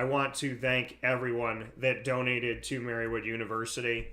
I want to thank everyone that donated to Marywood University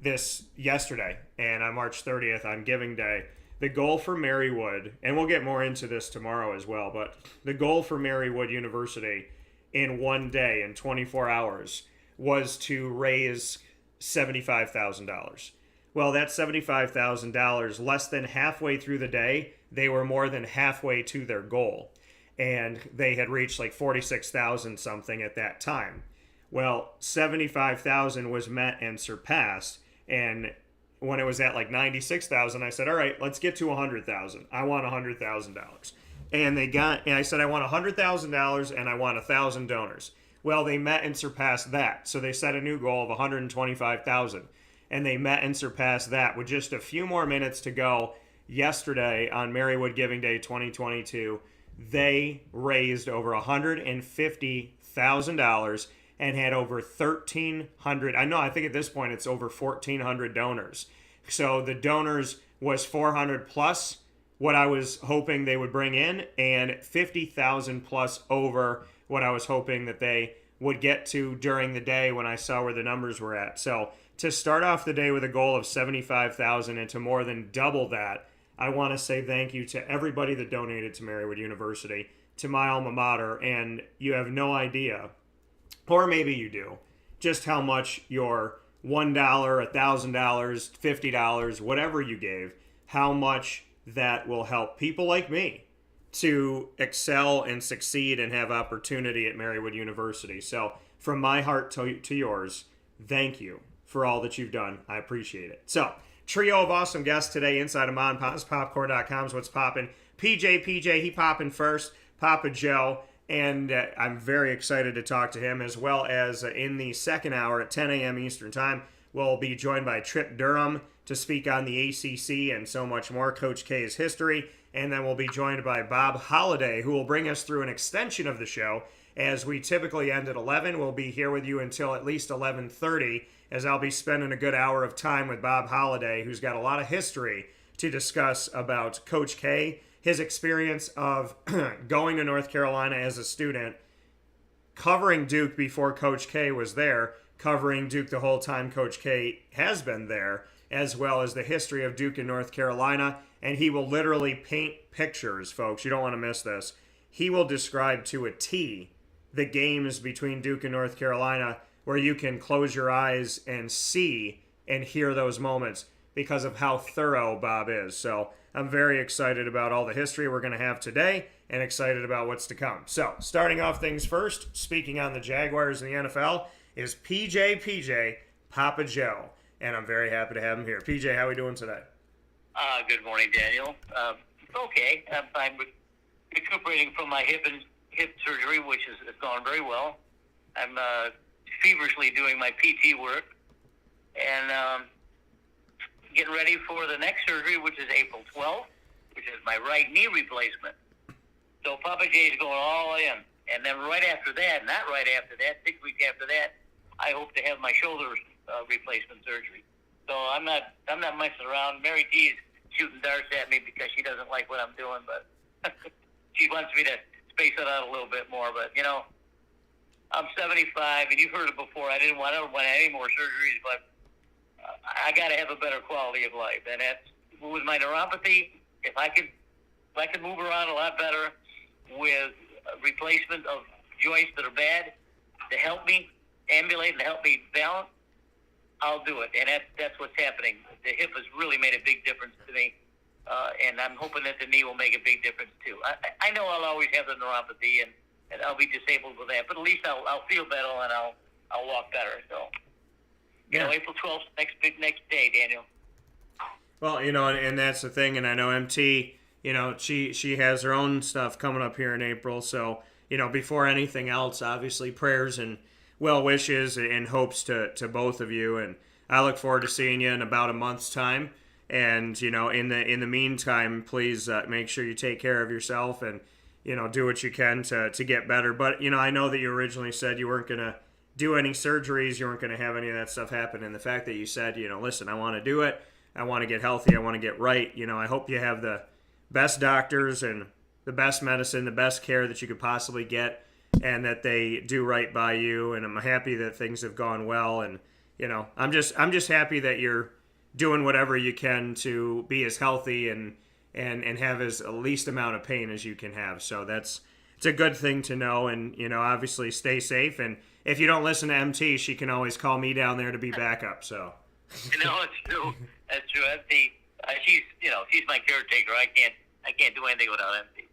this yesterday, and on March 30th on Giving Day. The goal for Marywood, and we'll get more into this tomorrow as well, but the goal for Marywood University in one day, in 24 hours, was to raise $75,000. Well, that $75,000, less than halfway through the day, they were more than halfway to their goal. And they had reached like 46,000 something at that time. Well, 75,000 was met and surpassed. And when it was at like 96,000, I said, all right, let's get to 100,000. I want $100,000. And I said, I want $100,000 and I want 1,000 donors. Well, they met and surpassed that. So they set a new goal of 125,000. And they met and surpassed that with just a few more minutes to go. Yesterday on Marywood Giving Day 2022, they raised over $150,000 and had over 1,300. I think at this point it's over 1,400 donors. So the donors was 400 plus what I was hoping they would bring in, and 50,000 plus over what I was hoping that they would get to during the day when I saw where the numbers were at. So to start off the day with a goal of 75,000 and to more than double that, I want to say thank you to everybody that donated to Marywood University, to my alma mater, and you have no idea, or maybe you do, just how much your $1, $1,000, $50, whatever you gave, how much that will help people like me to excel and succeed and have opportunity at Marywood University. So from my heart to yours, thank you for all that you've done. I appreciate it. So, trio of awesome guests today inside of MonPopsPopcorn.com's What's Poppin'. PJ, he poppin' first, Papa Joe, and I'm very excited to talk to him, as well as in the second hour at 10 a.m. Eastern Time, we'll be joined by Trip Durham to speak on the ACC and so much more, Coach K's history, and then we'll be joined by Bob Holliday, who will bring us through an extension of the show. As we typically end at 11, we'll be here with you until at least 11:30, as I'll be spending a good hour of time with Bob Holliday, who's got a lot of history to discuss about Coach K, his experience of going to North Carolina as a student, covering Duke before Coach K was there, covering Duke the whole time Coach K has been there, as well as the history of Duke in North Carolina. And he will literally paint pictures, folks. You don't want to miss this. He will describe to a T the games between Duke and North Carolina, where you can close your eyes and see and hear those moments because of how thorough Bob is. So I'm very excited about all the history we're going to have today and excited about what's to come. So starting off things first, speaking on the Jaguars and the NFL, is PJ, Papa Joe. And I'm very happy to have him here. PJ, how are we doing today? Good morning, Daniel. Okay. I'm recuperating from my hip surgery, which has gone very well. I'm feverishly doing my PT work and getting ready for the next surgery, which is April 12th, which is my right knee replacement. So Papa J is going all in. And then right after that, 6 weeks after that, I hope to have my shoulder replacement surgery. So I'm not messing around. Mary T is shooting darts at me because she doesn't like what I'm doing, but she wants me to space it out a little bit more. But, you know, I'm 75, and you've heard it before. I don't want any more surgeries, but I got to have a better quality of life. And that's, with my neuropathy, if I could move around a lot better with replacement of joints that are bad to help me ambulate and help me balance, I'll do it. And that's what's happening. The hip has really made a big difference to me, and I'm hoping that the knee will make a big difference too. I know I'll always have the neuropathy, and I'll be disabled with that, but at least I'll feel better and I'll walk better. So, you know, April 12th, next day, Daniel. Well, you know, and that's the thing, and I know MT, you know, she has her own stuff coming up here in April, so, you know, before anything else, obviously prayers and well wishes and hopes to both of you, and I look forward to seeing you in about a month's time. And you know, in the meantime, please make sure you take care of yourself and, you know, do what you can to get better. But you know, I know that you originally said you weren't gonna do any surgeries, you weren't gonna have any of that stuff happen, and the fact that you said, you know, listen, I want to do it, I want to get healthy, I want to get right. You know, I hope you have the best doctors and the best medicine, the best care that you could possibly get. and that they do right by you. And I'm happy that things have gone well. And I'm just happy that you're doing whatever you can to be as healthy and have as least amount of pain as you can have. So it's a good thing to know. And obviously stay safe. And if you don't listen to MT, she can always call me down there to be backup. So. It's true. That's true. MT, she's my caretaker. I can't do anything without MT.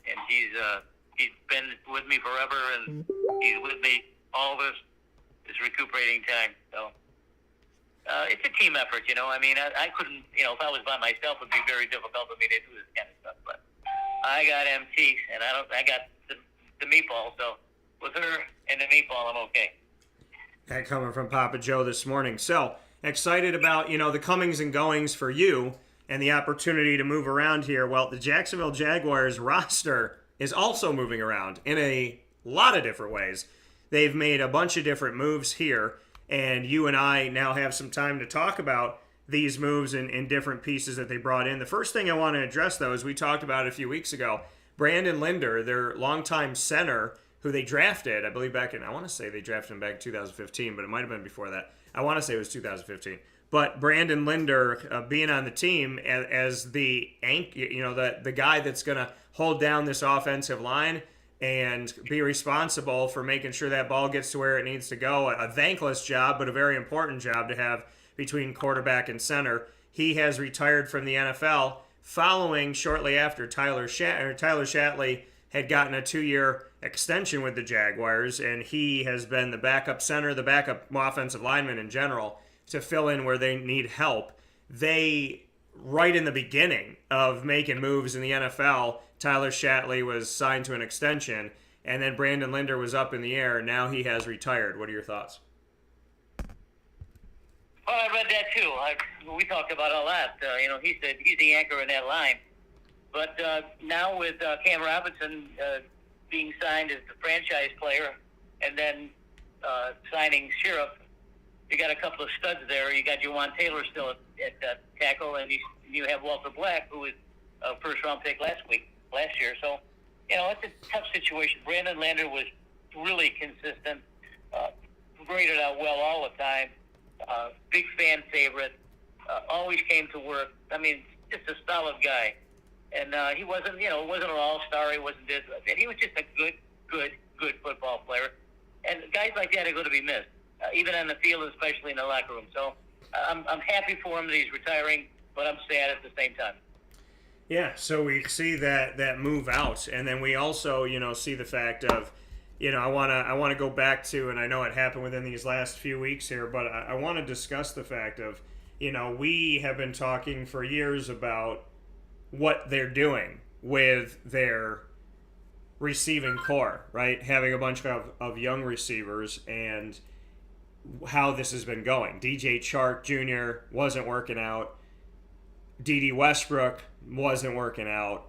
And she's been with me forever, and she's with me all this recuperating time. So it's a team effort, I mean, I couldn't, if I was by myself, it would be very difficult for me to do this kind of stuff. But I got MT, and I got the meatball. So with her and the meatball, I'm okay. That coming from Papa Joe this morning. So excited about the comings and goings for you and the opportunity to move around here. Well, the Jacksonville Jaguars roster is also moving around in a lot of different ways. They've made a bunch of different moves here, and you and I now have some time to talk about these moves and different pieces that they brought in. The first thing I want to address, though, is we talked about it a few weeks ago. Brandon Linder, their longtime center, who they drafted, I believe I want to say they drafted him back in 2015, but it might have been before that. I want to say it was 2015. But Brandon Linder being on the team as the the guy that's going to hold down this offensive line and be responsible for making sure that ball gets to where it needs to go. A thankless job, but a very important job to have between quarterback and center. He has retired from the NFL following shortly after Tyler Shatley had gotten a 2-year extension with the Jaguars, and he has been the backup center, the backup offensive lineman in general, to fill in where they need help. They, right in the beginning of making moves in the NFL, Tyler Shatley was signed to an extension, and then Brandon Linder was up in the air. Now he has retired. What are your thoughts? Well, I read that too. We talked about all that. He said he's the anchor in that line. But now with Cam Robinson being signed as the franchise player, and then signing Sheriff, you got a couple of studs there. You got Juwan Taylor still at tackle, and you have Walter Black, who was a first-round pick last year. So, it's a tough situation. Brandon Linder was really consistent, graded out well all the time, big fan favorite, always came to work. I mean, just a solid guy. And he wasn't, wasn't an all-star. He wasn't this. He was just a good football player. And guys like that are going to be missed, even on the field, especially in the locker room. So I'm happy for him that he's retiring, but I'm sad at the same time. Yeah, so we see that move out, and then we also, see the fact of, I want to go back to, and I know it happened within these last few weeks here, but I want to discuss the fact of, we have been talking for years about what they're doing with their receiving core, right? Having a bunch of young receivers and how this has been going. DJ Chark Jr. wasn't working out. D.D. Westbrook wasn't working out.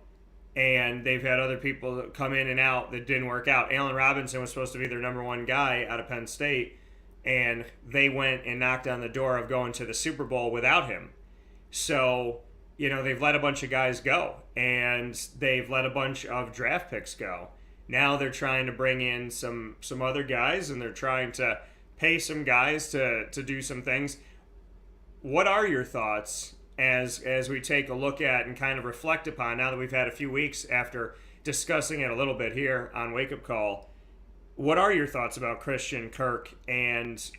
And they've had other people come in and out that didn't work out. Allen Robinson was supposed to be their number one guy out of Penn State, and they went and knocked on the door of going to the Super Bowl without him. So, they've let a bunch of guys go, and they've let a bunch of draft picks go. Now they're trying to bring in some other guys, and they're trying to pay some guys to do some things. What are your thoughts as we take a look at and kind of reflect upon, now that we've had a few weeks after discussing it a little bit here on Wake Up Call, what are your thoughts about Christian Kirk and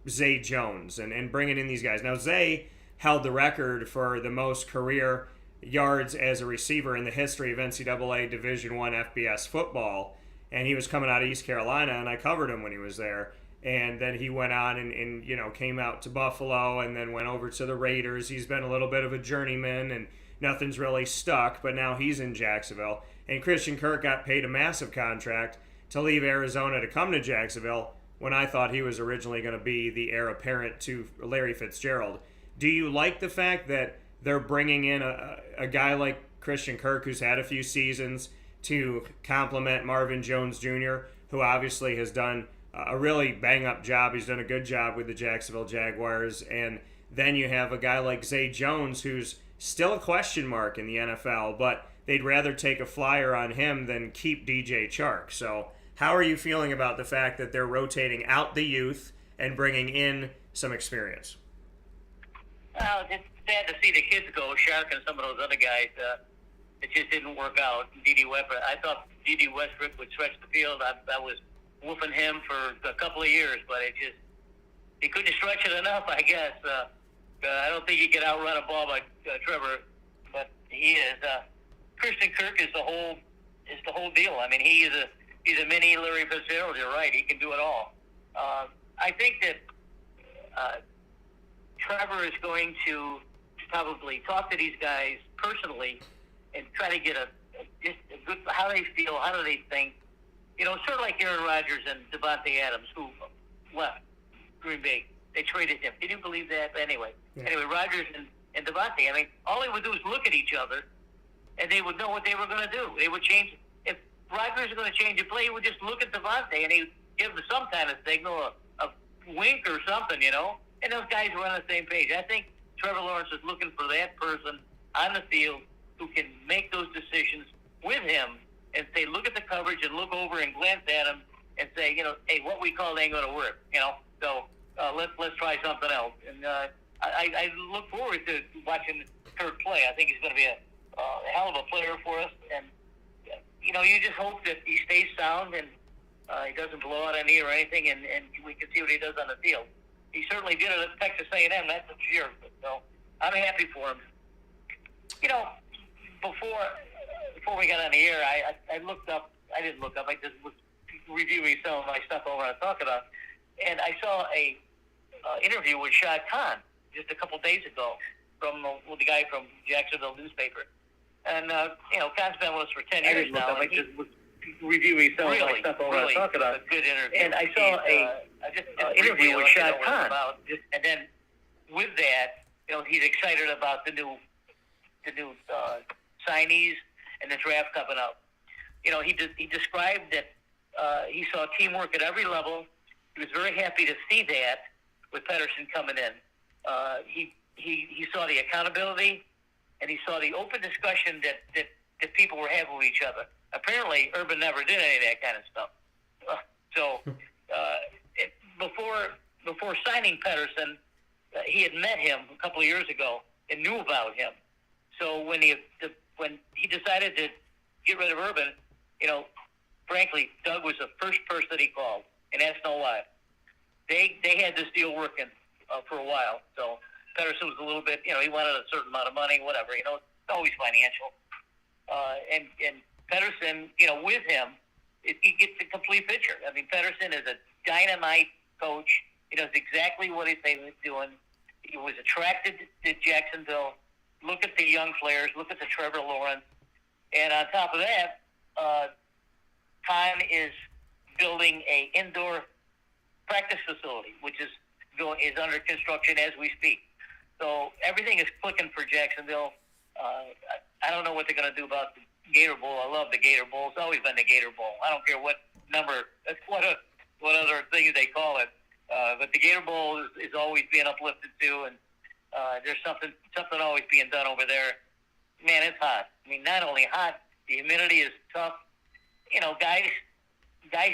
Zay Jones and bringing in these guys? Now, Zay held the record for the most career yards as a receiver in the history of NCAA Division I FBS football, and he was coming out of East Carolina, and I covered him when he was there. And then he went on and came out to Buffalo and then went over to the Raiders. He's been a little bit of a journeyman, and nothing's really stuck, but now he's in Jacksonville. And Christian Kirk got paid a massive contract to leave Arizona to come to Jacksonville when I thought he was originally going to be the heir apparent to Larry Fitzgerald. Do you like the fact that they're bringing in a guy like Christian Kirk, who's had a few seasons, to complement Marvin Jones Jr., who obviously has done a really bang-up job? He's done a good job with the Jacksonville Jaguars. And then you have a guy like Zay Jones, who's still a question mark in the NFL, but they'd rather take a flyer on him than keep DJ Chark. So How are you feeling about the fact that they're rotating out the youth and bringing in some experience? Well, it's sad to see the kids go. Shark and some of those other guys, it just didn't work out. D.D. Westbrook, I thought D.D. Westbrook would stretch the field. I was whooping him for a couple of years, but he couldn't stretch it enough, I guess. I don't think he could outrun a ball by Trevor, but he is. Christian Kirk is the whole deal. I mean, he's a mini Larry Fitzgerald. You're right. He can do it all. I think that Trevor is going to probably talk to these guys personally and try to get just a good, how they feel, how do they think. You know, sort of like Aaron Rodgers and Devontae Adams, who left Green Bay. They traded him. Did you believe that? But anyway, Rodgers and Devontae, I mean, all they would do is look at each other, and they would know what they were going to do. They would change. If Rodgers is going to change a play, he would just look at Devontae, and he would give them some kind of signal, a wink or something, you know. And those guys were on the same page. I think Trevor Lawrence is looking for that person on the field who can make those decisions with him and say, look at the coverage and look over and glance at him and say, you know, hey, what we called ain't going to work, you know. So let's try something else. And I look forward to watching Kirk play. I think he's going to be a hell of a player for us. And, you know, you just hope that he stays sound and he doesn't blow out a knee or anything, and we can see what he does on the field. He certainly did it at Texas A&M, that's for sure. So I'm happy for him. You know, before we got on the air, I looked up. I didn't look up. I just was reviewing some of my stuff I want to talk about, and I saw a interview with Shad Khan just a couple days ago from the guy from Jacksonville newspaper. And you know, Khan's been with us for 10 years now. I just was reviewing some of my stuff I want to talk about. A good interview. And I saw an interview with Shad Khan. And then with that, you know, he's excited about the new signees and the draft coming up. You know, he described that he saw teamwork at every level. He was very happy to see that with Pedersen coming in. He saw the accountability, and he saw the open discussion that people were having with each other. Apparently, Urban never did any of that kind of stuff. Before signing Pedersen, he had met him a couple of years ago and knew about him. So when he decided to get rid of Urban, you know, frankly, Doug was the first person he called, and that's no lie. They had this deal working for a while. So Pedersen was a little bit, you know, he wanted a certain amount of money, whatever. You know, it's always financial. And Pedersen, you know, with him, he gets the complete picture. I mean, Pedersen is a dynamite coach. He knows exactly what he's doing. He was attracted to Jacksonville. Look at the young players. Look at the Trevor Lawrence. And on top of that, Khan is building a indoor practice facility, which is under construction as we speak. So everything is clicking for Jacksonville. I don't know what they're going to do about the Gator Bowl. I love the Gator Bowl. It's always been the Gator Bowl. I don't care what number, what other things they call it. But the Gator Bowl is always being uplifted too, and there's something always being done over there. Man, it's hot. I mean, not only hot, the humidity is tough. You know, guys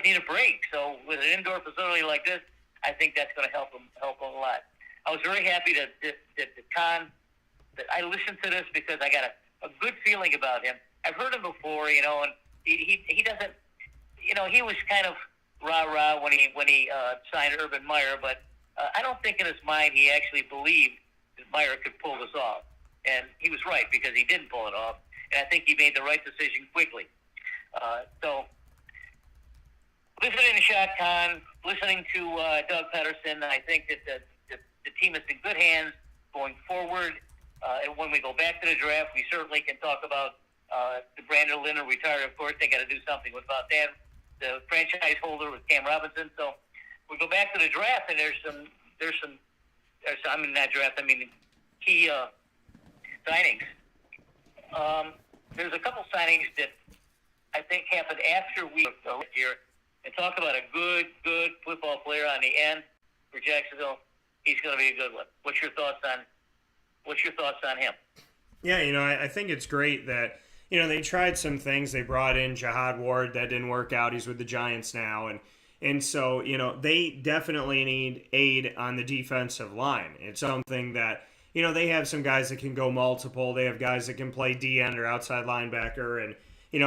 need a break. So with an indoor facility like this, I think that's going to help them a lot. I was very happy that Khan, that I listened to this because I got a good feeling about him. I've heard him before, you know, and he doesn't, you know, he was kind of rah-rah when he signed Urban Meyer, but I don't think in his mind he actually believed that Meyer could pull this off. And he was right because he didn't pull it off, and I think he made the right decision quickly. So listening to Shad Khan, listening to Doug Pedersen, I think that the team is in good hands going forward. And when we go back to the draft, we certainly can talk about the Brandon Linder retired. Of course, they got to do something about that. The franchise holder with Cam Robinson. So we go back to the draft, and there's some I mean, not draft. I mean, key signings. There's a couple signings that I think happened after we last year. And talk about a good football player on the end for Jacksonville. He's going to be a good one. What's your thoughts on him? Yeah, you know, I think it's great that they tried some things. They brought in Jahad Ward. That didn't work out. He's with the Giants now. And so, they definitely need aid on the defensive line. It's something that, they have some guys that can go multiple. They have guys that can play D-end or outside linebacker and,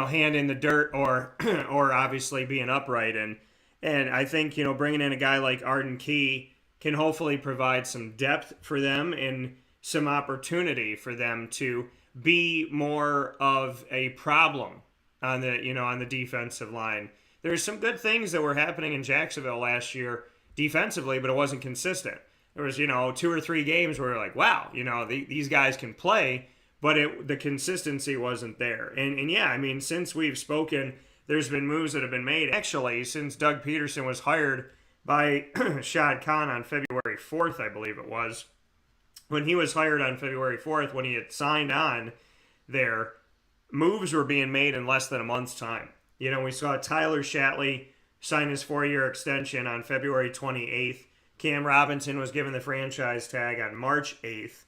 hand in the dirt or or obviously being upright. And I think, bringing in a guy like Arden Key can hopefully provide some depth for them and some opportunity for them to be more of a problem on the defensive line. There's some good things that were happening in Jacksonville last year defensively, but it wasn't consistent. There was, 2 or 3 games where you're like, wow, these guys can play, but the consistency wasn't there. And yeah, I mean, since we've spoken, there's been moves that have been made. Actually, since Doug Peterson was hired by Shad Khan on February 4th, I believe it was, when he was hired on February 4th, when he had signed on there, moves were being made in less than a month's time. We saw Tyler Shatley sign his 4-year extension on February 28th. Cam Robinson was given the franchise tag on March 8th.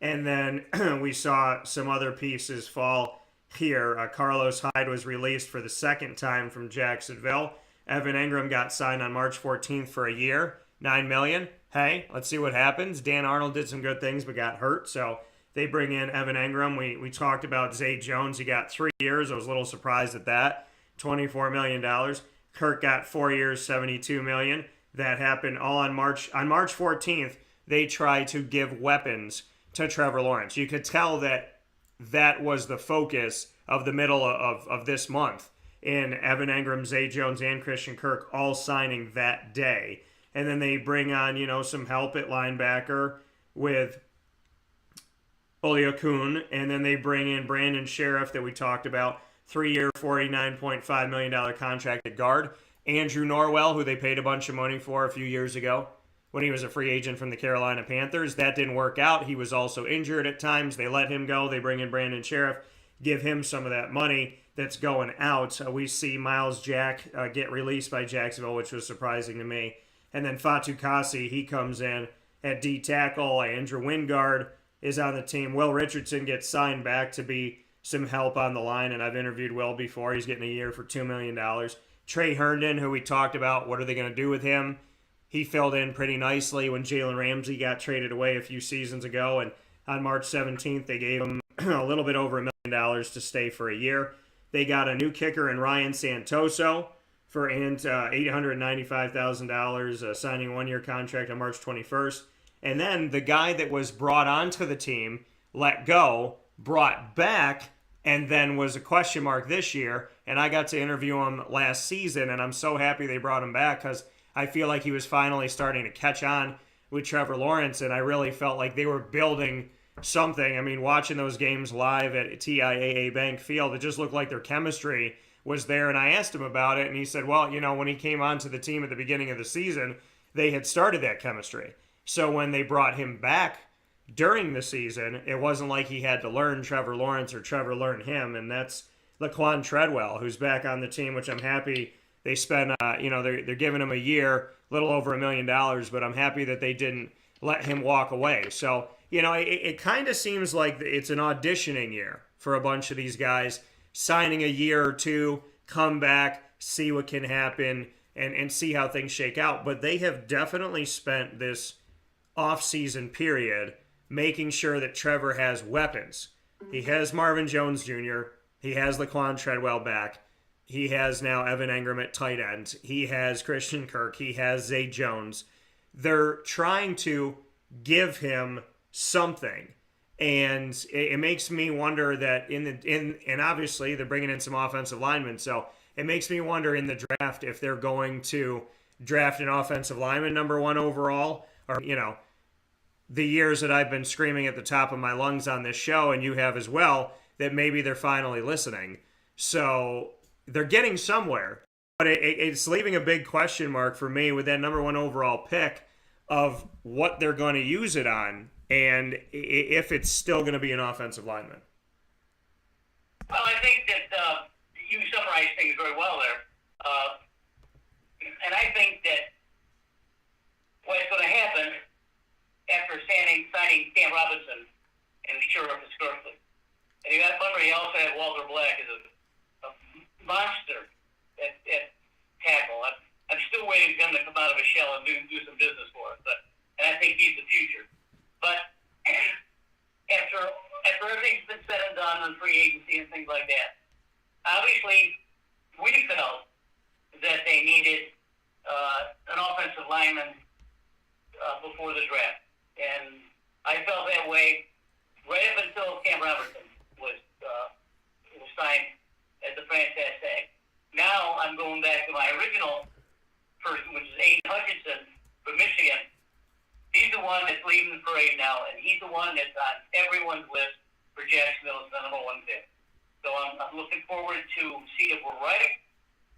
And then we saw some other pieces fall here. Carlos Hyde was released for the second time from Jacksonville. Evan Engram got signed on March 14th for a year, $9 million. Hey, let's see what happens. Dan Arnold did some good things but got hurt, so they bring in Evan Engram. We talked about Zay Jones. He got 3 years. I was a little surprised at that. $24 million. Kirk got 4 years, $72 million. That happened all on March 14th. They tried to give weapons to Trevor Lawrence. You could tell that was the focus of the middle of this month. In Evan Engram, Zay Jones, and Christian Kirk all signing that day. And then they bring on, some help at linebacker with Oliakun. And then they bring in Brandon Sheriff that we talked about. 3-year, $49.5 million contract at guard. Andrew Norwell, who they paid a bunch of money for a few years ago when he was a free agent from the Carolina Panthers. That didn't work out. He was also injured at times. They let him go. They bring in Brandon Sheriff, give him some of that money that's going out. We see Miles Jack get released by Jacksonville, which was surprising to me. And then Fatu Kasi, he comes in at D tackle. Andrew Wingard is on the team. Will Richardson gets signed back to be some help on the line, and I've interviewed Will before. He's getting a year for $2 million. Trey Herndon, who we talked about, what are they going to do with him? He filled in pretty nicely when Jalen Ramsey got traded away a few seasons ago, and on March 17th, they gave him a little bit over $1 million to stay for a year. They got a new kicker in Ryan Santoso for $895,000, signing a 1-year contract on March 21st. And then the guy that was brought onto the team, let go, brought back, and then was a question mark this year. And I got to interview him last season, and I'm so happy they brought him back because I feel like he was finally starting to catch on with Trevor Lawrence, and I really felt like they were building something. I mean, watching those games live at TIAA Bank Field, it just looked like their chemistry was there, and I asked him about it, and he said, well, when he came onto the team at the beginning of the season, they had started that chemistry. So when they brought him back during the season, it wasn't like he had to learn Trevor Lawrence or Trevor learn him, and that's Laquan Treadwell, who's back on the team, which I'm happy they spent, they're giving him a year, a little over $1 million, but I'm happy that they didn't let him walk away. So, it kind of seems like it's an auditioning year for a bunch of these guys, signing a year or two, come back, see what can happen, and see how things shake out. But they have definitely spent this off-season period making sure that Trevor has weapons. He has Marvin Jones Jr., he has Laquan Treadwell back, he has now Evan Engram at tight end, he has Christian Kirk, he has Zay Jones. They're trying to give him something, and it makes me wonder that and obviously they're bringing in some offensive linemen, so it makes me wonder in the draft if they're going to draft an offensive lineman number 1 overall, or the years that I've been screaming at the top of my lungs on this show, and you have as well, that maybe they're finally listening. So they're getting somewhere, but it's leaving a big question mark for me with that number 1 overall pick of what they're going to use it on and if it's still going to be an offensive lineman. Well, I think that you summarized things very well there. And I think that what's going to happen after signing Cam Robinson and the sheriff historically. And you got to remember, he also had Walter Bledsoe. his shell and do some business for us. And I think he's the future. But after everything's been said and done on free agency and things like that, obviously we felt that they needed an offensive lineman before the draft. And I felt that way right up until Cam Robertson was signed as a franchise tag. Now I'm going back to my original person, which is Aiden Hutchinson from Michigan. He's the one that's leading the parade now, and he's the one that's on everyone's list for Jacksonville as the number one pick. So I'm looking forward to see if we're right,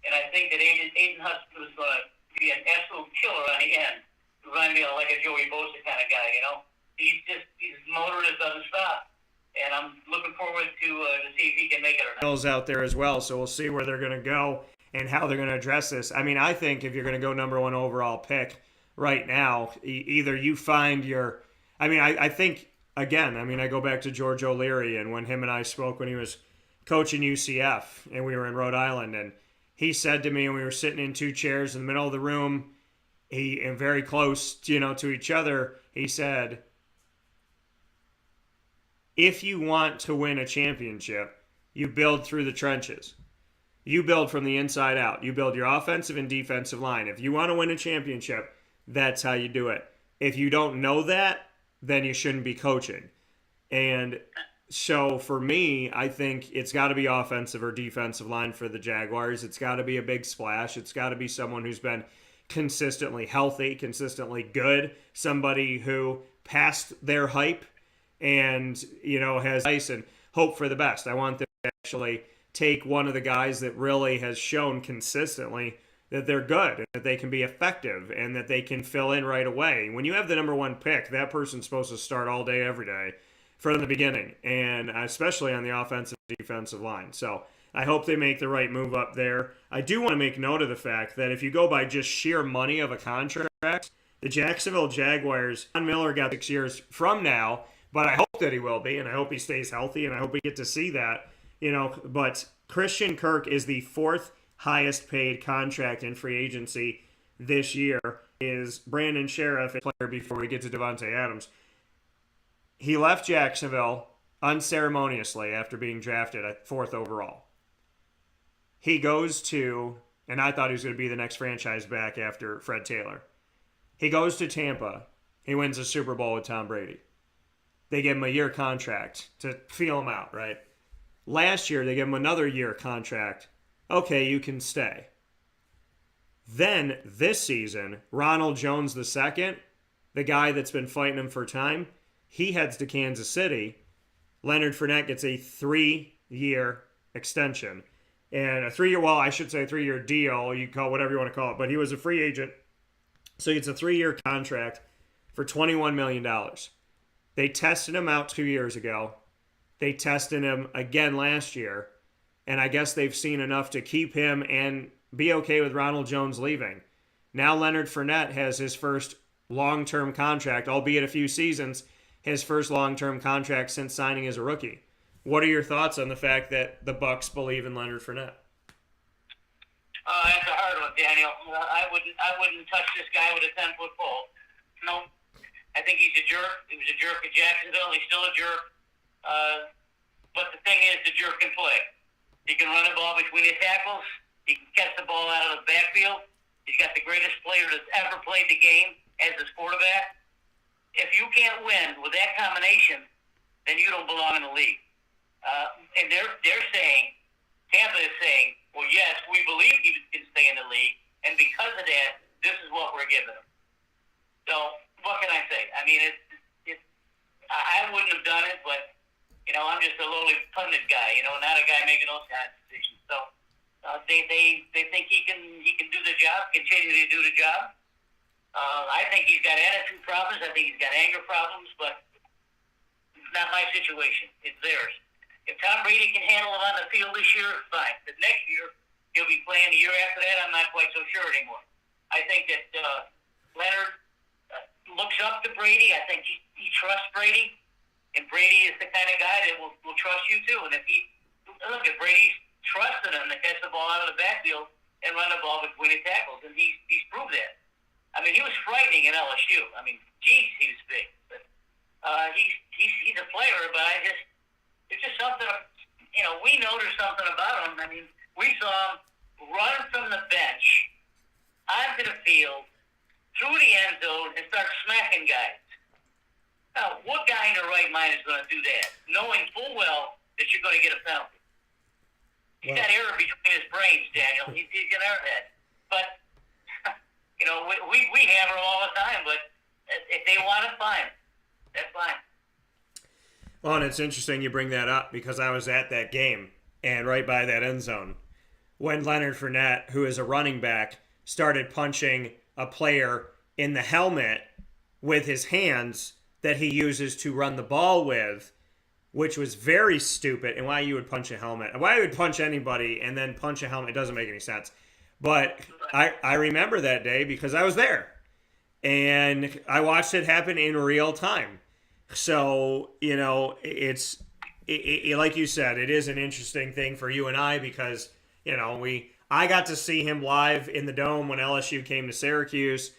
and I think that Aiden Hutchinson is going to be an absolute killer on the end. Remind me of like a Joey Bosa kind of guy, you know? His motor just doesn't stop. And I'm looking forward to see if he can make it or not. Out there as well, so we'll see where they're going to go and how they're going to address this. I mean, I think if you're going to go number one overall pick right now, either you find your – I mean, I think, again, I mean, I go back to George O'Leary and when him and I spoke when he was coaching UCF and we were in Rhode Island, and he said to me when we were sitting in two chairs in the middle of the room, and very close, to each other, he said, if you want to win a championship, you build through the trenches. You build from the inside out. You build your offensive and defensive line. If you want to win a championship, that's how you do it. If you don't know that, then you shouldn't be coaching. And so for me, I think it's got to be offensive or defensive line for the Jaguars. It's got to be a big splash. It's got to be someone who's been consistently healthy, consistently good, somebody who passed their hype and, has ice and hope for the best. I want them to actually take one of the guys that really has shown consistently that they're good and that they can be effective and that they can fill in right away. When you have the number one pick, that person's supposed to start all day, every day from the beginning, and especially on the offensive and defensive line. So I hope they make the right move up there. I do want to make note of the fact that if you go by just sheer money of a contract, the Jacksonville Jaguars, Von Miller got 6 years from now, but I hope that he will be, and I hope he stays healthy, and I hope we get to see that. But Christian Kirk is the fourth highest paid contract in free agency this year. Is Brandon Sheriff, a player before we get to Devontae Adams. He left Jacksonville unceremoniously after being drafted at fourth overall. He goes to, and I thought he was going to be the next franchise back after Fred Taylor. He goes to Tampa. He wins a Super Bowl with Tom Brady. They give him a year contract to feel him out, right? Last year, they give him another year contract. Okay, you can stay. Then, this season, Ronald Jones II, the guy that's been fighting him for time, he heads to Kansas City. Leonard Fournette gets a 3-year extension. And a 3-year deal. You can call it whatever you want to call it. But he was a free agent. So he gets a 3-year contract for $21 million. They tested him out 2 years ago. They tested him again last year. And I guess they've seen enough to keep him and be okay with Ronald Jones leaving. Now Leonard Fournette has his first long-term contract, albeit a few seasons, his first long-term contract since signing as a rookie. What are your thoughts on the fact that the Bucs believe in Leonard Fournette? That's a hard one, Daniel. I wouldn't touch this guy with a 10-foot pole. No, I think he's a jerk. He was a jerk at Jacksonville. He's still a jerk. But the thing is, the jerk can play. He can run the ball between his tackles. He can catch the ball out of the backfield. He's got the greatest player that's ever played the game as his quarterback. If you can't win with that combination, then you don't belong in the league. And they're saying, Tampa is saying, well, yes, we believe he can stay in the league, and because of that, this is what we're giving him. So what can I say? I mean, I wouldn't have done it, but I'm just a lowly pundit guy, not a guy making those kinds of decisions. So they think he can do the job, continue to do the job. I think he's got attitude problems. I think he's got anger problems, but it's not my situation. It's theirs. If Tom Brady can handle it on the field this year, fine. But next year, he'll be playing. The year after that, I'm not quite so sure anymore. I think that Leonard looks up to Brady. I think he trusts Brady. And Brady is the kind of guy that will trust you too. And if Brady's trusting him to catch the ball out of the backfield and run the ball between the tackles, and he's proved that. I mean, he was frightening in LSU. I mean, geez, he was big. But he's a player, but it's just something, we know there's something about him. I mean, we saw him run from the bench onto the field, through the end zone, and start smacking guys. Now, what guy in their right mind is going to do that, knowing full well that you're going to get a penalty? He's got error between his brains, Daniel. He's got error that. But, we hammer him all the time, but if they want to, fine. That's fine. Well, and it's interesting you bring that up because I was at that game and right by that end zone when Leonard Fournette, who is a running back, started punching a player in the helmet with his hands that he uses to run the ball with, which was very stupid. And why you would punch a helmet, why you would punch anybody and then punch a helmet, it doesn't make any sense. But I remember that day because I was there and I watched it happen in real time. So, it's like you said, it is an interesting thing for you and I because, I got to see him live in the Dome when LSU came to Syracuse,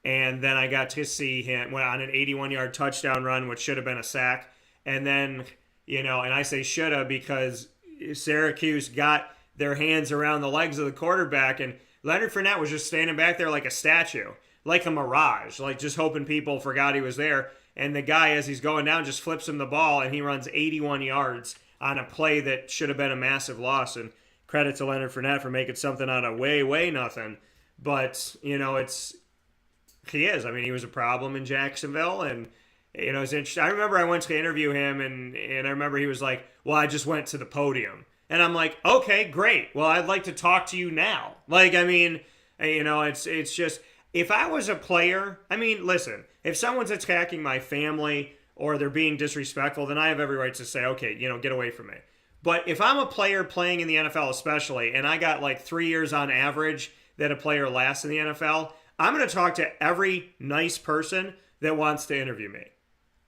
and then I got to see him on an 81-yard touchdown run, which should have been a sack. And then, and I say should have because Syracuse got their hands around the legs of the quarterback, and Leonard Fournette was just standing back there like a statue, like a mirage, like just hoping people forgot he was there. And the guy, as he's going down, just flips him the ball, and he runs 81 yards on a play that should have been a massive loss. And credit to Leonard Fournette for making something out of way nothing. But, he is. I mean, he was a problem in Jacksonville, and, it's interesting. I remember I went to interview him, and I remember he was like, well, I just went to the podium. And I'm like, okay, great. Well, I'd like to talk to you now. Like, I mean, it's just, if I was a player, I mean, listen, if someone's attacking my family or they're being disrespectful, then I have every right to say, okay, get away from me. But if I'm a player playing in the NFL especially, and I got like 3 years on average that a player lasts in the NFL, I'm going to talk to every nice person that wants to interview me.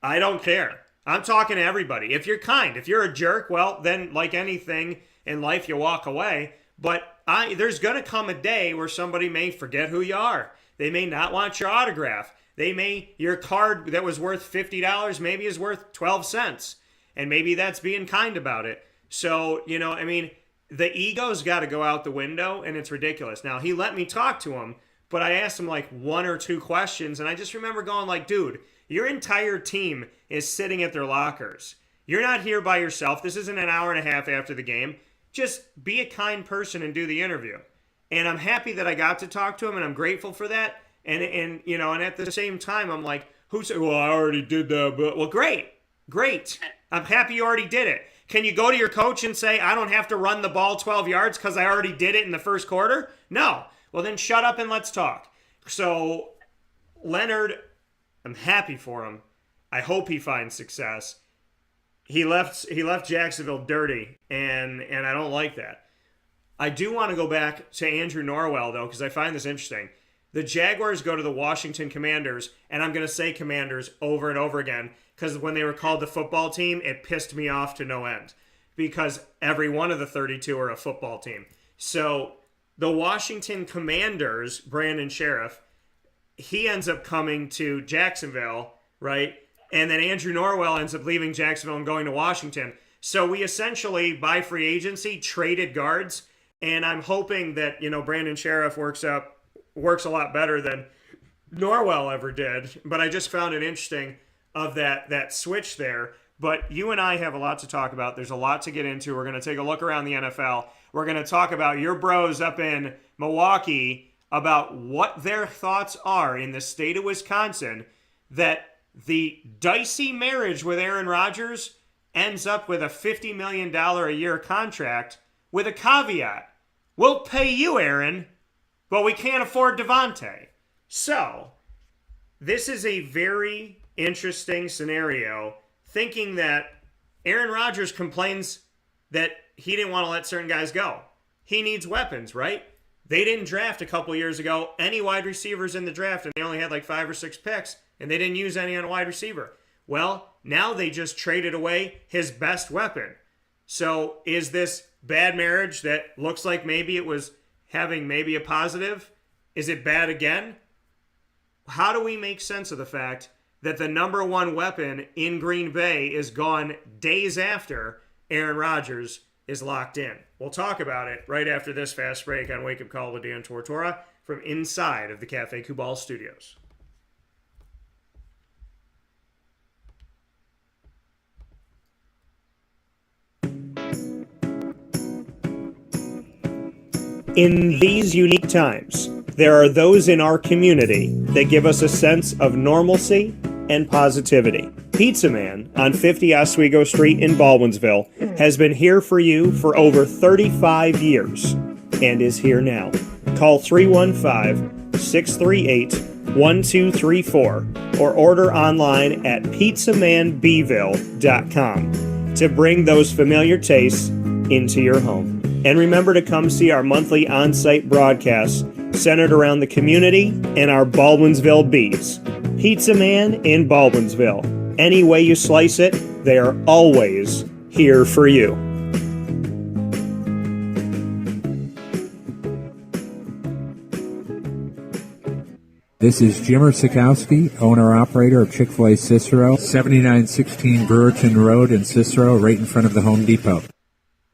I don't care. I'm talking to everybody. If you're kind, if you're a jerk, well, then like anything in life, you walk away. But there's going to come a day where somebody may forget who you are. They may not want your autograph. Your card that was worth $50 maybe is worth 12 cents. And maybe that's being kind about it. So, the ego's got to go out the window, and it's ridiculous. Now, he let me talk to him, but I asked him like one or two questions, and I just remember going like, dude, your entire team is sitting at their lockers. You're not here by yourself. This isn't an hour and a half after the game. Just be a kind person and do the interview. And I'm happy that I got to talk to him, and I'm grateful for that. And at the same time, I'm like, who said, well, I already did that. But, well, great. I'm happy you already did it. Can you go to your coach and say, I don't have to run the ball 12 yards because I already did it in the first quarter? No. Well, then shut up and let's talk. So, Leonard, I'm happy for him. I hope he finds success. He left Jacksonville dirty, and I don't like that. I do want to go back to Andrew Norwell, though, because I find this interesting. The Jaguars go to the Washington Commanders, and I'm going to say Commanders over and over again, because when they were called the football team, it pissed me off to no end, because every one of the 32 are a football team. So the Washington Commanders, Brandon Sheriff, he ends up coming to Jacksonville, right? And then Andrew Norwell ends up leaving Jacksonville and going to Washington. So we essentially, by free agency, traded guards. And I'm hoping that, Brandon Sheriff works a lot better than Norwell ever did. But I just found it interesting of that switch there. But you and I have a lot to talk about. There's a lot to get into. We're going to take a look around the NFL. We're going to talk about your bros up in Milwaukee, about what their thoughts are in the state of Wisconsin, that the dicey marriage with Aaron Rodgers ends up with a $50 million a year contract with a caveat. We'll pay you, Aaron, but we can't afford Devontae. So, this is a very interesting scenario, thinking that Aaron Rodgers complains that he didn't want to let certain guys go. He needs weapons, right? They didn't draft a couple years ago any wide receivers in the draft, and they only had like 5 or 6 picks, and they didn't use any on wide receiver. Well, now they just traded away his best weapon. So is this bad marriage that looks like maybe it was having maybe a positive? Is it bad again? how do we make sense of the fact that the number one weapon in Green Bay is gone days after Aaron Rodgers is locked in? We'll talk about it right after this fast break on Wake Up Call with Dan Tortora from inside of the Cafe Kubal studios. In these unique times, there are those in our community that give us a sense of normalcy and positivity. Pizza Man on 50 Oswego Street in Baldwinsville has been here for you for over 35 years and is here now. Call 315-638-1234 or order online at pizzamanbville.com to bring those familiar tastes into your home. And remember to come see our monthly on-site broadcasts centered around the community and our Baldwinsville Bees. Pizza Man in Baldwinsville. Any way you slice it, they are always here for you. This is Jimmer Sikowski, owner-operator of Chick-fil-A Cicero, 7916 Brewerton Road in Cicero, right in front of the Home Depot.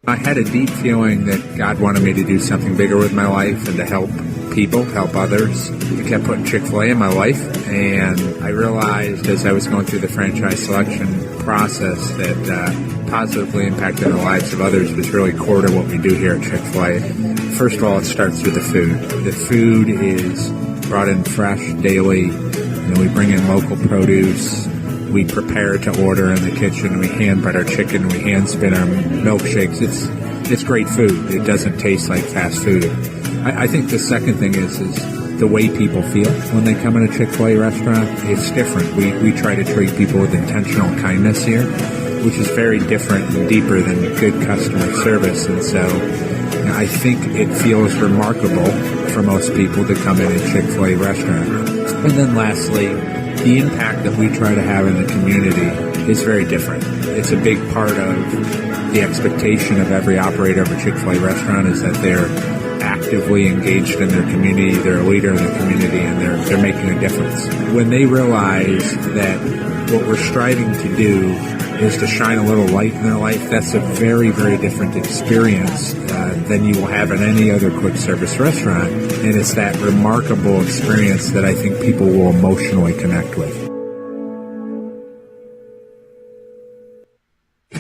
I had a deep feeling that God wanted me to do something bigger with my life and to help people, help others. He kept putting Chick-fil-A in my life, and I realized as I was going through the franchise selection process that positively impacting the lives of others was really core to what we do here at Chick-fil-A. First of all, it starts with the food. The food is brought in fresh daily. We bring in local produce. We prepare to order in the kitchen. We hand bread our chicken. We hand spin our milkshakes. It's great food. It doesn't taste like fast food. I think the second thing is the way people feel when they come in a Chick-fil-A restaurant. It's different. We try to treat people with intentional kindness here, which is very different and deeper than good customer service. And so I think it feels remarkable for most people to come in a Chick-fil-A restaurant. And then lastly, the impact that we try to have in the community is very different. It's a big part of the expectation of every operator of a Chick-fil-A restaurant is that they're actively engaged in their community, they're a leader in the community, and they're making a difference. When they realize that what we're striving to do is to shine a little light in their life, that's a very, very different experience than you will have in any other quick service restaurant. And it's that remarkable experience that I think people will emotionally connect with.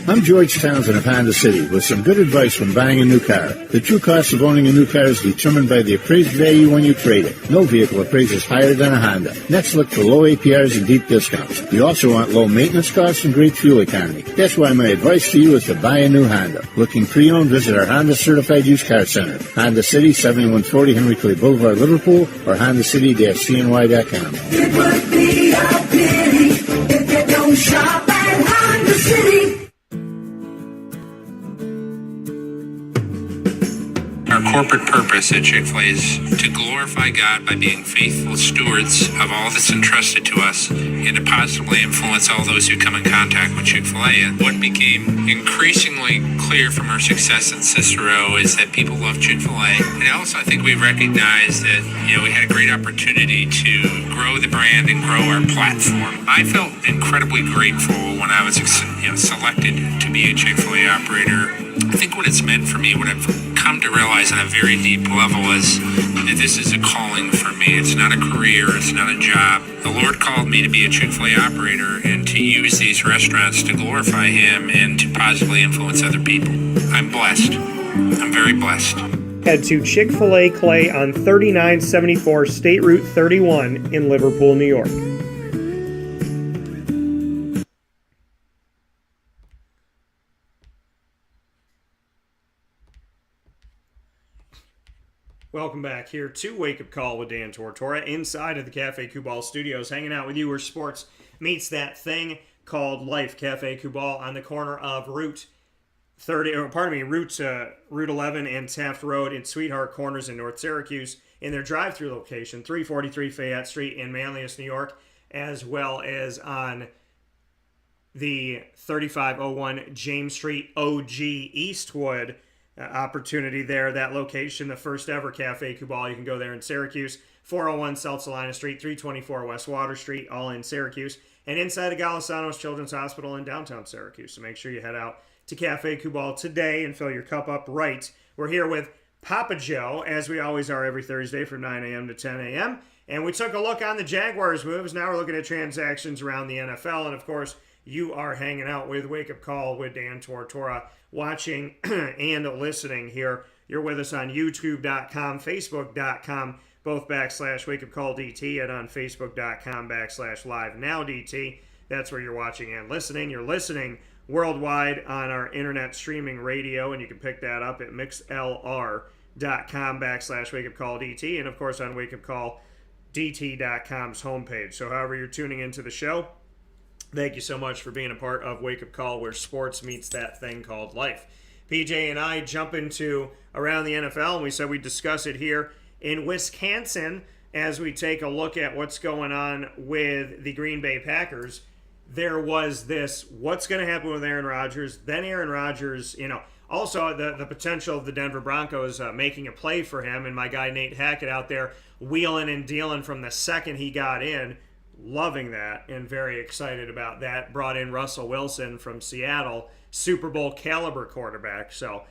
I'm George Townsend of Honda City with some good advice when buying a new car. The true cost of owning a new car is determined by the appraised value when you trade it. No vehicle appraises higher than a Honda. Next, look for low APRs and deep discounts. You also want low maintenance costs and great fuel economy. That's why my advice to you is to buy a new Honda. Looking pre-owned, visit our Honda Certified Used Car Center. Honda City, 7140 Henry Clay Boulevard, Liverpool, or HondaCity-CNY.com. It would be a pity if you don't shop at Honda City. Our corporate purpose at Chick-fil-A is to glorify God by being faithful stewards of all that's entrusted to us and to positively influence all those who come in contact with Chick-fil-A. And what became increasingly clear from our success in Cicero is that people love Chick-fil-A. And also I think we recognized that, we had a great opportunity to grow the brand and grow our platform. I felt incredibly grateful when I was selected to be a Chick-fil-A operator. I think what it's meant for me, what I've come to realize on a very deep level is that this is a calling for me. It's not a career. It's not a job. The Lord called me to be a Chick-fil-A operator and to use these restaurants to glorify Him and to positively influence other people. I'm blessed. I'm very blessed. Head to Chick-fil-A Clay on 3974 State Route 31 in Liverpool, New York. Welcome back here to Wake Up Call with Dan Tortora inside of the Cafe Kubal studios, hanging out with you where sports meets that thing called life. Cafe Kubal on the corner of Route 11 and Taft Road in Sweetheart Corners in North Syracuse, in their drive-through location, 343 Fayette Street in Manlius, New York, as well as on the 3501 James Street OG Eastwood opportunity there, that location, the first ever Cafe Kubal. You can go there in Syracuse. 401 South Salina Street, 324 West Water Street, all in Syracuse, and inside the Galisanos Children's Hospital in downtown Syracuse. So make sure you head out to Cafe Cubal today and fill your cup up right. We're here with Papa Joe, as we always are every Thursday from 9 a.m. to 10 a.m. And we took a look on the Jaguars moves. Now we're looking at transactions around the NFL. And, of course, you are hanging out with Wake Up Call with Dan Tortora, watching and listening here. You're with us on YouTube.com, Facebook.com, both /Wake Up Call DT, and on Facebook.com /Live Now DT. That's where you're watching and listening. You're listening worldwide on our internet streaming radio, and you can pick that up at mixlr.com /Wake Up Call DT, and of course on wakeupcalldt.com's homepage. So however you're tuning into the show, thank you so much for being a part of Wake Up Call, where sports meets that thing called life. PJ and I jump into around the NFL, and we said we'd discuss it here in Wisconsin as we take a look at what's going on with the Green Bay Packers. There was this, what's going to happen with Aaron Rodgers? Then Aaron Rodgers, also the potential of the Denver Broncos making a play for him, and my guy Nate Hackett out there wheeling and dealing from the second he got in. Loving that and very excited about that. Brought in Russell Wilson from Seattle, Super Bowl caliber quarterback. So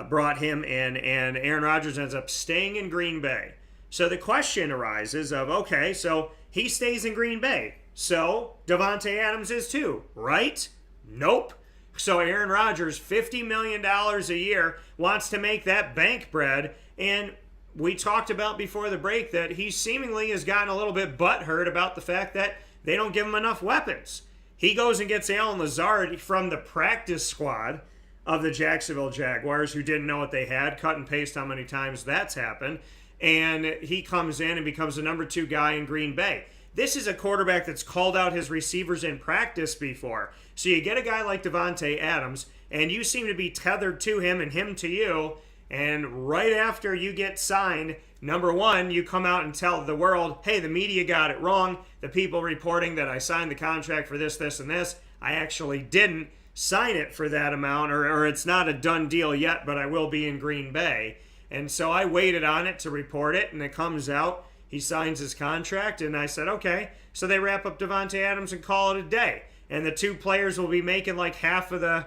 brought him in, and Aaron Rodgers ends up staying in Green Bay. So the question arises of, okay, so he stays in Green Bay. So Davante Adams is too, right? Nope. So Aaron Rodgers, $50 million a year, wants to make that bank bread. And we talked about before the break that he seemingly has gotten a little bit butthurt about the fact that they don't give him enough weapons. He goes and gets Allen Lazard from the practice squad of the Jacksonville Jaguars, who didn't know what they had. Cut and paste how many times that's happened. And he comes in and becomes the number 2 guy in Green Bay. This is a quarterback that's called out his receivers in practice before. So you get a guy like Davante Adams, and you seem to be tethered to him and him to you. And right after you get signed, number one, you come out and tell the world, hey, the media got it wrong. The people reporting that I signed the contract for this, this, and this, I actually didn't sign it for that amount, or it's not a done deal yet, but I will be in Green Bay. And so I waited on it to report it, and it comes out. He signs his contract, and I said, okay. So they wrap up Davante Adams and call it a day. And the 2 players will be making like half of the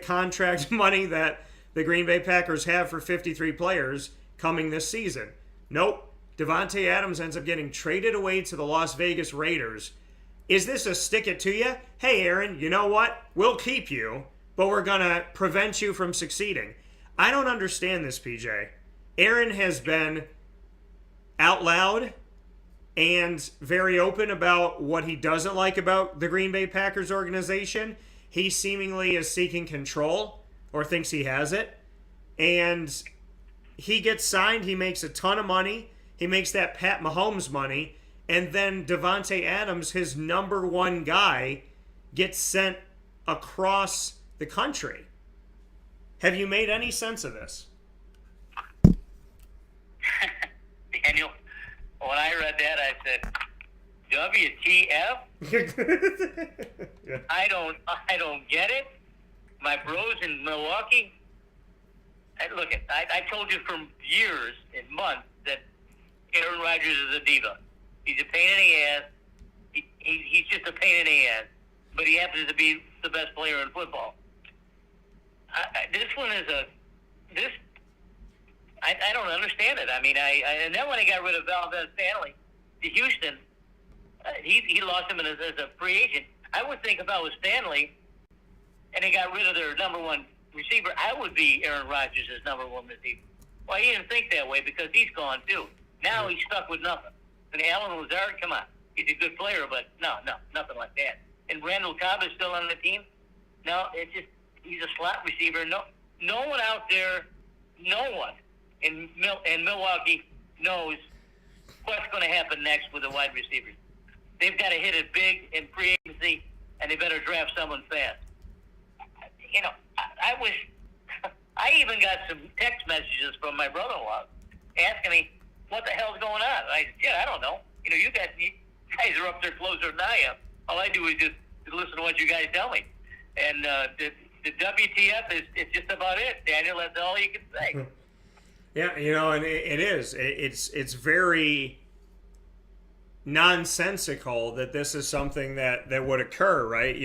contract money that the Green Bay Packers have for 53 players coming this season. Nope. Davante Adams ends up getting traded away to the Las Vegas Raiders. Is this a stick it to you? Hey, Aaron, you know what? We'll keep you, but we're going to prevent you from succeeding. I don't understand this, PJ. Aaron has been out loud and very open about what he doesn't like about the Green Bay Packers organization. He seemingly is seeking control or thinks he has it. And he gets signed. He makes a ton of money. He makes that Pat Mahomes money. And then Davante Adams, his number 1 guy, gets sent across the country. Have you made any sense of this? Daniel, when I read that, I said, WTF? Yeah. I don't get it. My bros in Milwaukee, I told you for years and months that Aaron Rodgers is a diva. He's a pain in the ass. He's just a pain in the ass. But he happens to be the best player in football. I don't understand it. I mean, and then when he got rid of Valdez Stanley to Houston, he lost him as a free agent. I would think if I was Stanley and they got rid of their number 1 receiver, I would be Aaron Rodgers' number 1 receiver. Well, he didn't think that way because he's gone too. Now he's stuck with nothing. And Allen Lazard, come on, he's a good player, but no, nothing like that. And Randall Cobb is still on the team. No, it's just he's a slot receiver. No one out there, no one in Milwaukee knows what's going to happen next with the wide receivers. They've got to hit it big in free agency, and they better draft someone fast. I even got some text messages from my brother-in-law asking me what the hell's going on. I said, I don't know. You guys are up there closer than I am. All I do is just listen to what you guys tell me. And the WTF is just about it, Daniel. That's all you can say. Yeah, and it is. It's very nonsensical that this is something that would occur, right?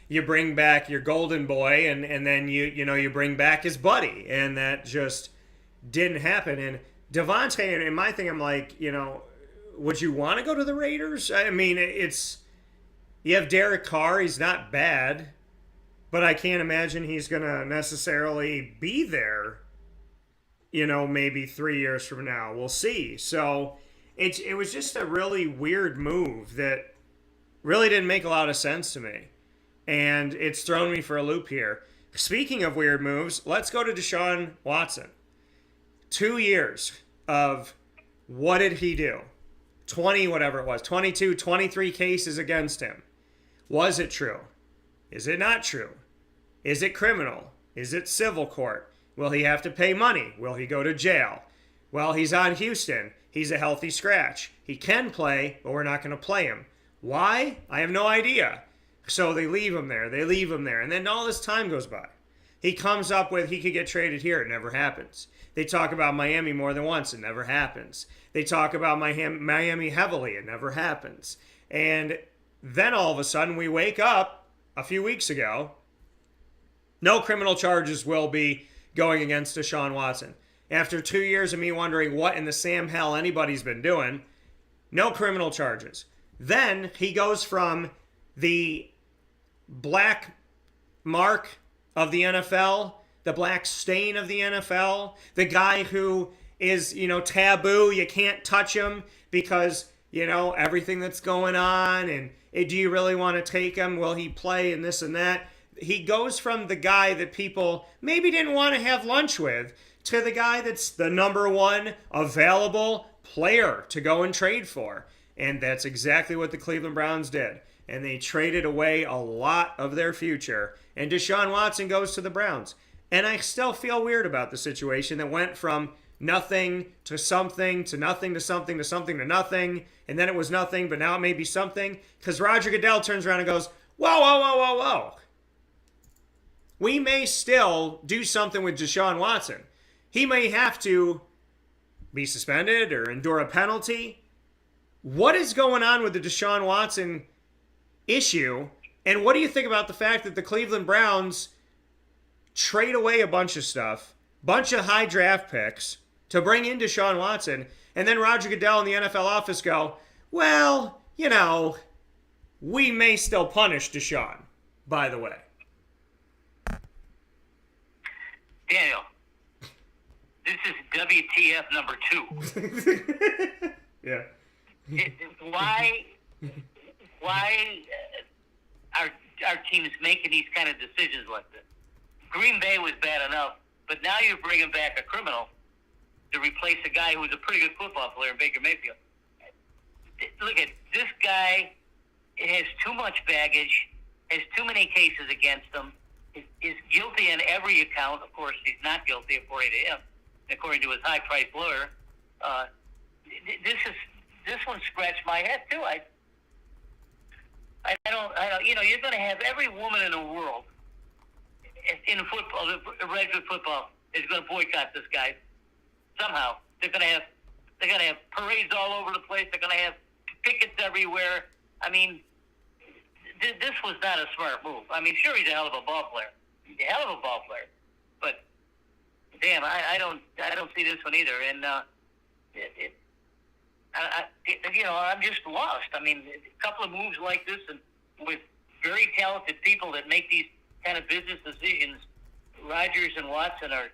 You bring back your golden boy and then you bring back his buddy, and that just didn't happen. And Devontae, in my thing, I'm like, would you want to go to the Raiders? I mean, you have Derek Carr, he's not bad, but I can't imagine he's going to necessarily be there, maybe 3 years from now. We'll see. So it was just a really weird move that really didn't make a lot of sense to me. And it's thrown me for a loop here. Speaking of weird moves, let's go to Deshaun Watson. 2 years of what did he do? 20, whatever it was, 22, 23 cases against him. Was it true? Is it not true? Is it criminal? Is it civil court? Will he have to pay money? Will he go to jail? Well, he's on Houston. He's a healthy scratch. He can play, but we're not going to play him. Why? I have no idea. So they leave him there. And then all this time goes by. He comes up with he could get traded here. It never happens. They talk about Miami more than once. It never happens. They talk about Miami heavily. It never happens. And then all of a sudden we wake up a few weeks ago. No criminal charges will be going against Deshaun Watson. After 2 years of me wondering what in the Sam hell anybody's been doing, no criminal charges. Then he goes from the black mark of the NFL, the black stain of the NFL, the guy who is, taboo, you can't touch him because, everything that's going on, and do you really want to take him? Will he play, and this and that? He goes from the guy that people maybe didn't want to have lunch with to the guy that's the number one available player to go and trade for. And that's exactly what the Cleveland Browns did. And they traded away a lot of their future. And Deshaun Watson goes to the Browns. And I still feel weird about the situation that went from nothing to something to nothing to something to something to nothing. And then it was nothing, but now it may be something. Because Roger Goodell turns around and goes, whoa, whoa, whoa, whoa, whoa. We may still do something with Deshaun Watson. He may have to be suspended or endure a penalty. What is going on with the Deshaun Watson issue? And what do you think about the fact that the Cleveland Browns trade away a bunch of stuff, bunch of high draft picks to bring in Deshaun Watson, and then Roger Goodell and the NFL office go, well, we may still punish Deshaun, by the way. Daniel, this is WTF number 2. Yeah. Why our team is making these kind of decisions like this? Green Bay was bad enough, but now you're bringing back a criminal to replace a guy who was a pretty good football player in Baker Mayfield. Look at this guy. It has too much baggage, has too many cases against him, is guilty on every account. Of course, he's not guilty according to him, according to his high-priced lawyer. This one scratched my head too. I don't. You're going to have every woman in the world in football, regular football, is going to boycott this guy somehow. They're going to have parades all over the place. They're going to have pickets everywhere. I mean, this was not a smart move. I mean, sure, he's a hell of a ball player. But damn, I don't see this one either. And I'm just lost. I mean, a couple of moves like this, and with very talented people that make these kind of business decisions, Rodgers and Watson are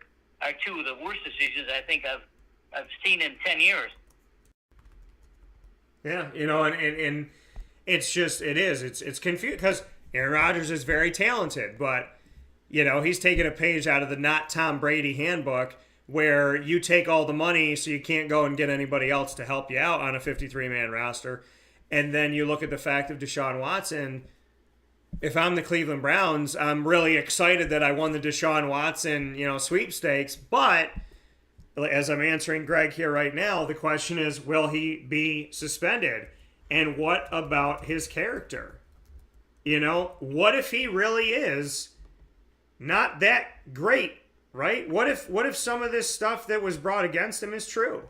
two of the worst decisions I think I've seen in 10 years. Yeah, and it's confusing because Aaron Rodgers is very talented, but he's taking a page out of the not Tom Brady handbook where you take all the money so you can't go and get anybody else to help you out on a 53-man roster. And then you look at the fact of Deshaun Watson. If I'm the Cleveland Browns, I'm really excited that I won the Deshaun Watson, sweepstakes. But as I'm answering Greg here right now, the question is, will he be suspended? And what about his character? What if he really is not that great, right? What if some of this stuff that was brought against him is true?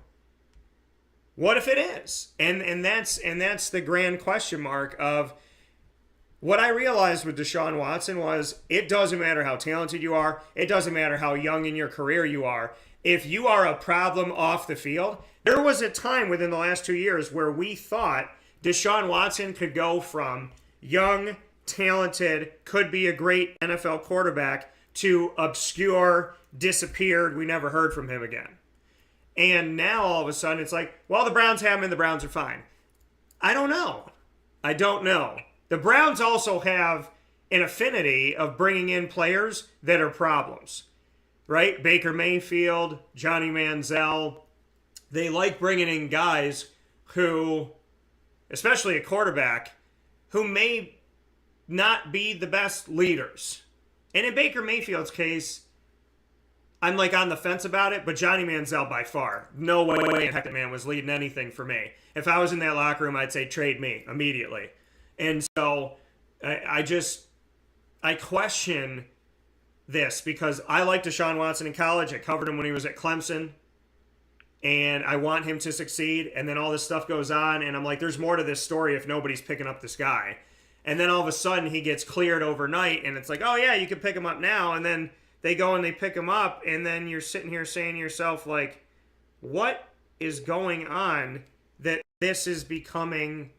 What if it is? And that's the grand question mark of what I realized with Deshaun Watson was it doesn't matter how talented you are. It doesn't matter how young in your career you are. If you are a problem off the field, there was a time within the last 2 years where we thought Deshaun Watson could go from young, talented, could be a great NFL quarterback to obscure, disappeared, we never heard from him again. And now all of a sudden it's like, well, the Browns have him and the Browns are fine. I don't know. The Browns also have an affinity of bringing in players that are problems, right? Baker Mayfield, Johnny Manziel. They like bringing in guys who, especially a quarterback, who may not be the best leaders. And in Baker Mayfield's case, I'm like on the fence about it, but Johnny Manziel by far, no way in heck that man was leading anything for me. If I was in that locker room, I'd say trade me immediately. And so I question this because I liked Deshaun Watson in college. I covered him when he was at Clemson. And I want him to succeed. And then all this stuff goes on. And I'm like, there's more to this story if nobody's picking up this guy. And then all of a sudden he gets cleared overnight. And it's like, oh, yeah, you can pick him up now. And then they go and they pick him up. And then you're sitting here saying to yourself, like, what is going on that this is becoming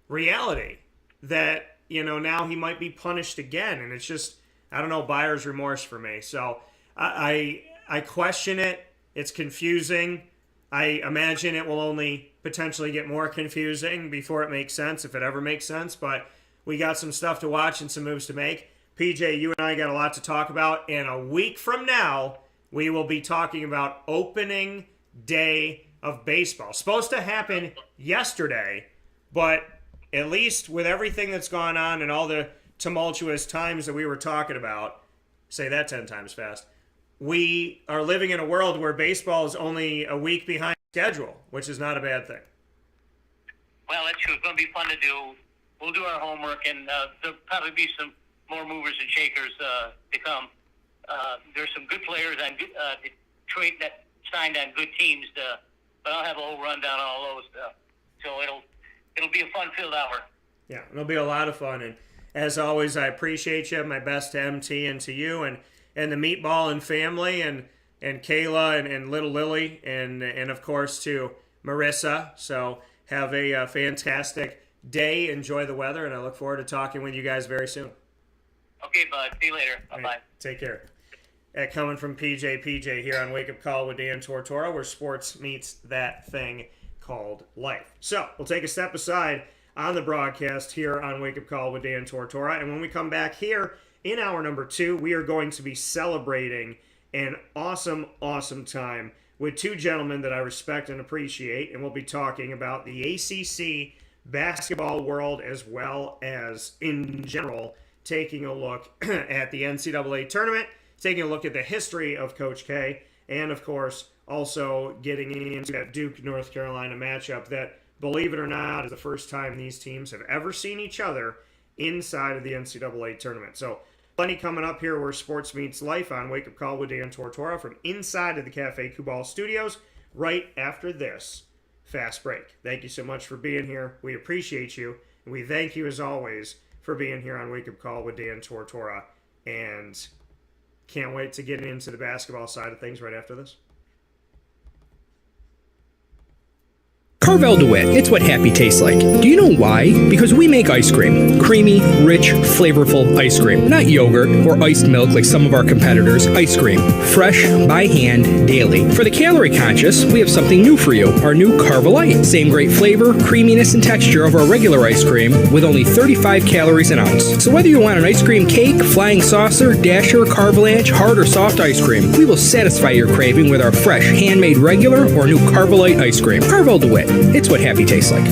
reality? That, now he might be punished again. And it's just, I don't know, buyer's remorse for me. So I question it. It's confusing. I imagine it will only potentially get more confusing before it makes sense, if it ever makes sense. But we got some stuff to watch and some moves to make. PJ, you and I got a lot to talk about. And a week from now, we will be talking about opening day of baseball. Supposed to happen yesterday, but at least with everything that's gone on and all the tumultuous times that we were talking about, say that 10 times fast, we are living in a world where baseball is only a week behind schedule, which is not a bad thing. Well, that's true. It's going to be fun to do. We'll do our homework, and there'll probably be some more movers and shakers to come. There's some good players on Detroit that signed on good teams, but I'll have a whole rundown on all those. So it'll be a fun-filled hour. Yeah, it'll be a lot of fun. And as always, I appreciate you. My best to MT and to you and the Meatball and family and Kayla and little Lily and of course to Marissa. So have a fantastic day. Enjoy the weather, and I look forward to talking with you guys very soon. Okay, bud. See you later. Bye-bye. Right, take care. Coming from PJ here on Wake Up Call with Dan Tortora, where sports meets that thing called life. So we'll take a step aside on the broadcast here on Wake Up Call with Dan Tortora, and when we come back here in hour number 2, we are going to be celebrating an awesome time with two gentlemen that I respect and appreciate, and we'll be talking about the ACC basketball world as well as in general taking a look at the NCAA Tournament, taking a look at the history of Coach K, and of course also getting into that Duke North Carolina matchup that, believe it or not, is the first time these teams have ever seen each other inside of the NCAA Tournament. So plenty coming up here where sports meets life on Wake Up Call with Dan Tortora from inside of the Cafe Kubal studios right after this fast break. Thank you so much for being here. We appreciate you. And we thank you, as always, for being here on Wake Up Call with Dan Tortora. And can't wait to get into the basketball side of things right after this. Carvel DeWitt, it's what happy tastes like. Do you know why? Because we make ice cream. Creamy, rich, flavorful ice cream. Not yogurt or iced milk like some of our competitors. Ice cream. Fresh, by hand, daily. For the calorie conscious, we have something new for you. Our new Carvelite. Same great flavor, creaminess, and texture of our regular ice cream with only 35 calories an ounce. So whether you want an ice cream cake, flying saucer, dasher, carvalanche, hard or soft ice cream, we will satisfy your craving with our fresh, handmade regular or new Carvelite ice cream. Carvel DeWitt. It's what happy tastes like.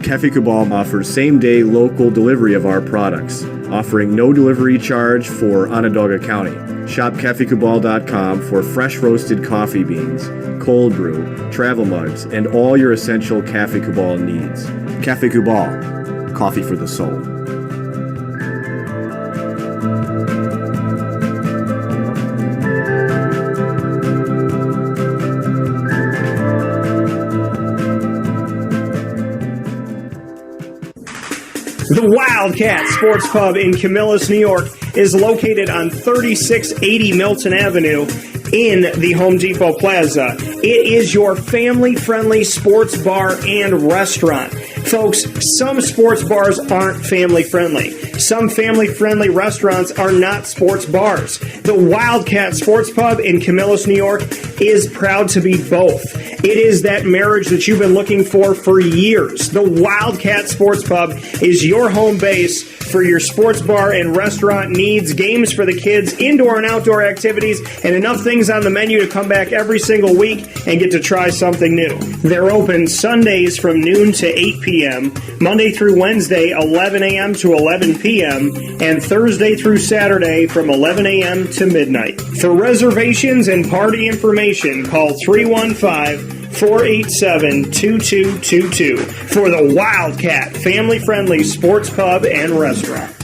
Cafe Kubal offers same-day local delivery of our products, offering no delivery charge for Onondaga County. Shop cafekubal.com for fresh roasted coffee beans, cold brew, travel mugs, and all your essential Cafe Kubal needs. Cafe Kubal, coffee for the soul. Wildcat Sports Pub in Camillus, New York is located on 3680 Milton Avenue in the Home Depot Plaza. It is your family-friendly sports bar and restaurant. Folks, some sports bars aren't family-friendly. Some family-friendly restaurants are not sports bars. The Wildcat Sports Pub in Camillus, New York is proud to be both. It is that marriage that you've been looking for years. The Wildcat Sports Pub is your home base for your sports bar and restaurant needs, games for the kids, indoor and outdoor activities, and enough things on the menu to come back every single week and get to try something new. They're open Sundays from noon to 8 p.m., Monday through Wednesday, 11 a.m. to 11 p.m., and Thursday through Saturday from 11 a.m. to midnight. For reservations and party information, call 315-487-2222 for the Wildcat family-friendly sports pub and restaurant.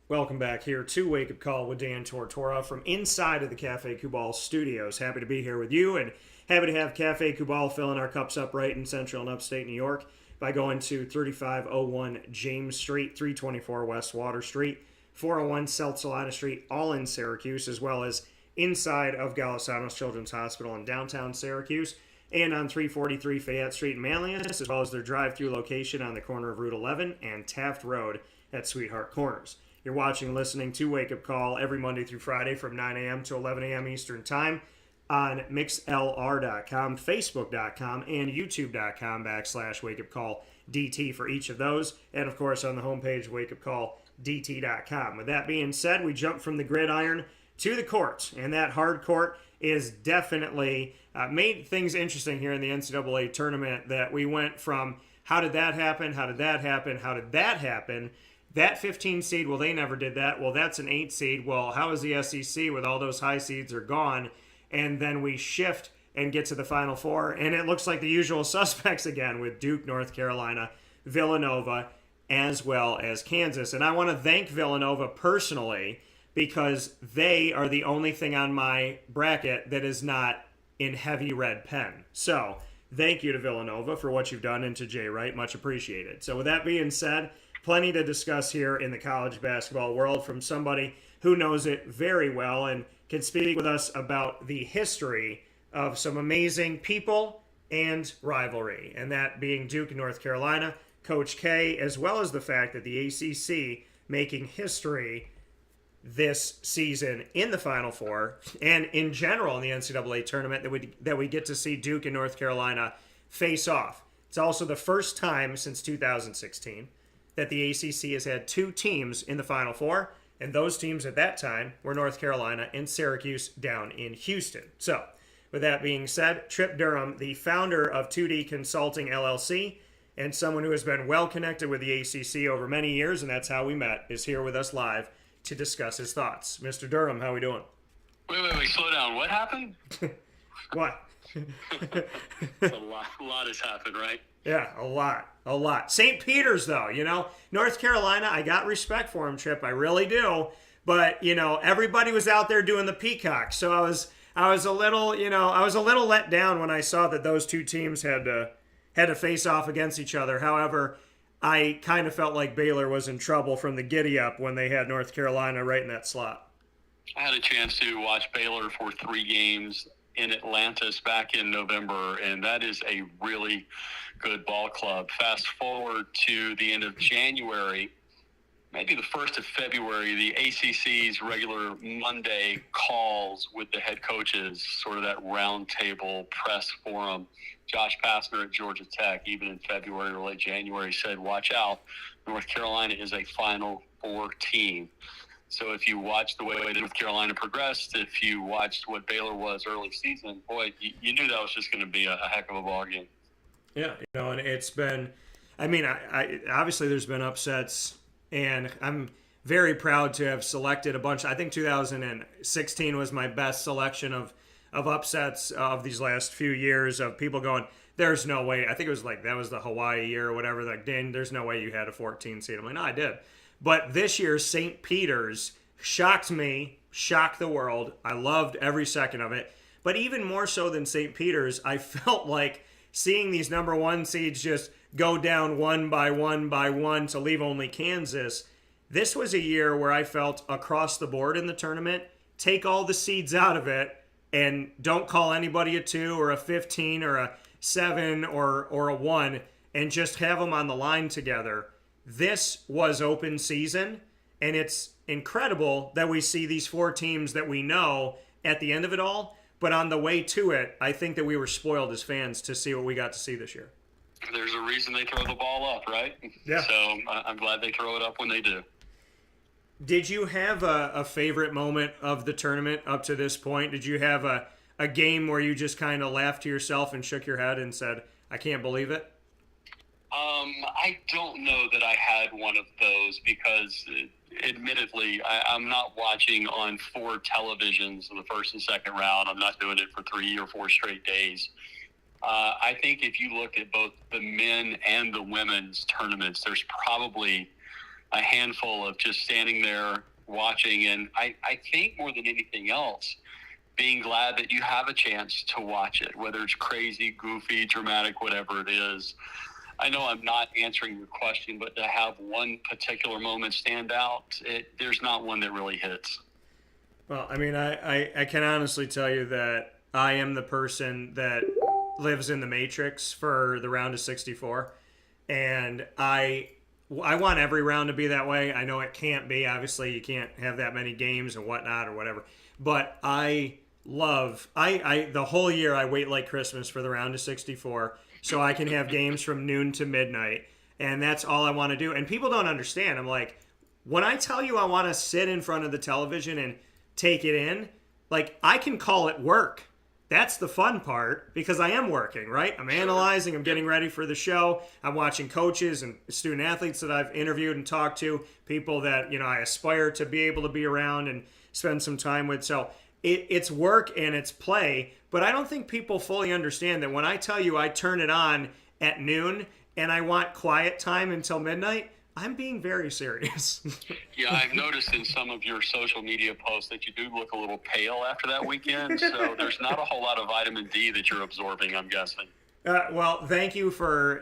Welcome back here to Wake Up Call with Dan Tortora from inside of the Cafe Kubal studios. Happy to be here with you and happy to have Cafe Kubal filling our cups up right in central and upstate New York by going to 3501 James Street, 324 West Water Street, 401 South Salina Street, all in Syracuse, as well as inside of Galisanos Children's Hospital in downtown Syracuse, and on 343 Fayette Street in Manlius, as well as their drive-through location on the corner of Route 11 and Taft Road at Sweetheart Corners. You're watching and listening to Wake Up Call every Monday through Friday from 9 a.m. to 11 a.m. Eastern Time on mixlr.com, facebook.com, and youtube.com/wakeupcalldt for each of those, and of course on the homepage wakeupcalldt.com. With that being said, we jump from the gridiron to the court, and that hard court is definitely made things interesting here in the NCAA tournament, that we went from how did that happen, how did that happen, how did that happen, that 15 seed, well, they never did that, well, that's an 8 seed, well, how is the SEC with all those high seeds are gone, and then we shift and get to the Final Four, and it looks like the usual suspects again with Duke, North Carolina, Villanova, as well as Kansas. And I want to thank Villanova personally because they are the only thing on my bracket that is not in heavy red pen. So thank you to Villanova for what you've done, and to Jay Wright, much appreciated. So with that being said, plenty to discuss here in the college basketball world from somebody who knows it very well and can speak with us about the history of some amazing people and rivalry, and that being Duke and North Carolina, Coach K, as well as the fact that the ACC making history this season in the Final Four, and in general in the NCAA tournament, that we get to see Duke and North Carolina face off. It's also the first time since 2016 that the ACC has had two teams in the Final Four, and those teams at that time were North Carolina and Syracuse down in Houston. So, with that being said, Trip Durham, the founder of 2D Consulting LLC, and someone who has been well connected with the ACC over many years, and that's how we met, is here with us live to discuss his thoughts. Mr. Durham, how are we doing? Wait, slow down. What happened? What? A lot has happened, right? Yeah, a lot. St. Peter's, though, North Carolina, I got respect for him, Trip, I really do. But, everybody was out there doing the peacock, so I was a little let down when I saw that those two teams had to face off against each other. However, I kind of felt like Baylor was in trouble from the giddy-up when they had North Carolina right in that slot. I had a chance to watch Baylor for 3 games in Atlantis back in November, and that is a really good ball club. Fast forward to the end of January, maybe the 1st of February, the ACC's regular Monday calls with the head coaches, sort of that roundtable press forum. Josh Pastner at Georgia Tech, even in February or late January, said, watch out, North Carolina is a Final Four team. So if you watch the way that North Carolina progressed, if you watched what Baylor was early season, boy, you knew that was just going to be a heck of a ball game. Yeah, and it's been, I obviously there's been upsets, and I'm very proud to have selected a bunch. I think 2016 was my best selection of upsets of these last few years, of people going, there's no way. I think it was like, that was the Hawaii year or whatever. Like, Dan, there's no way you had a 14 seed. I'm like, no, I did. But this year, St. Peter's shocked me, shocked the world. I loved every second of it. But even more so than St. Peter's, I felt like seeing these number 1 seeds just go down one by one to leave only Kansas. This was a year where I felt across the board in the tournament, take all the seeds out of it and don't call anybody a 2 or a 15 or a 7 or a 1 and just have them on the line together. This was open season, and it's incredible that we see these 4 teams that we know at the end of it all. But on the way to it, I think that we were spoiled as fans to see what we got to see this year. There's a reason they throw the ball up, right? Yeah. So I'm glad they throw it up when they do. Did you have a favorite moment of the tournament up to this point? Did you have a game where you just kind of laughed to yourself and shook your head and said, I can't believe it? I don't know that I had one of those because, admittedly, I'm not watching on 4 televisions in the first and second round. I'm not doing it for 3 or 4 straight days. I think if you look at both the men and the women's tournaments, there's probably a handful of just standing there watching. And I think more than anything else, being glad that you have a chance to watch it, whether it's crazy, goofy, dramatic, whatever it is. I know I'm not answering your question, but to have one particular moment stand out, there's not one that really hits. Well, I mean, I can honestly tell you that I am the person that lives in the Matrix for the round of 64. And I want every round to be that way. I know it can't be. Obviously, you can't have that many games and whatnot or whatever. But I love, the whole year I wait like Christmas for the round of 64 so I can have games from noon to midnight. And that's all I want to do. And people don't understand. I'm like, when I tell you I want to sit in front of the television and take it in, like, I can call it work. That's the fun part because I am working, right? I'm analyzing, I'm getting ready for the show. I'm watching coaches and student athletes that I've interviewed and talked to, people that, I aspire to be able to be around and spend some time with. So it's work and it's play, but I don't think people fully understand that when I tell you I turn it on at noon and I want quiet time until midnight, I'm being very serious. Yeah, I've noticed in some of your social media posts that you do look a little pale after that weekend, so there's not a whole lot of vitamin D that you're absorbing, I'm guessing. Well, thank you for,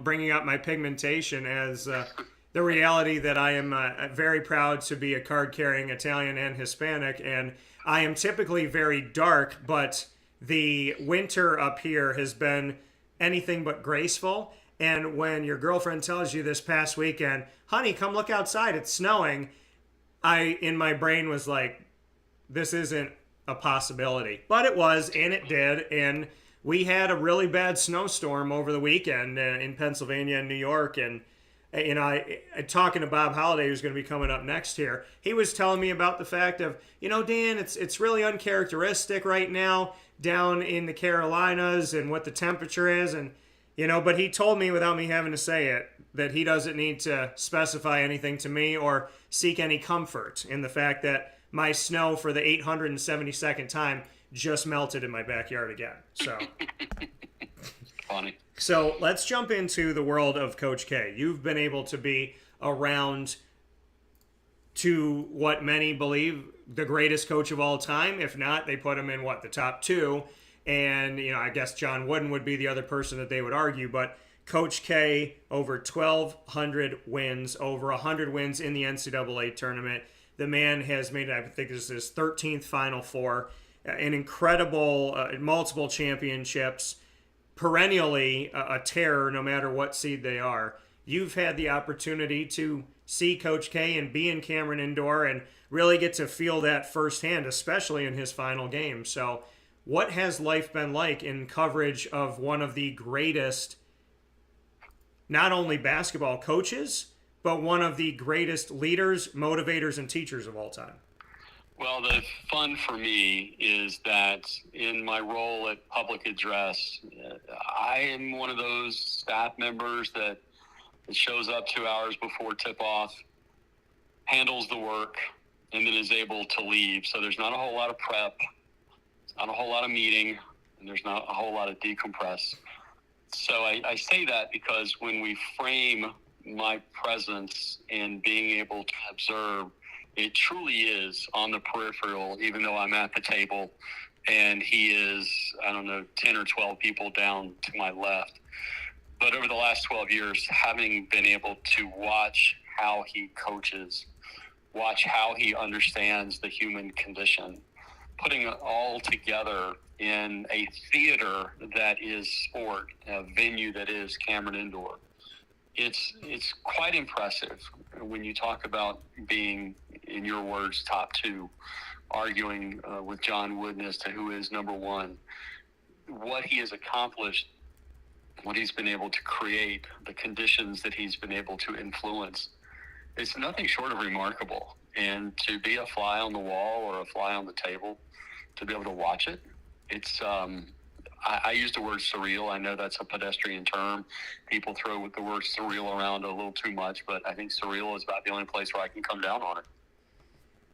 bringing up my pigmentation as the reality that I am very proud to be a card-carrying Italian and Hispanic, and I am typically very dark, but the winter up here has been anything but graceful. And when your girlfriend tells you this past weekend, honey, come look outside, it's snowing, in my brain was like, this isn't a possibility. But it was, and it did, and we had a really bad snowstorm over the weekend in Pennsylvania and New York, and talking to Bob Holliday, who's going to be coming up next here, he was telling me about the fact of, Dan, it's really uncharacteristic right now down in the Carolinas and what the temperature is, and but he told me without me having to say it that he doesn't need to specify anything to me or seek any comfort in the fact that my snow for the 872nd time just melted in my backyard again. So funny. So let's jump into the world of Coach K. You've been able to be around to what many believe the greatest coach of all time. If not, they put him in the top 2. And, I guess John Wooden would be the other person that they would argue. But Coach K, over 1,200 wins, over 100 wins in the NCAA tournament. The man has made, I think this is his 13th Final Four, an incredible, multiple championships, perennially a terror no matter what seed they are. You've had the opportunity to see Coach K and be in Cameron Indoor and really get to feel that firsthand, especially in his final game. So what has life been like in coverage of one of the greatest, not only basketball coaches, but one of the greatest leaders, motivators, and teachers of all time? Well, the fun for me is that in my role at public address, I am one of those staff members that shows up 2 hours before tip-off, handles the work, and then is able to leave. So there's not a whole lot of prep, not a whole lot of meeting, and there's not a whole lot of decompress. So I say that because when we frame my presence and being able to observe, it truly is on the peripheral, even though I'm at the table and he is, I don't know, 10 or 12 people down to my left. But over the last 12 years, having been able to watch how he coaches, watch how he understands the human condition, putting it all together in a theater that is sport, a venue that is Cameron Indoor. It's quite impressive when you talk about being, in your words, top two, arguing with John Wooden as to who is number one. What he has accomplished, what he's been able to create, the conditions that he's been able to influence, it's nothing short of remarkable. And to be a fly on the wall or a fly on the table, to be able to watch it, it's I use the word surreal. I know that's a pedestrian term. People throw the word surreal around a little too much, but I think surreal is about the only place where I can come down on it.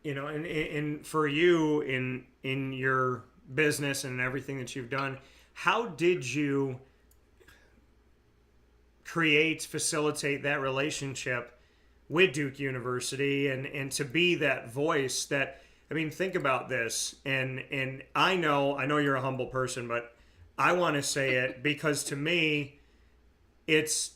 You know, and for you in your business and everything that you've done, how did you facilitate that relationship with Duke University and to be that voice that, I mean, think about this, and I know you're a humble person, but I want to say it because to me, there's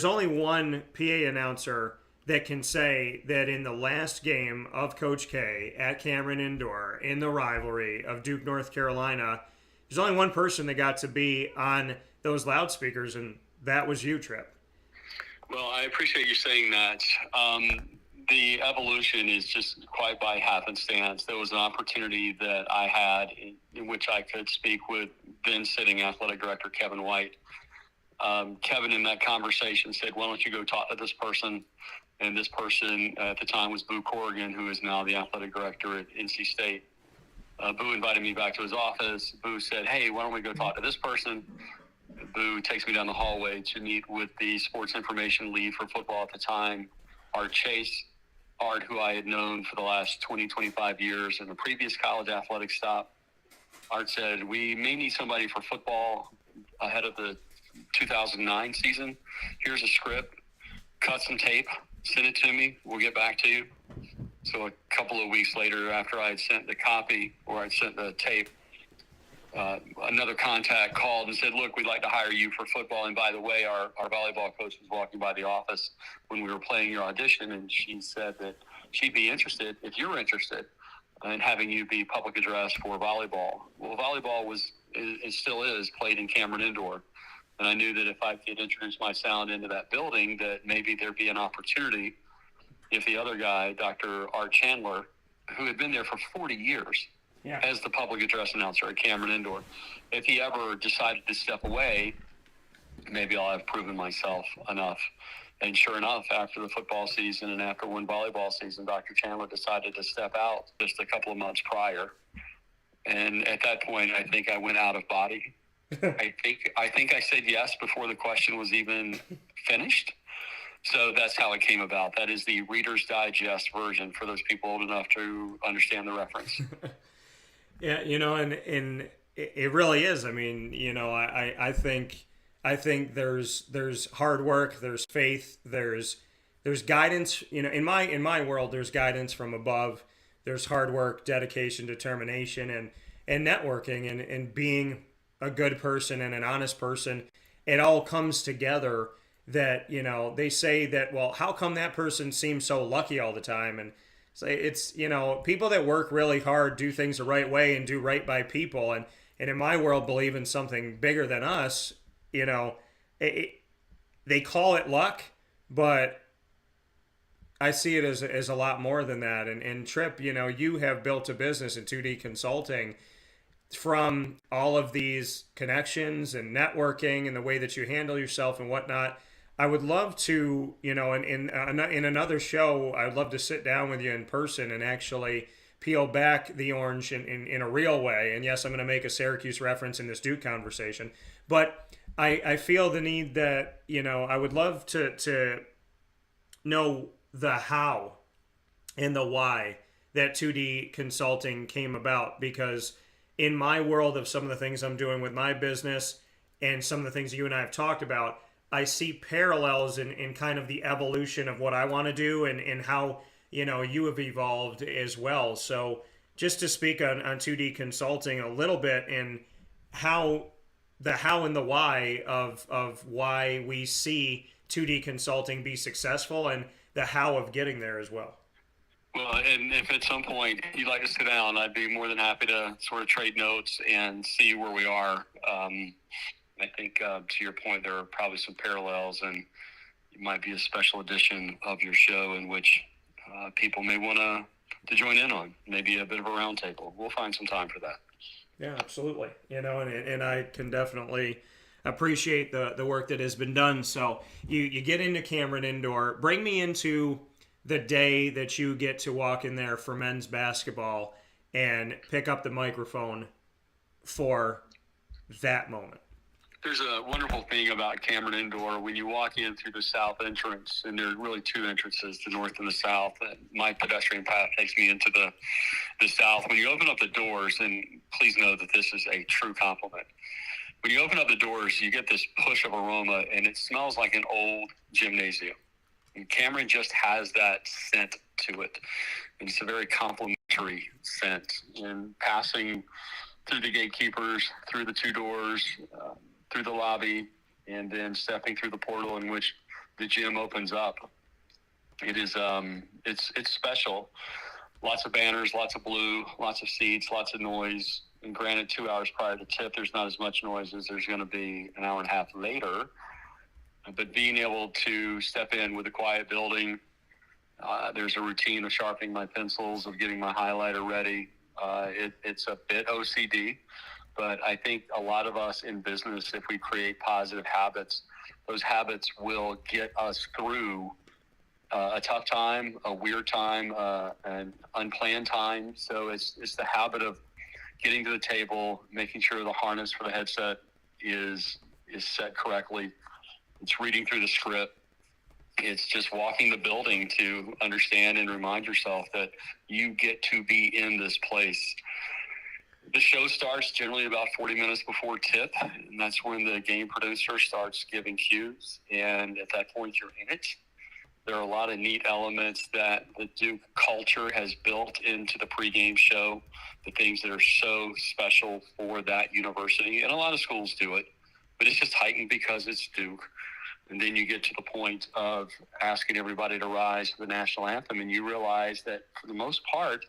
only one PA announcer that can say that in the last game of Coach K at Cameron Indoor in the rivalry of Duke, North Carolina, there's only one person that got to be on those loudspeakers, and that was you, Trip. Well, I appreciate you saying that. The evolution is just quite by happenstance. There was an opportunity that I had in which I could speak with then sitting athletic director Kevin White. Kevin in that conversation said, why don't you go talk to this person? And this person at the time was Boo Corrigan, who is now the athletic director at NC State. Boo invited me back to his office. Boo said, hey, why don't we go talk to this person? Boo takes me down the hallway to meet with the sports information lead for football at the time, Art Chase. Art, who I had known for the last 20, 25 years in a previous college athletic stop. Art said, we may need somebody for football ahead of the 2009 season. Here's a script. Cut some tape. Send it to me. We'll get back to you. So a couple of weeks later, after I had sent the copy or I'd sent the tape, another contact called and said, look, we'd like to hire you for football. And by the way, our volleyball coach was walking by the office when we were playing your audition, and she said that she'd be interested, if you're interested, in having you be public address for volleyball. Well, volleyball still is played in Cameron Indoor. And I knew that if I could introduce my sound into that building, that maybe there'd be an opportunity if the other guy, Dr. Art Chandler, who had been there for 40 years, as the public address announcer at Cameron Indoor, if he ever decided to step away, maybe I'll have proven myself enough. And sure enough, after the football season and after one volleyball season, Dr. Chandler decided to step out just a couple of months prior. And at that point, I think I went out of body. I think I said yes before the question was even finished. So that's how it came about. That is the Reader's Digest version for those people old enough to understand the reference. Yeah, you know, and it really is. I mean, you know, I think there's hard work, there's faith, there's guidance. You know, in my world, there's guidance from above. There's hard work, dedication, determination, and networking, and being a good person and an honest person. It all comes together. That, you know, they say that, well, how come that person seems so lucky all the time? And say it's, you know, people that work really hard do things the right way and do right by people, and in my world believe in something bigger than us. You know, they call it luck, but I see it as a lot more than that. And Trip, you know, you have built a business in 2D consulting from all of these connections and networking and the way that you handle yourself and whatnot. I would love to, you know, in another show, I'd love to sit down with you in person and actually peel back the orange in a real way. And yes, I'm going to make a Syracuse reference in this Duke conversation, but I feel the need that, you know, I would love to know the how and the why that 2D consulting came about, because in my world of some of the things I'm doing with my business and some of the things you and I have talked about, I see parallels in kind of the evolution of what I want to do and how, you know, you have evolved as well. So just to speak on 2D consulting a little bit and how and the why of why we see 2D consulting be successful and the how of getting there as well. Well, and if at some point you'd like to sit down, I'd be more than happy to sort of trade notes and see where we are. I think to your point, there are probably some parallels, and it might be a special edition of your show in which people may want to join in on, maybe a bit of a roundtable. We'll find some time for that. Yeah, absolutely. And I can definitely appreciate the work that has been done. So you get into Cameron Indoor. Bring me into the day that you get to walk in there for men's basketball and pick up the microphone for that moment. There's a wonderful thing about Cameron Indoor. When you walk in through the south entrance, and there are really two entrances, the north and the south, and my pedestrian path takes me into the south. When you open up the doors, and please know that this is a true compliment, when you open up the doors, you get this push of aroma, and it smells like an old gymnasium. And Cameron just has that scent to it. And it's a very complimentary scent. And passing through the gatekeepers, through the two doors, through the lobby, and then stepping through the portal in which the gym opens up, it is it's special. Lots of banners, lots of blue, lots of seats, lots of noise. And granted, 2 hours prior to tip, there's not as much noise as there's going to be an hour and a half later. But being able to step in with a quiet building, there's a routine of sharpening my pencils, of getting my highlighter ready. It's a bit OCD, but I think a lot of us in business, if we create positive habits, those habits will get us through a tough time, a weird time, an unplanned time. So it's the habit of getting to the table, making sure the harness for the headset is set correctly. It's reading through the script. It's just walking the building to understand and remind yourself that you get to be in this place. The show starts generally about 40 minutes before tip, and that's when the game producer starts giving cues. And at that point, you're in it. There are a lot of neat elements that the Duke culture has built into the pregame show, the things that are so special for that university. And a lot of schools do it, but it's just heightened because it's Duke. And then you get to the point of asking everybody to rise to the national anthem, and you realize that for the most part,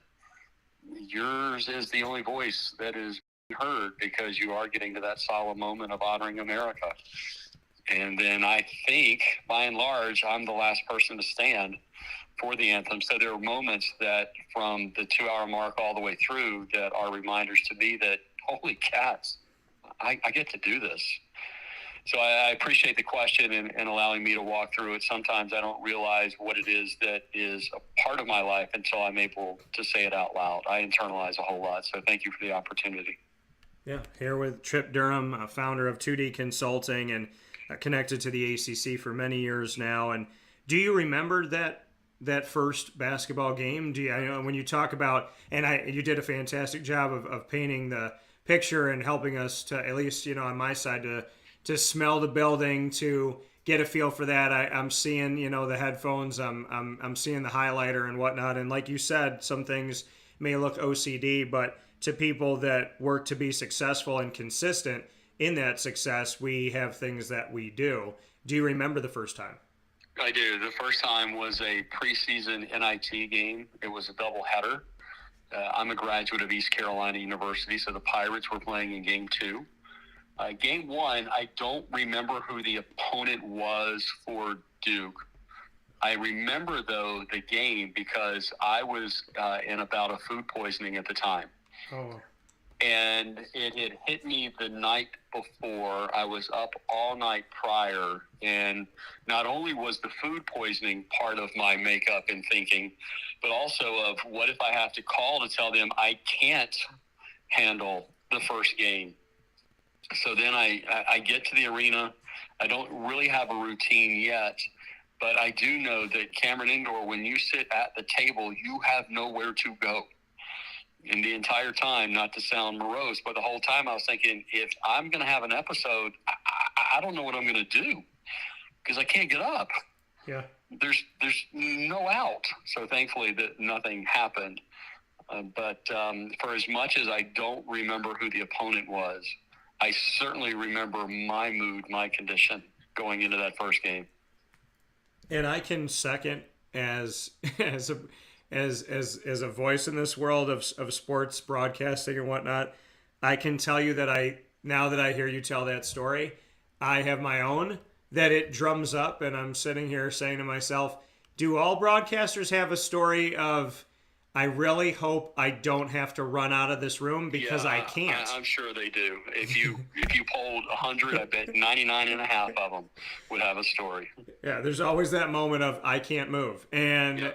yours is the only voice that is heard because you are getting to that solemn moment of honoring America. And then I think, by and large, I'm the last person to stand for the anthem. So there are moments that from the 2 hour mark all the way through that are reminders to me that, holy cats, I get to do this. So I appreciate the question and allowing me to walk through it. Sometimes I don't realize what it is that is a part of my life until I'm able to say it out loud. I internalize a whole lot. So thank you for the opportunity. Yeah, here with Trip Durham, founder of 2D Consulting and connected to the ACC for many years now. And do you remember that first basketball game? I know when you talk about, and you did a fantastic job of painting the picture and helping us to, at least, on my side, to smell the building, to get a feel for that. I'm seeing, the headphones, I'm seeing the highlighter and whatnot. And like you said, some things may look OCD, but to people that work to be successful and consistent in that success, we have things that we do. Do you remember the first time? I do. The first time was a preseason NIT game. It was a doubleheader. I'm a graduate of East Carolina University, so the Pirates were playing in game 2. Game 1, I don't remember who the opponent was for Duke. I remember, though, the game because I was in a bout of food poisoning at the time. Oh. And it had hit me the night before. I was up all night prior. And not only was the food poisoning part of my makeup and thinking, but also of what if I have to call to tell them I can't handle the first game. So then I get to the arena. I don't really have a routine yet, but I do know that Cameron Indoor, when you sit at the table, you have nowhere to go. And the entire time, not to sound morose, but the whole time I was thinking, if I'm going to have an episode, I don't know what I'm going to do because I can't get up. Yeah. There's no out. So thankfully that nothing happened. But for as much as I don't remember who the opponent was, I certainly remember my mood, my condition going into that first game. And I can second as a voice in this world of sports broadcasting and whatnot. I can tell you that now that I hear you tell that story, I have my own that it drums up, and I'm sitting here saying to myself, do all broadcasters have a story of, I really hope I don't have to run out of this room because I can't? I'm sure they do. If you polled 100, I bet 99.5 of them would have a story. Yeah, there's always that moment of I can't move. And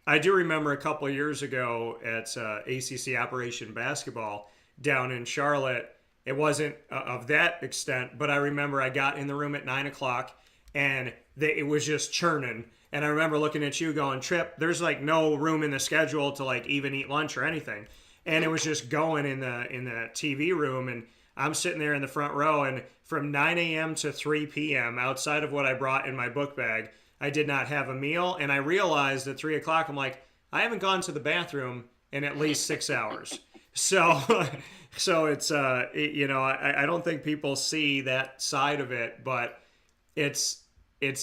I do remember a couple of years ago at ACC Operation Basketball down in Charlotte. It wasn't of that extent, but I remember I got in the room at 9 o'clock and it was just churning. And I remember looking at you going, Trip, there's like no room in the schedule to like even eat lunch or anything. And it was just going in the TV room. And I'm sitting there in the front row, and from 9 a.m. to 3 p.m., outside of what I brought in my book bag, I did not have a meal. And I realized at 3 o'clock, I'm like, I haven't gone to the bathroom in at least 6 hours. So it's, I don't think people see that side of it, but it's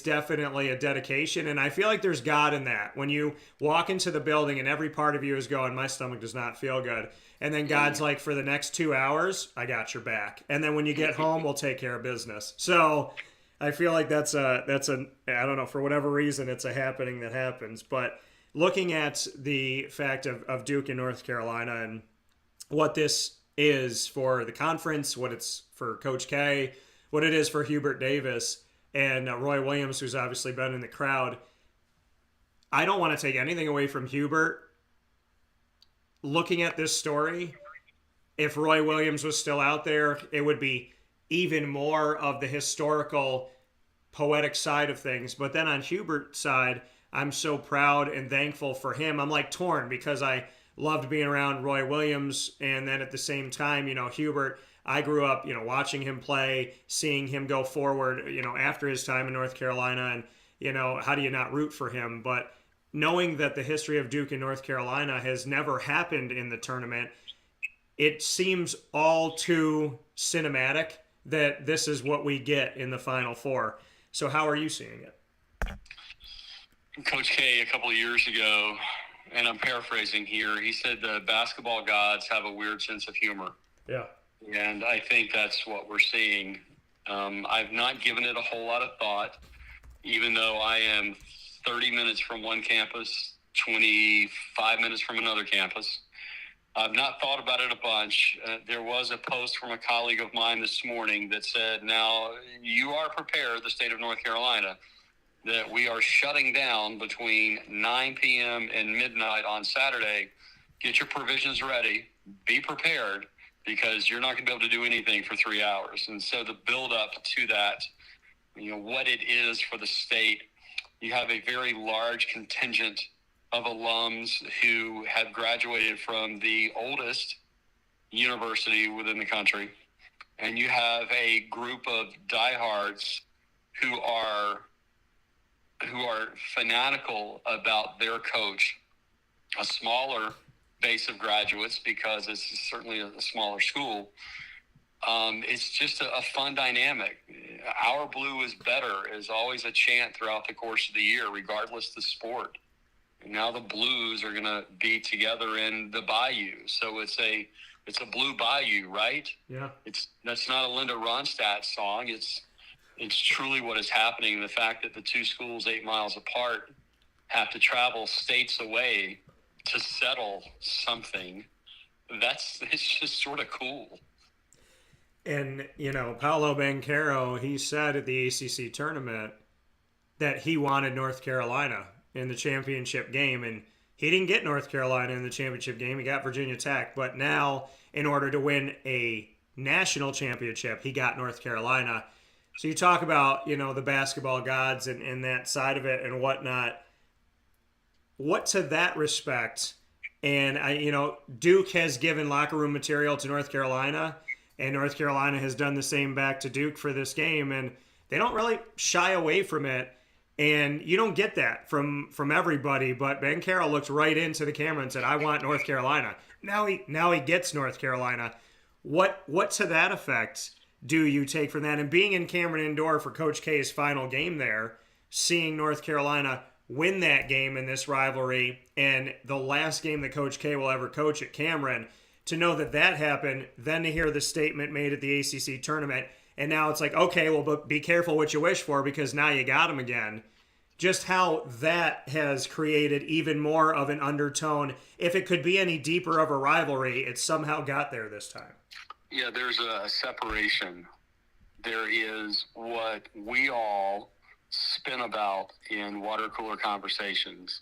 definitely a dedication. And I feel like there's God in that. When you walk into the building and every part of you is going, my stomach does not feel good. And then God's like, for the next 2 hours, I got your back. And then when you get home, we'll take care of business. So I feel like that's I don't know, for whatever reason, it's a happening that happens. But looking at the fact of Duke and North Carolina and what this is for the conference, what it's for Coach K, what it is for Hubert Davis and Roy Williams, who's obviously been in the crowd. I don't want to take anything away from Hubert. Looking at this story, if Roy Williams was still out there, it would be even more of the historical, poetic side of things. But then on Hubert's side, I'm so proud and thankful for him. I'm like torn because I loved being around Roy Williams, and then at the same time, Hubert, I grew up, watching him play, seeing him go forward, after his time in North Carolina, and, how do you not root for him? But knowing that the history of Duke and North Carolina has never happened in the tournament, it seems all too cinematic that this is what we get in the Final Four. So how are you seeing it? Coach K, a couple of years ago, and I'm paraphrasing here, he said the basketball gods have a weird sense of humor. Yeah. And I think that's what we're seeing. I've not given it a whole lot of thought, even though I am 30 minutes from one campus, 25 minutes from another campus. I've not thought about it a bunch. There was a post from a colleague of mine this morning that said, now you are prepared, the state of North Carolina, that we are shutting down between 9 p.m. and midnight on Saturday. Get your provisions ready. Be prepared, because you're not going to be able to do anything for 3 hours. And so the build up to that, what it is for the state, you have a very large contingent of alums who have graduated from the oldest university within the country. And you have a group of diehards who are fanatical about their coach, a smaller base of graduates because it's certainly a smaller school. It's just a fun dynamic. Our blue is better is always a chant throughout the course of the year, regardless of the sport. And now the Blues are going to be together in the Bayou. So it's a blue bayou, right? Yeah. That's not a Linda Ronstadt song. It's truly what is happening. The fact that the two schools 8 miles apart have to travel states away to settle something, it's just sort of cool. And, Paolo Banchero, he said at the ACC tournament that he wanted North Carolina in the championship game, and he didn't get North Carolina in the championship game. He got Virginia Tech, but now in order to win a national championship, he got North Carolina. So you talk about, the basketball gods and that side of it and whatnot. What to that respect, and Duke has given locker room material to North Carolina, and North Carolina has done the same back to Duke for this game, and they don't really shy away from it. And you don't get that from everybody, but Ben Carroll looked right into the camera and said, "I want North Carolina." Now he gets North Carolina. What to that effect do you take from that? And being in Cameron Indoor for Coach K's final game there, seeing North Carolina win that game in this rivalry, and the last game that Coach K will ever coach at Cameron, to know that happened, then to hear the statement made at the ACC tournament, and now it's like, okay, well, but be careful what you wish for because now you got him again. Just how that has created even more of an undertone. If it could be any deeper of a rivalry, it somehow got there this time. Yeah, there's a separation. There is what we all spin about in water cooler conversations,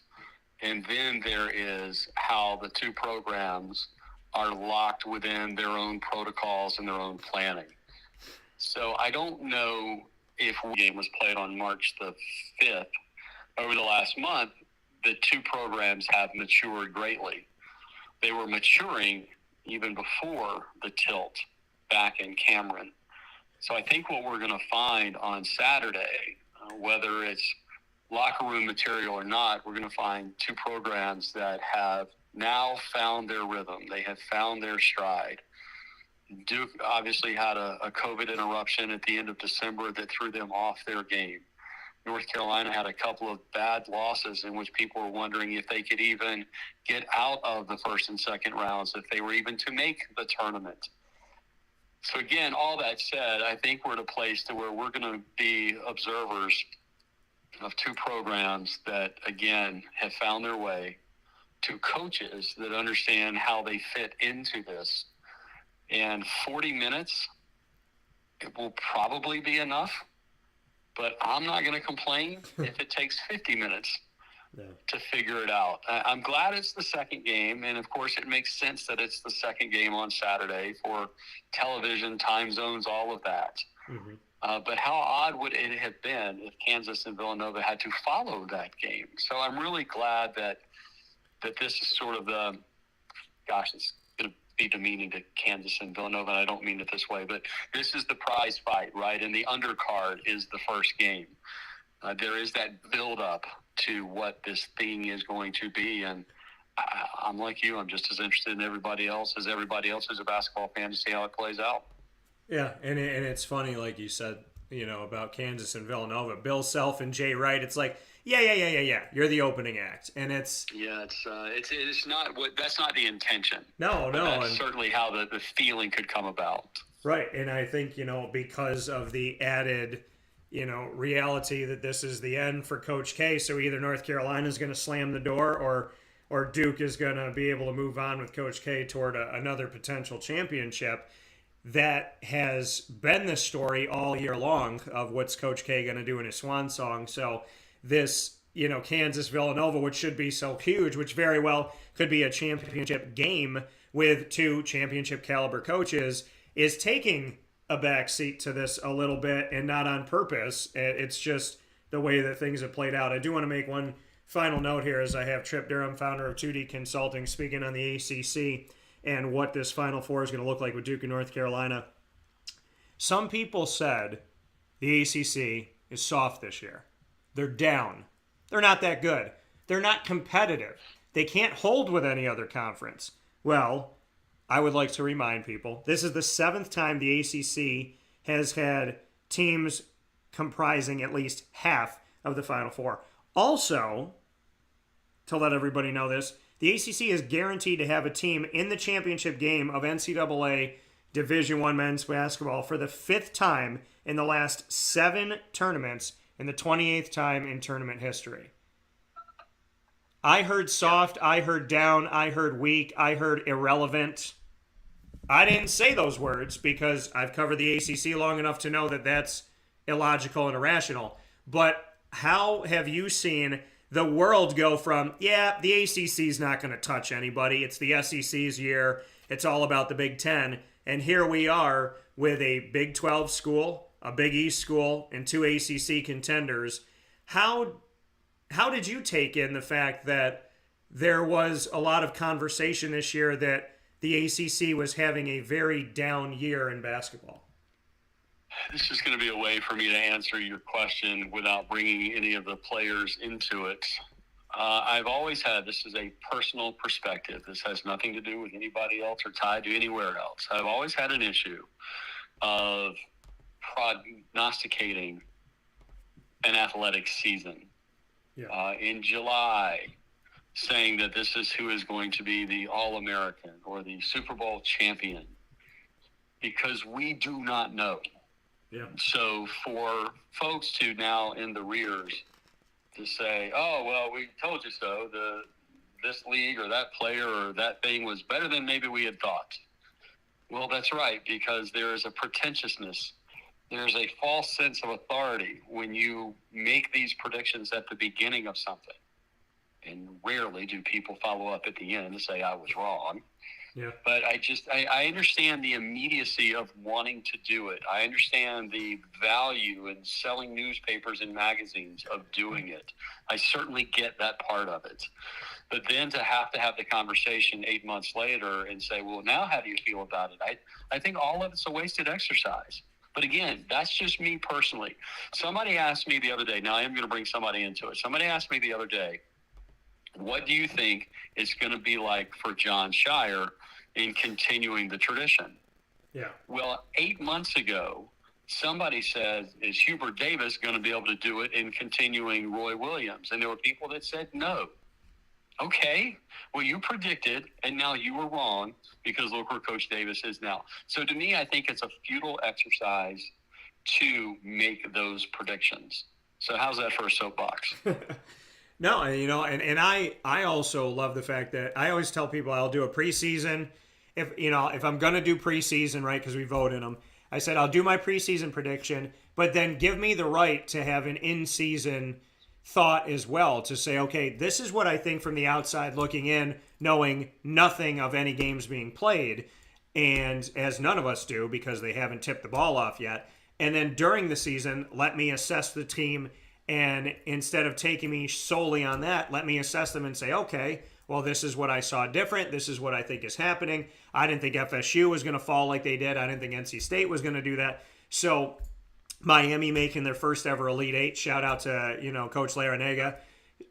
and then there is how the two programs are locked within their own protocols and their own planning. So I don't know if the game was played on March the 5th. Over the last month, the two programs have matured greatly. They were maturing even before the tilt back in Cameron. So I think what we're going to find on Saturday, whether it's locker room material or not, we're going to find two programs that have now found their rhythm. They have found their stride. Duke obviously had a COVID interruption at the end of December that threw them off their game. North Carolina had a couple of bad losses in which people were wondering if they could even get out of the first and second rounds, if they were even to make the tournament. So again, all that said, I think we're at a place to where we're going to be observers of two programs that, again, have found their way, to coaches that understand how they fit into this. And 40 minutes, it will probably be enough, but I'm not going to complain if it takes 50 minutes to figure it out. I'm glad it's the second game, and of course it makes sense that it's the second game on Saturday for television, time zones, all of that. Mm-hmm. But how odd would it have been if Kansas and Villanova had to follow that game? So I'm really glad that this is sort of the, gosh, it's going to be demeaning to Kansas and Villanova, and I don't mean it this way, but this is the prize fight, right? And the undercard is the first game. There is that build-up to what this thing is going to be, and I'm like you. I'm just as interested in everybody else as everybody else who's a basketball fan to see how it plays out. Yeah, and it's funny, like you said, about Kansas and Villanova. Bill Self and Jay Wright, it's like, yeah. You're the opening act, and it's not what, that's not the intention. No, that's certainly how the feeling could come about. Right, and I think because of the added reality that this is the end for Coach K, so either North Carolina is going to slam the door or Duke is going to be able to move on with Coach K toward another potential championship. That has been the story all year long of what's Coach K going to do in his swan song. So this, Kansas Villanova, which should be so huge, which very well could be a championship game with two championship caliber coaches, is taking a backseat to this a little bit, and not on purpose. It's just the way that things have played out. I do want to make one final note here, as I have Trip Durham, founder of 2D Consulting, speaking on the ACC and what this Final Four is going to look like with Duke and North Carolina. Some people said the ACC is soft this year. They're down. They're not that good. They're not competitive. They can't hold with any other conference. Well, I would like to remind people, this is the 7th time the ACC has had teams comprising at least half of the Final Four. Also, to let everybody know this, the ACC is guaranteed to have a team in the championship game of NCAA Division I men's basketball for the 5th time in the last 7 tournaments and the 28th time in tournament history. I heard soft, I heard down, I heard weak, I heard irrelevant. I didn't say those words because I've covered the ACC long enough to know that that's illogical and irrational. But how have you seen the world go from, the ACC's not going to touch anybody, it's the SEC's year, it's all about the Big Ten, and here we are with a Big 12 school, a Big East school, and 2 ACC contenders. How did you take in the fact that there was a lot of conversation this year that the ACC was having a very down year in basketball? This is going to be a way for me to answer your question without bringing any of the players into it. I've always had, this is a personal perspective. This has nothing to do with anybody else or tied to anywhere else. I've always had an issue of prognosticating an athletic season. In July, saying that this is who is going to be the All-American or the Super Bowl champion, because we do not know. Yeah. So for folks to now in the rears to say, oh, well, we told you so, this league or that player or that thing was better than maybe we had thought. Well, that's right, because there is a pretentiousness. There's a false sense of authority when you make these predictions at the beginning of something. And rarely do people follow up at the end and say, I was wrong. Yeah. But I understand the immediacy of wanting to do it. I understand the value in selling newspapers and magazines of doing it. I certainly get that part of it. But then to have the conversation 8 months later and say, well, now how do you feel about it? I think all of it's a wasted exercise. But again, that's just me personally. Somebody asked me the other day, now I am going to bring somebody into it. Somebody asked me the other day, what do you think it's going to be like for John Shire in continuing the tradition? Yeah. Well, 8 months ago, somebody said, is Hubert Davis going to be able to do it in continuing Roy Williams? And there were people that said no. Okay, well, you predicted, and now you were wrong, because look where Coach Davis is now. So to me, I think it's a futile exercise to make those predictions. So how's that for a soapbox? No, and I also love the fact that I always tell people I'll do a preseason. If I'm going to do preseason, right, because we vote in them, I said I'll do my preseason prediction, but then give me the right to have an in-season thought as well, to say, okay, this is what I think from the outside looking in, knowing nothing of any games being played, and as none of us do because they haven't tipped the ball off yet. And then during the season, let me assess the team, and instead of taking me solely on that, let me assess them and say, okay, well, this is what I saw different. This is what I think is happening. I didn't think FSU was going to fall like they did. I didn't think NC State was going to do that. So Miami making their first ever Elite Eight. Shout out to, Coach Larinaga.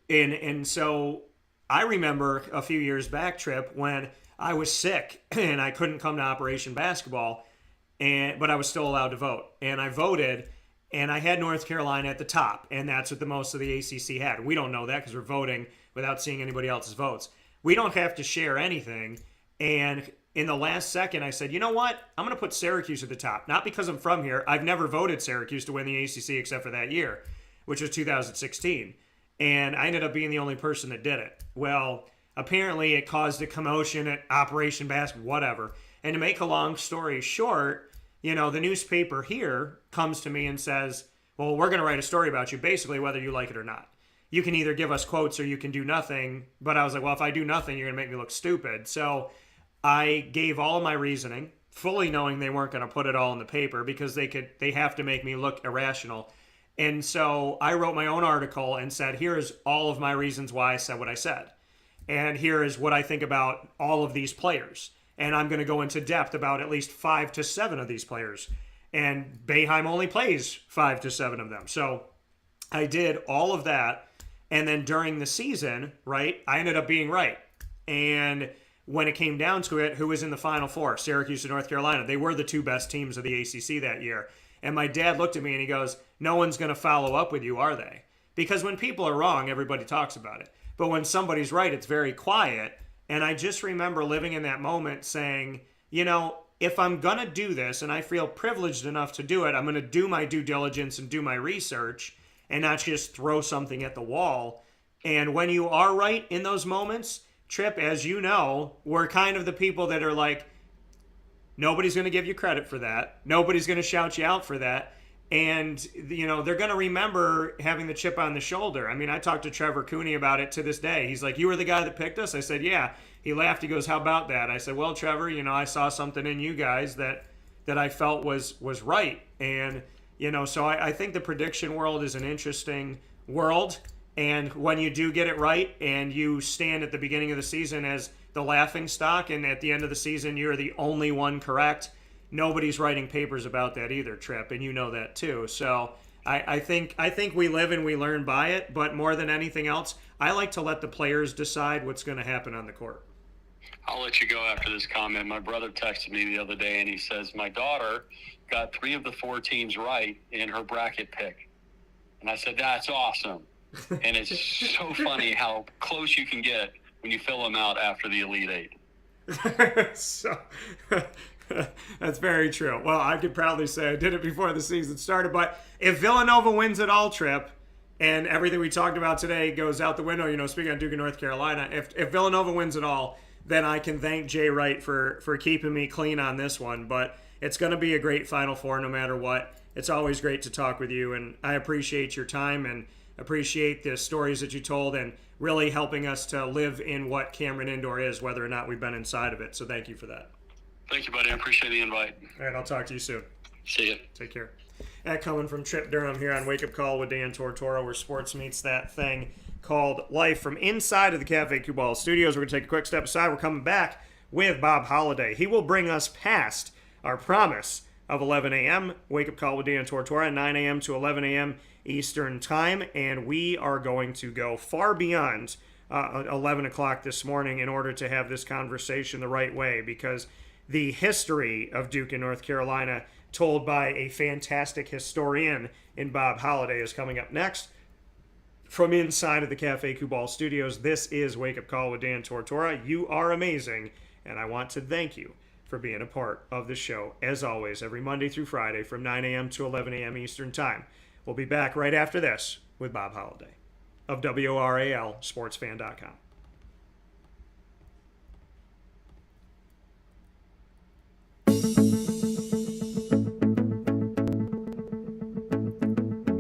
And so I remember a few years back, Trip, when I was sick and I couldn't come to Operation Basketball, but I was still allowed to vote. And I voted, and I had North Carolina at the top, and that's what the most of the ACC had. We don't know that because we're voting without seeing anybody else's votes. We don't have to share anything. And in the last second, I said, you know what? I'm going to put Syracuse at the top. Not because I'm from here. I've never voted Syracuse to win the ACC except for that year, which was 2016. And I ended up being the only person that did it. Well, apparently it caused a commotion at Operation Basketball, whatever. And to make a long story short, the newspaper here comes to me and says, well, we're going to write a story about you, basically whether you like it or not. You can either give us quotes or you can do nothing. But I was like, well, if I do nothing, you're going to make me look stupid. So I gave all of my reasoning, fully knowing they weren't going to put it all in the paper because they have to make me look irrational. And so I wrote my own article and said, here's all of my reasons why I said what I said. And here is what I think about all of these players. And I'm going to go into depth about at least 5 to 7 of these players. And Boeheim only plays 5 to 7 of them. So I did all of that. And then during the season, right, I ended up being right. And when it came down to it, who was in the Final Four? Syracuse and North Carolina. They were the two best teams of the ACC that year. And my dad looked at me and he goes, no one's going to follow up with you, are they? Because when people are wrong, everybody talks about it. But when somebody's right, it's very quiet. And I just remember living in that moment saying, if I'm going to do this and I feel privileged enough to do it, I'm going to do my due diligence and do my research and not just throw something at the wall. And when you are right in those moments, Trip, as you know, we're kind of the people that are like, nobody's going to give you credit for that. Nobody's going to shout you out for that. And, they're going to remember having the chip on the shoulder. I mean, I talked to Trevor Cooney about it to this day. He's like, you were the guy that picked us? I said, yeah. He laughed. He goes, how about that? I said, well, Trevor, I saw something in you guys that I felt was right. And, so I think the prediction world is an interesting world. And when you do get it right and you stand at the beginning of the season as the laughing stock and at the end of the season you're the only one correct, nobody's writing papers about that either, Trip, and you know that too. So I think we live and we learn by it, but more than anything else, I like to let the players decide what's going to happen on the court. I'll let you go after this comment. My brother texted me the other day, and he says, my daughter got 3 of the 4 teams right in her bracket pick. And I said, that's awesome. And it's so funny how close you can get when you fill them out after the Elite Eight. So that's very true. Well, I could proudly say I did it before the season started, but if Villanova wins it all, Trip, and everything we talked about today goes out the window, speaking of Duke and North Carolina, if Villanova wins it all, then I can thank Jay Wright for keeping me clean on this one. But it's going to be a great Final Four no matter what. It's always great to talk with you, and I appreciate your time and appreciate the stories that you told and really helping us to live in what Cameron Indoor is, whether or not we've been inside of it. So thank you for that. Thank you, buddy. I appreciate the invite. All right, I'll talk to you soon. See you. Take care. That coming from Trip Durham here on Wake Up Call with Dan Tortora, where sports meets that thing called life. From inside of the Cafe Cubal studios, we're going to take a quick step aside. We're coming back with Bob Holliday. He will bring us past our promise of 11 a.m. Wake Up Call with Dan Tortora, 9 a.m. to 11 a.m. Eastern Time, and we are going to go far beyond 11 o'clock this morning in order to have this conversation the right way, because the history of Duke and North Carolina, told by a fantastic historian in Bob Holliday, is coming up next. From inside of the Cafe Cubal studios, this is Wake Up Call with Dan Tortora. You are amazing, and I want to thank you for being a part of the show, as always, every Monday through Friday from 9 a.m. to 11 a.m. Eastern Time. We'll be back right after this with Bob Holliday of WORALSportsFan.com.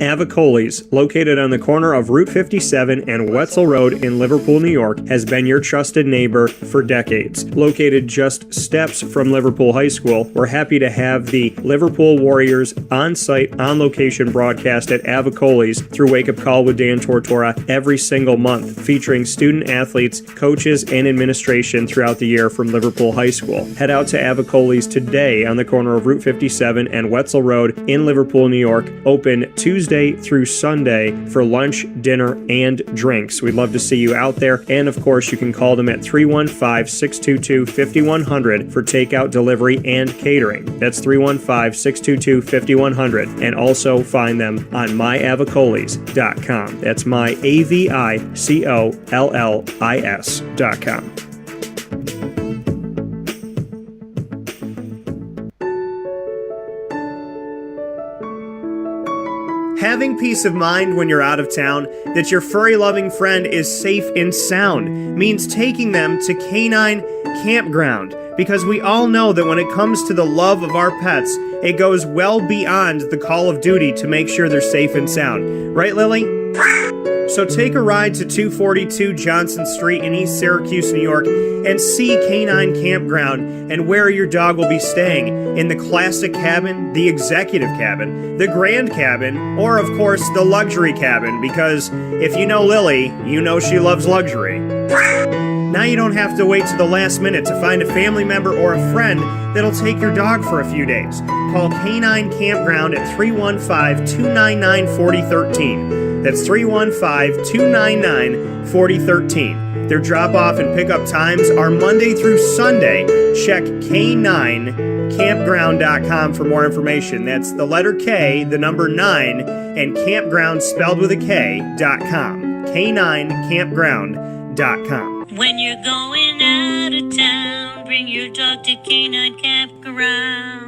Avicoli's, located on the corner of Route 57 and Wetzel Road in Liverpool, New York, has been your trusted neighbor for decades. Located just steps from Liverpool High School, we're happy to have the Liverpool Warriors on-site, on-location broadcast at Avicoli's through Wake Up Call with Dan Tortora every single month, featuring student athletes, coaches, and administration throughout the year from Liverpool High School. Head out to Avicoli's today on the corner of Route 57 and Wetzel Road in Liverpool, New York, open Tuesday through Sunday for lunch, dinner, and drinks. We'd love to see you out there. And of course, you can call them at 315-622-5100 for takeout, delivery, and catering. That's 315-622-5100. And also find them on myavicolis.com. That's myavicollis.com. Having peace of mind when you're out of town that your furry-loving friend is safe and sound means taking them to Canine Campground, because we all know that when it comes to the love of our pets, it goes well beyond the call of duty to make sure they're safe and sound. Right, Lily? So take a ride to 242 Johnson Street in East Syracuse, New York, and see Canine Campground and where your dog will be staying, in the classic cabin, the executive cabin, the grand cabin, or of course the luxury cabin, because if you know Lily, you know she loves luxury. Now you don't have to wait to the last minute to find a family member or a friend that'll take your dog for a few days. Call Canine Campground at 315-299-4013. That's 315-299-4013. Their drop-off and pickup times are Monday through Sunday. Check K9Campground.com for more information. That's the letter K, the number 9, and campground spelled with a K.com. K9Campground.com. When you're going out of town, bring your dog to Canine Campground.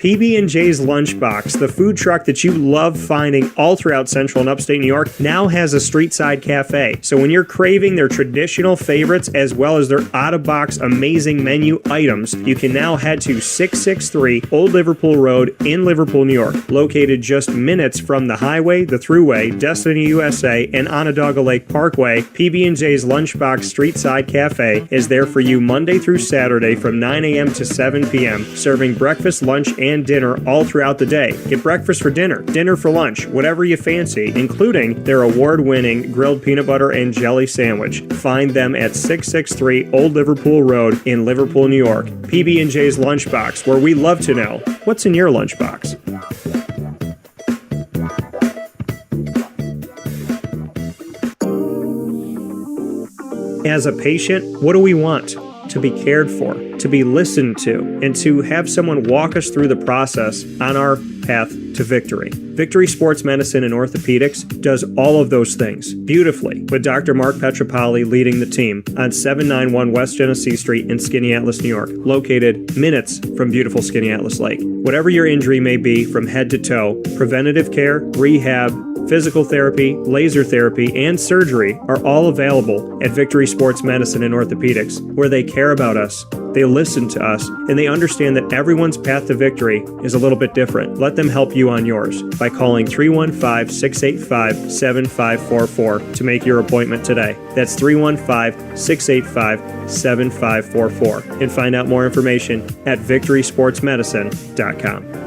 PB&J's Lunchbox, the food truck that you love finding all throughout central and upstate New York, now has a street-side cafe. So when you're craving their traditional favorites as well as their out-of-box amazing menu items, you can now head to 663 Old Liverpool Road in Liverpool, New York. Located just minutes from the highway, the Thruway, Destiny USA, and Onondaga Lake Parkway, PB&J's Lunchbox Street-Side Cafe is there for you Monday through Saturday from 9 a.m. to 7 p.m., serving breakfast, lunch, and and dinner all throughout the day. Get breakfast for dinner, dinner for lunch, whatever you fancy, including their award-winning grilled peanut butter and jelly sandwich. Find them at 663 Old Liverpool Road in Liverpool, New York. PB&J's Lunchbox, where we love to know what's in your lunchbox. As a patient, what do we want? To be cared for, to be listened to, and to have someone walk us through the process on our path to victory. Victory Sports Medicine and Orthopedics does all of those things beautifully, with Dr. Mark Petropoli leading the team on 791 West Genesee Street in Skaneateles, New York, located minutes from beautiful Skaneateles Lake. Whatever your injury may be from head to toe, preventative care, rehab, physical therapy, laser therapy, and surgery are all available at Victory Sports Medicine and Orthopedics, where they care about us, they listen to us, and they understand that everyone's path to victory is a little bit different. Let them help you on yours by calling 315-685-7544 to make your appointment today. That's 315-685-7544. And find out more information at victorysportsmedicine.com.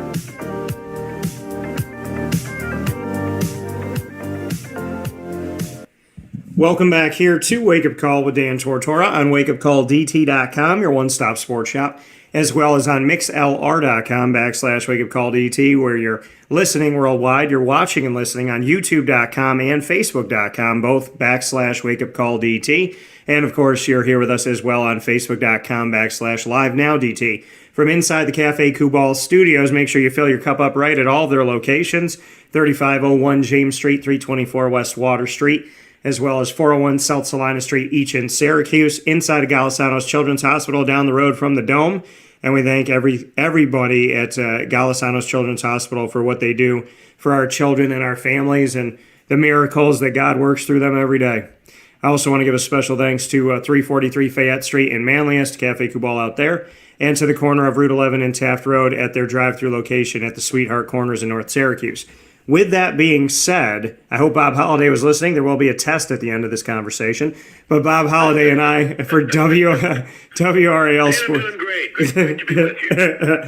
Welcome back here to Wake Up Call with Dan Tortora on wakeupcalldt.com, your one-stop sports shop, as well as on mixlr.com/wakeupcalldt, where you're listening worldwide. You're watching and listening on youtube.com and facebook.com, both /wakeupcalldt. And, of course, you're here with us as well on facebook.com/livenowdt. From inside the Cafe Kubal Studios, make sure you fill your cup up right at all of their locations, 3501 James Street, 324 West Water Street, as well as 401 South Salina Street, each in Syracuse, inside of Galasanos Children's Hospital down the road from the Dome. And we thank everybody at Galasanos Children's Hospital for what they do for our children and our families and the miracles that God works through them every day. I also want to give a special thanks to 343 Fayette Street in Manlius, Cafe Kubal out there, and to the corner of Route 11 and Taft Road at their drive-through location at the Sweetheart Corners in North Syracuse. With that being said, I hope Bob Holliday was listening. There will be a test at the end of this conversation. But Bob Holliday and I, for WRAL Sports... I'm doing great. Great to be with you.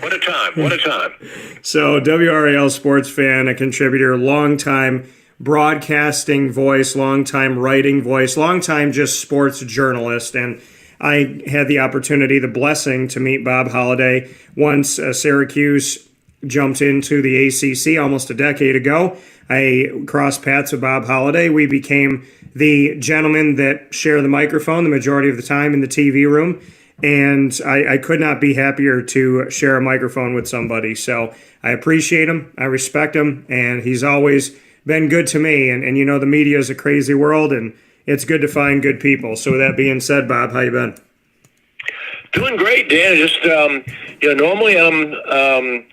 What a time. What a time. So, WRAL Sports fan, a contributor, longtime broadcasting voice, longtime writing voice, longtime just sports journalist. And I had the opportunity, the blessing, to meet Bob Holliday once Syracuse jumped into the ACC almost a decade ago. I crossed paths with Bob Holliday. We became the gentlemen that share the microphone the majority of the time in the TV room, and I could not be happier to share a microphone with somebody. So I appreciate him, I respect him, and he's always been good to me. And you know, the media is a crazy world, and it's good to find good people. So with that being said, Bob, how you been? Doing great, Dan. Just normally I'm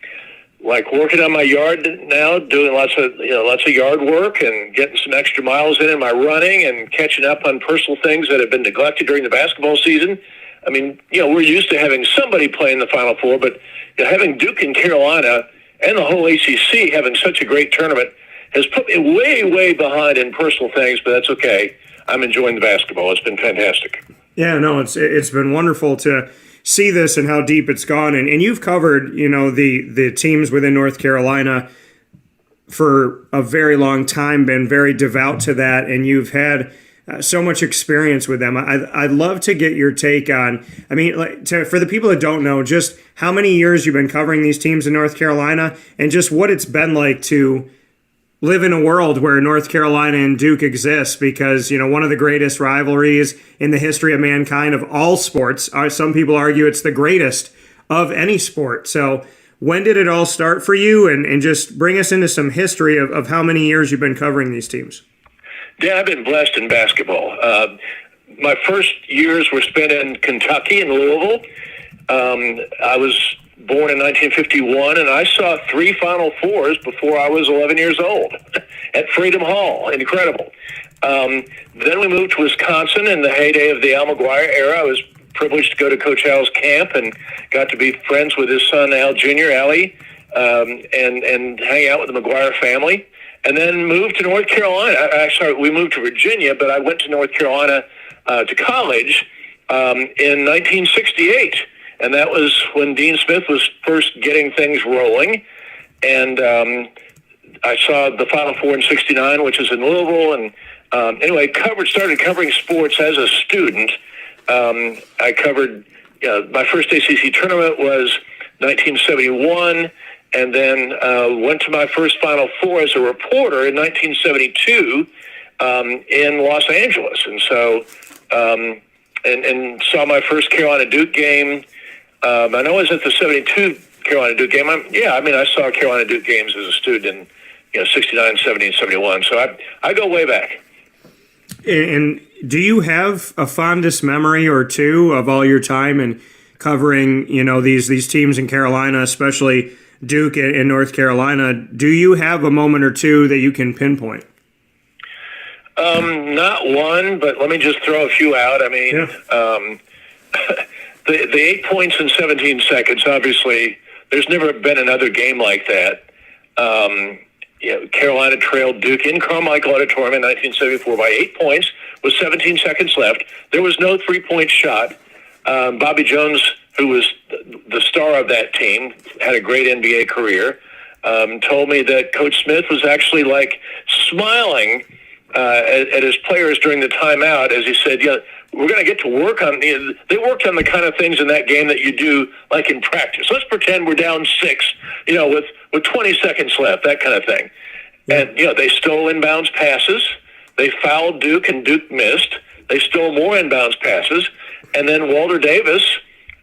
like working on my yard now, doing lots of yard work and getting some extra miles in my running and catching up on personal things that have been neglected during the basketball season. I mean, we're used to having somebody play in the Final Four, but having Duke and Carolina and the whole ACC having such a great tournament has put me way, way behind in personal things, but that's okay. I'm enjoying the basketball. It's been fantastic. Yeah, no, it's been wonderful to see this and how deep it's gone. And you've covered, the teams within North Carolina for a very long time, been very devout to that, and you've had so much experience with them. I'd love to get your take on, for the people that don't know, just how many years you've been covering these teams in North Carolina and just what it's been like to live in a world where North Carolina and Duke exist, because, one of the greatest rivalries in the history of mankind of all sports. Some people argue it's the greatest of any sport. So when did it all start for you? And just bring us into some history of how many years you've been covering these teams. Yeah, I've been blessed in basketball. My first years were spent in Kentucky and Louisville. I was born in 1951, and I saw 3 Final Fours before I was 11 years old at Freedom Hall. Incredible. Then we moved to Wisconsin in the heyday of the Al McGuire era. I was privileged to go to Coach Al's camp and got to be friends with his son, Al Jr., Allie, and hang out with the McGuire family. And then moved to North Carolina. We moved to Virginia, but I went to North Carolina to college in 1968. and that was when Dean Smith was first getting things rolling. And I saw the Final Four in '69, which is in Louisville. And anyway, started covering sports as a student. I covered my first ACC tournament was 1971, and then went to my first Final Four as a reporter in 1972 in Los Angeles. And so and saw my first Carolina Duke game. I know I was at the '72 Carolina Duke game. I saw Carolina Duke games as a student in 69, 70, and 71. So I go way back. And do you have a fondest memory or two of all your time in covering, these teams in Carolina, especially Duke in North Carolina? Do you have a moment or two that you can pinpoint? Not one, but let me just throw a few out. I mean, the 8 points in 17 seconds, obviously, there's never been another game like that. Carolina trailed Duke in Carmichael Auditorium in 1974 by 8 points with 17 seconds left. There was no three-point shot. Bobby Jones, who was the star of that team, had a great NBA career, told me that Coach Smith was actually smiling at his players during the timeout as he said, we're going to get to work on they worked on the kind of things in that game that you do like in practice. Let's pretend we're down 6, with 20 seconds left, that kind of thing. And, they stole inbounds passes. They fouled Duke, and Duke missed. They stole more inbounds passes. And then Walter Davis,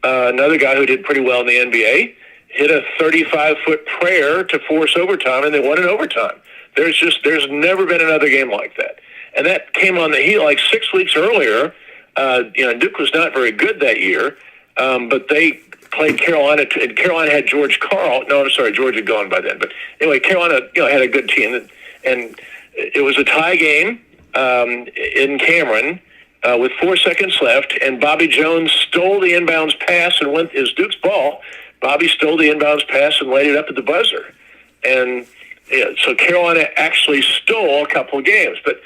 another guy who did pretty well in the NBA, hit a 35-foot prayer to force overtime, and they won in overtime. There's never been another game like that. And that came on the heel 6 weeks earlier. Duke was not very good that year, but they played Carolina, and Carolina had George Karl. No, I'm sorry, George had gone by then. But anyway, Carolina, had a good team, and it was a tie game in Cameron with 4 seconds left, and Bobby Jones stole the inbounds pass and went as Duke's ball. Bobby stole the inbounds pass and laid it up at the buzzer, and so Carolina actually stole a couple of games. But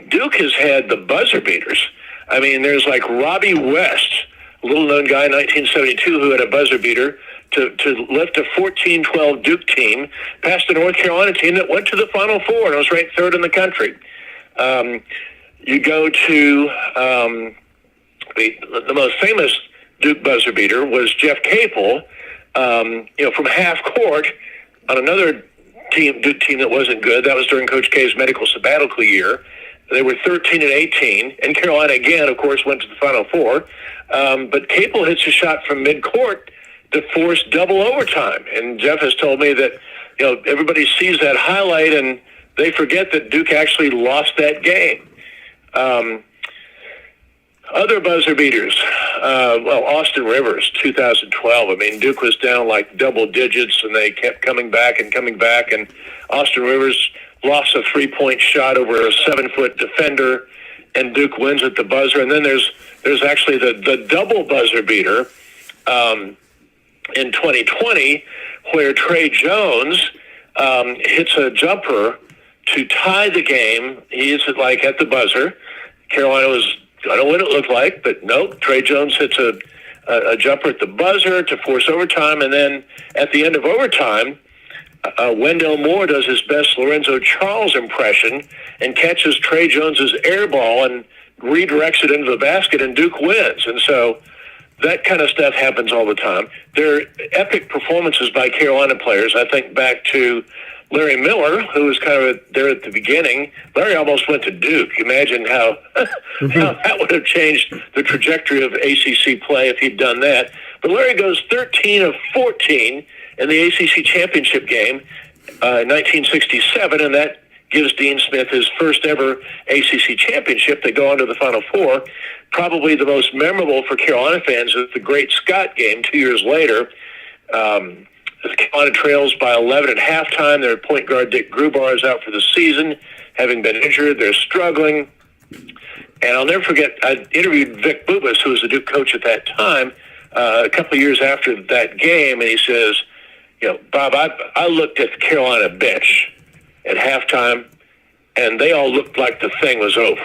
Duke has had the buzzer beaters. I mean, there's Robbie West, a little-known guy in 1972 who had a buzzer beater to lift a 14-12 Duke team past the North Carolina team that went to the Final Four and was ranked third in the country. You go to the most famous Duke buzzer beater was Jeff Capel, from half court on another Duke team that wasn't good. That was during Coach K's medical sabbatical year. They were 13-18, and Carolina again, of course, went to the Final Four. But Capel hits a shot from midcourt to force double overtime. And Jeff has told me that everybody sees that highlight and they forget that Duke actually lost that game. Other buzzer beaters, Austin Rivers, 2012. I mean, Duke was down double digits, and they kept coming back, and Austin Rivers lost a 3-point shot over a 7-foot defender, and Duke wins at the buzzer. And then there's actually the double buzzer beater in 2020, where Trey Jones hits a jumper to tie the game. He hits it at the buzzer. Carolina was going to win, it looked like, but nope. Trey Jones hits a jumper at the buzzer to force overtime, and then at the end of overtime, Wendell Moore does his best Lorenzo Charles impression and catches Trey Jones's air ball and redirects it into the basket, and Duke wins. And so that kind of stuff happens all the time. There are epic performances by Carolina players. I think back to Larry Miller, who was kind of there at the beginning. Larry almost went to Duke. Imagine how that would have changed the trajectory of ACC play if he'd done that. But Larry goes 13 of 14 in the ACC championship game in 1967, and that gives Dean Smith his first ever ACC championship. They go on to the Final Four. Probably the most memorable for Carolina fans is the Great Scott game 2 years later. Carolina trails by 11 at halftime. Their point guard, Dick Grubar, is out for the season, having been injured. They're struggling. And I'll never forget, I interviewed Vic Bubas, who was the Duke coach at that time, a couple of years after that game, and he says, Bob, I looked at the Carolina bench at halftime, and they all looked like the thing was over,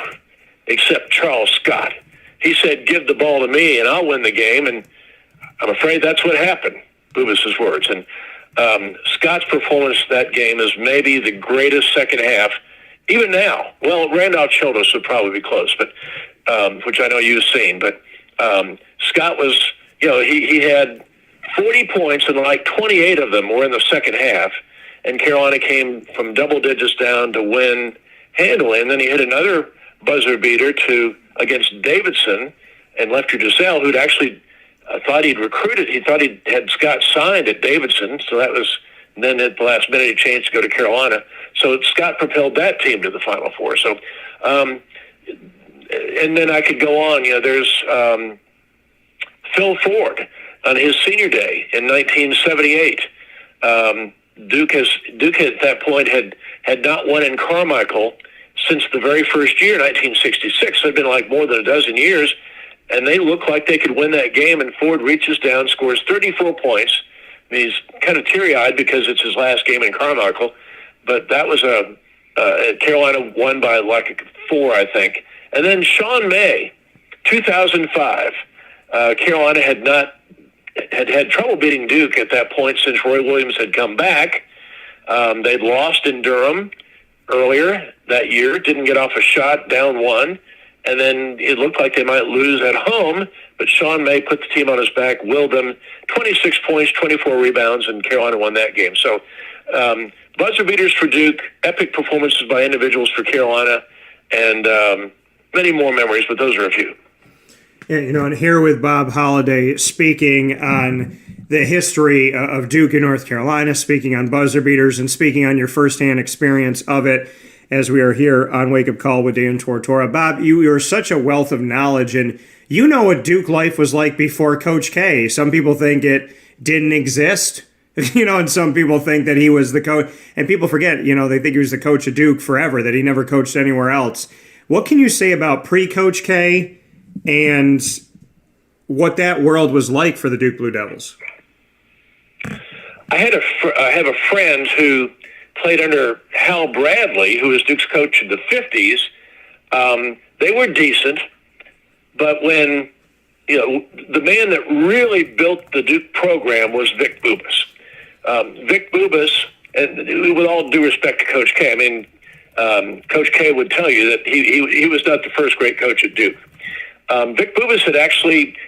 except Charles Scott. He said, give the ball to me, and I'll win the game. And I'm afraid that's what happened, Bubas's words. And Scott's performance that game is maybe the greatest second half, even now. Well, Randolph Childress would probably be close, but which I know you've seen. But Scott was, he had 40 points, and like 28 of them were in the second half. And Carolina came from double digits down to win handily. And then he hit another buzzer beater against Davidson and Lefty Driesell, who'd actually thought he'd recruited. He thought he had Scott signed at Davidson, so that was. And then at the last minute, he changed to go to Carolina. So Scott propelled that team to the Final Four. So, and then I could go on. There's Phil Ford on his senior day in 1978. Duke at that point had not won in Carmichael since the very first year, 1966. So it had been like more than a dozen years, and they looked like they could win that game. And Ford reaches down, scores 34 points. And he's kind of teary-eyed because it's his last game in Carmichael. But that was Carolina won by like 4, I think. And then Sean May, 2005. Carolina had trouble beating Duke at that point since Roy Williams had come back. They'd lost in Durham earlier that year, didn't get off a shot, down 1, and then it looked like they might lose at home, but Sean May put the team on his back, willed them 26 points, 24 rebounds, and Carolina won that game. So buzzer beaters for Duke, epic performances by individuals for Carolina, and many more memories, but those are a few. Yeah, and here with Bob Holliday speaking on the history of Duke in North Carolina, speaking on buzzer beaters, and speaking on your firsthand experience of it as we are here on Wake Up Call with Dan Tortora. Bob, you're such a wealth of knowledge, and you know what Duke life was like before Coach K. Some people think it didn't exist, and some people think that he was the coach. And people forget, they think he was the coach of Duke forever, that he never coached anywhere else. What can you say about pre-Coach K and what that world was like for the Duke Blue Devils? I have a friend who played under Hal Bradley, who was Duke's coach in the 50s. They were decent, but when the man that really built the Duke program was Vic Bubas. Vic Bubas, and with all due respect to Coach K, I mean, Coach K would tell you that he was not the first great coach at Duke. Vic Bubas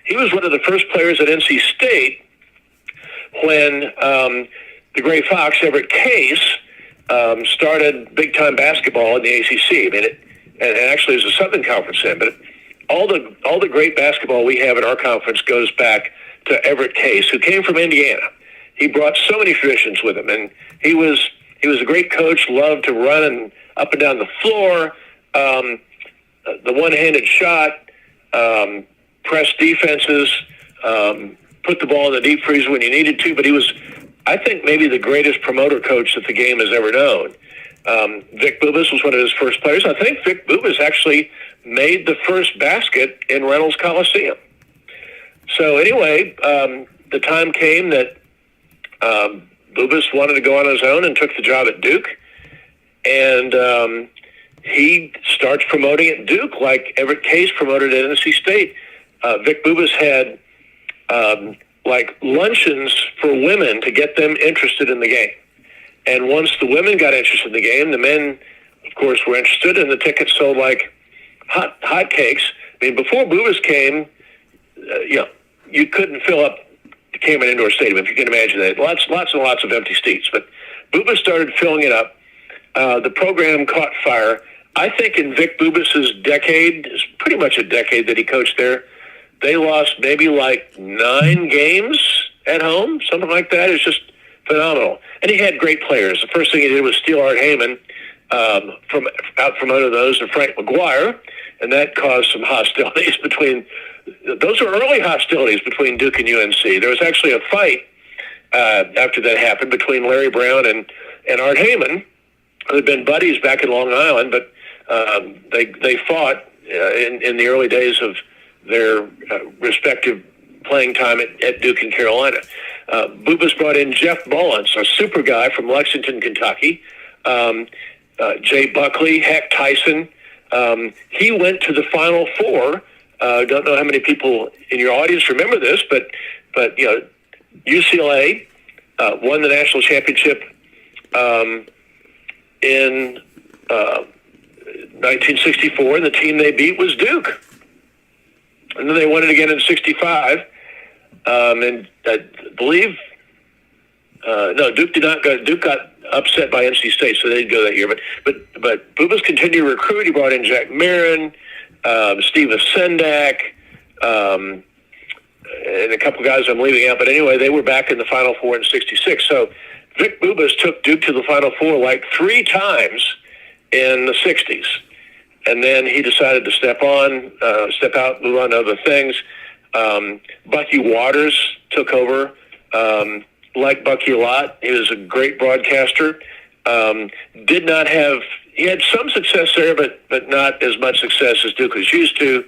he was one of the first players at NC State when the Gray Fox, Everett Case, started big-time basketball in the ACC. I mean, and actually it was a Southern Conference then, but all the great basketball we have in our conference goes back to Everett Case, who came from Indiana. He brought so many traditions with him, and he was a great coach, loved to run and up and down the floor, the one-handed shot, press defenses, put the ball in the deep freeze when you needed to, but he was, I think, maybe the greatest promoter coach that the game has ever known. Vic Bubas was one of his first players. I think Vic Bubas actually made the first basket in Reynolds Coliseum. So anyway, the time came that Bubas wanted to go on his own and took the job at Duke, and he starts promoting at Duke like Everett Case promoted at NC State. Vic Bubas had like luncheons for women to get them interested in the game. And once the women got interested in the game, the men, of course, were interested, and the tickets sold like hot cakes. I mean, before Bubas came, you couldn't fill up the Cameron Indoor Stadium, if you can imagine that. Lots and lots of empty seats. But Bubas started filling it up. The program caught fire. I think in Vic Bubas's decade, it's pretty much a decade that he coached there, they lost maybe like 9 games at home, something like that. It's just phenomenal. And he had great players. The first thing he did was steal Art Heyman from under those of Frank McGuire, and that caused some hostilities between – those were early hostilities between Duke and UNC. There was actually a fight after that happened between Larry Brown and Art Heyman. They'd been buddies back in Long Island, but they fought in the early days of their respective playing time at Duke and Carolina. Bubas brought in Jeff Mullins, a super guy from Lexington, Kentucky. Jay Buckley, Hack Tyson. He went to the Final Four. Don't know how many people in your audience remember this, but but UCLA won the national championship in 1964, and the team they beat was Duke. And then they won it again in '65, and I believe Duke did not go. Duke got upset by NC State, so they didn't go that year. But Bubas continued to recruit. He brought in Jack Marin, Steve Sendak, and a couple guys I'm leaving out. But anyway, they were back in the Final Four in '66. So Vic Bubas took Duke to the Final Four like 3 times in the '60s. And then he decided to step out, move on to other things. Bucky Waters took over. Liked Bucky a lot. He was a great broadcaster. He had some success there, but not as much success as Duke was used to.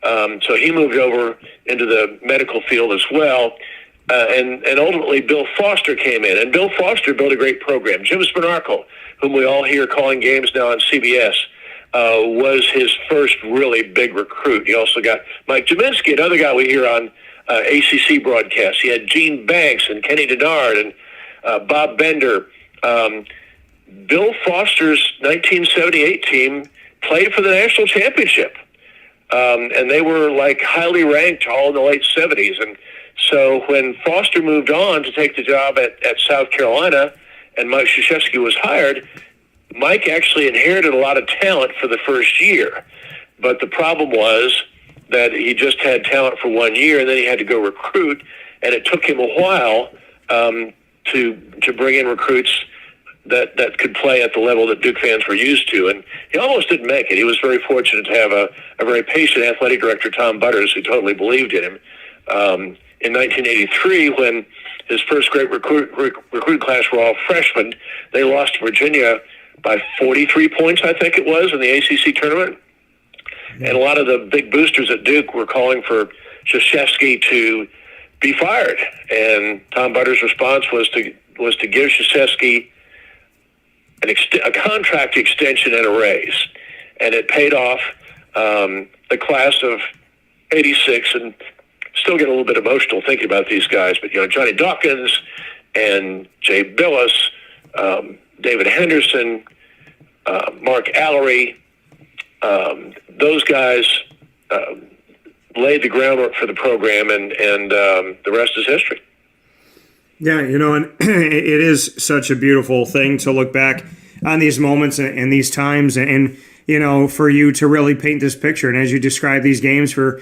So he moved over into the medical field as well. And ultimately, Bill Foster came in. And Bill Foster built a great program. Jim Spanarkel, whom we all hear calling games now on CBS, was his first really big recruit. He also got Mike Jaminski, another guy we hear on ACC broadcasts. He had Gene Banks and Kenny Denard and Bob Bender. Bill Foster's 1978 team played for the national championship. And they were like highly ranked all in the late 70s. And so when Foster moved on to take the job at South Carolina and Mike Krzyzewski was hired, Mike actually inherited a lot of talent for the first year. But the problem was that he just had talent for 1 year, and then he had to go recruit, and it took him a while to bring in recruits that could play at the level that Duke fans were used to. And he almost didn't make it. He was very fortunate to have a very patient athletic director, Tom Butters, who totally believed in him. In 1983, when his first great recruit class were all freshmen, they lost to Virginia by 43 points, I think it was, in the ACC tournament. And a lot of the big boosters at Duke were calling for Krzyzewski to be fired. And Tom Butters' response was to give Krzyzewski a contract extension and a raise. And it paid off. The class of '86, and still get a little bit emotional thinking about these guys, but Johnny Dawkins and Jay Billis, David Henderson, Mark Allery, those guys laid the groundwork for the program, and the rest is history. Yeah, and it is such a beautiful thing to look back on these moments and these times, and for you to really paint this picture. And as you describe these games for,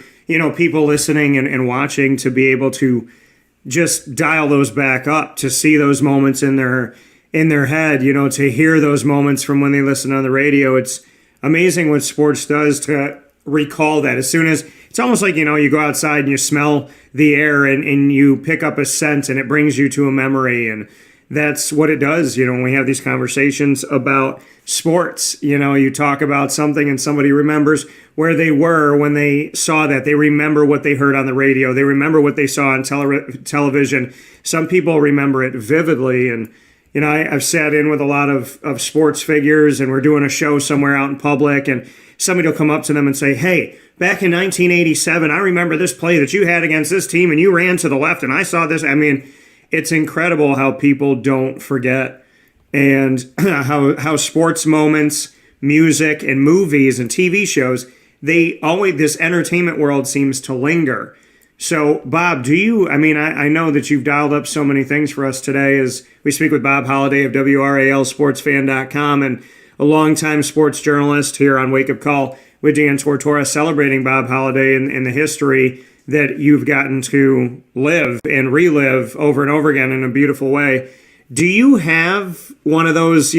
people listening and watching, to be able to just dial those back up, to see those moments in their head, to hear those moments from when they listen on the radio. It's amazing what sports does to recall that. As soon as, it's almost like, you go outside and you smell the air and you pick up a scent and it brings you to a memory. And that's what it does, when we have these conversations about sports. You talk about something and somebody remembers where they were when they saw that. They remember what they heard on the radio. They remember what they saw on television. Some people remember it vividly. And I've sat in with a lot of sports figures, and we're doing a show somewhere out in public, and somebody will come up to them and say, "Hey, back in 1987, I remember this play that you had against this team, and you ran to the left, and I saw this." I mean, it's incredible how people don't forget, and how sports moments, music, and movies and TV shows, this entertainment world seems to linger. So, Bob, I know that you've dialed up so many things for us today as we speak with Bob Holliday of WRALSportsFan.com, and a longtime sports journalist here on Wake Up Call with Dan Tortora, celebrating Bob Holliday and the history that you've gotten to live and relive over and over again in a beautiful way. Do you have one of those,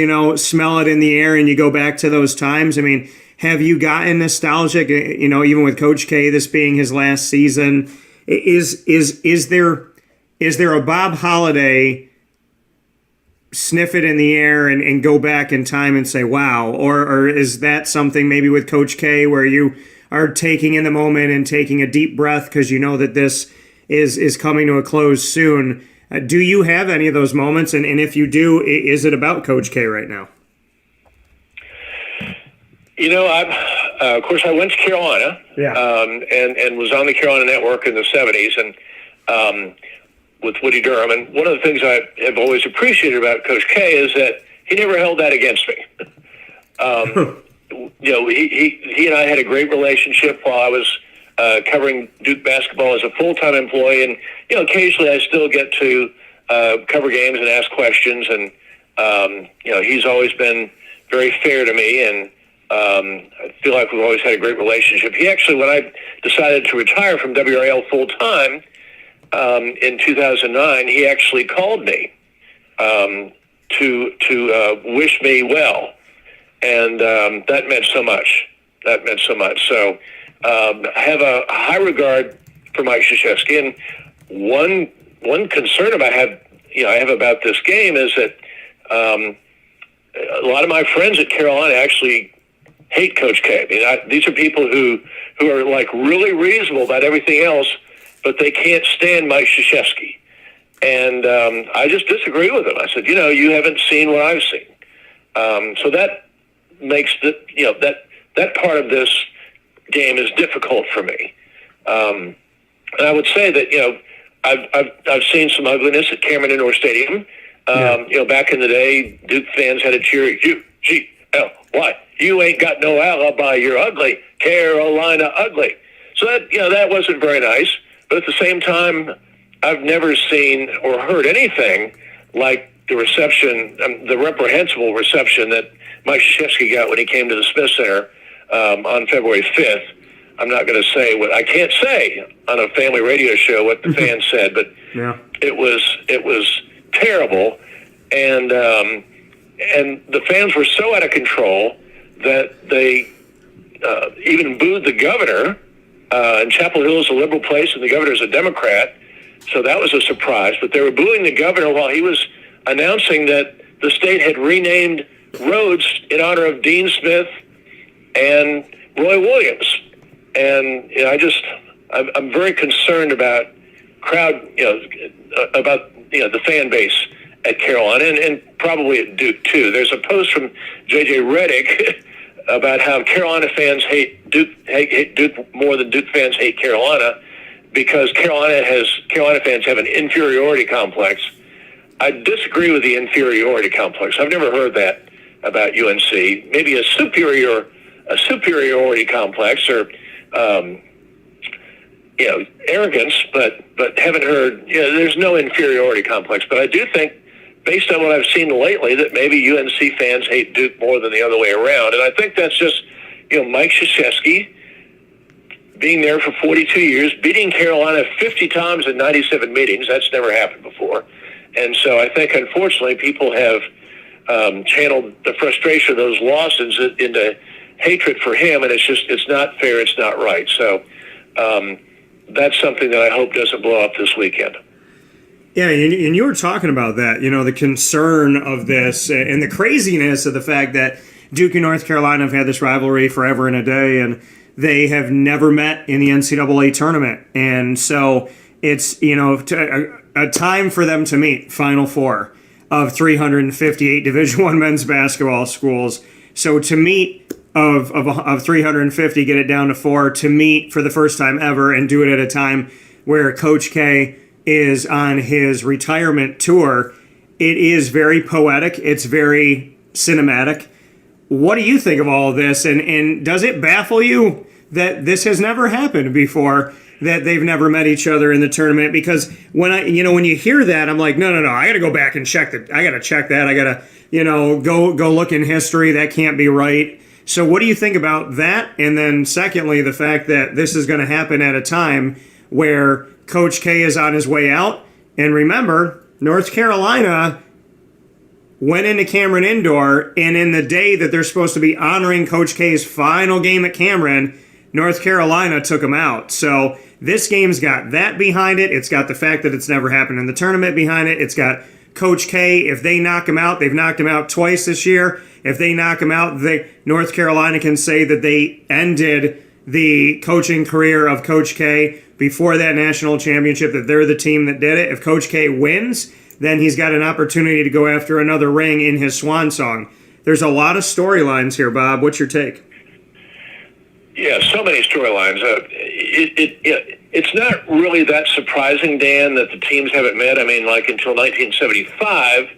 smell it in the air and you go back to those times? I mean, have you gotten nostalgic, even with Coach K, this being his last season? Is there a Bob Holliday sniff it in the air and go back in time and say, wow? Or is that something maybe with Coach K where you are taking in the moment and taking a deep breath because you know that this is coming to a close soon? Do you have any of those moments? And if you do, is it about Coach K right now? Of course, I went to Carolina, and was on the Carolina Network in the 70s, and with Woody Durham. And one of the things I have always appreciated about Coach K is that he never held that against me. He and I had a great relationship while I was covering Duke basketball as a full-time employee, and occasionally I still get to cover games and ask questions, and he's always been very fair to me, and I feel like we've always had a great relationship. He actually, when I decided to retire from WRL full-time in 2009, he actually called me to wish me well, and that meant so much. So I have a high regard for Mike Krzyzewski, and one concern I have about this game is that a lot of my friends at Carolina actually hate Coach K. I mean, these are people who are like really reasonable about everything else, but they can't stand Mike Krzyzewski. And I just disagree with them. I said, you haven't seen what I've seen. So that makes that part of this game is difficult for me. And I would say that I've seen some ugliness at Cameron Indoor Stadium. Back in the day, Duke fans had a cheer, U-G-L-Y. You ain't got no alibi. You're ugly. Carolina ugly. So that wasn't very nice. But at the same time, I've never seen or heard anything like the reception, the reprehensible reception that Mike Krzyzewski got when he came to the Smith Center on February 5th. I'm not going to say what I can't say on a family radio show what the fans said, but it was terrible, and the fans were so out of control that they even booed the governor. And Chapel Hill is a liberal place, and the governor is a Democrat, so that was a surprise. But they were booing the governor while he was announcing that the state had renamed roads in honor of Dean Smith and Roy Williams. And I'm very concerned about the fan base at Carolina and probably at Duke too. There's a post from J.J. Redick about how Carolina fans hate Duke more than Duke fans hate Carolina because Carolina fans have an inferiority complex. I disagree with the inferiority complex. I've never heard that about UNC. Maybe a superiority complex or arrogance, but haven't heard. There's no inferiority complex. But I do think, based on what I've seen lately, that maybe UNC fans hate Duke more than the other way around. And I think that's just, Mike Krzyzewski being there for 42 years, beating Carolina 50 times in 97 meetings. That's never happened before. And so I think, unfortunately, people have channeled the frustration of those losses into hatred for him, and it's not fair, it's not right. So that's something that I hope doesn't blow up this weekend. Yeah, and you were talking about that, the concern of this and the craziness of the fact that Duke and North Carolina have had this rivalry forever and a day, and they have never met in the NCAA tournament. And so it's, a time for them to meet, Final Four of 358 Division I men's basketball schools. So to meet of 350, get it down to 4, to meet for the first time ever and do it at a time where Coach K is on his retirement tour, it is very poetic. It's very cinematic. What do you think of all of this? And does it baffle you that this has never happened before, that they've never met each other in the tournament? Because when when you hear that, I'm like, no, I got to go back and check that. I got to check that. I got to, go look in history. That can't be right. So what do you think about that? And then secondly, the fact that this is going to happen at a time where Coach K is on his way out. And remember, North Carolina went into Cameron Indoor, and in the day that they're supposed to be honoring Coach K's final game at Cameron, North Carolina took him out. So this game's got that behind it. It's got the fact that it's never happened in the tournament behind it. It's got Coach K. If they knock him out, they've knocked him out twice this year. If they knock him out, North Carolina can say that they ended the coaching career of Coach K before that national championship, that they're the team that did it. If Coach K wins, then he's got an opportunity to go after another ring in his swan song. There's a lot of storylines here, Bob. What's your take? Yeah, so many storylines. it's not really that surprising, Dan, that the teams haven't met. I mean, like until 1975,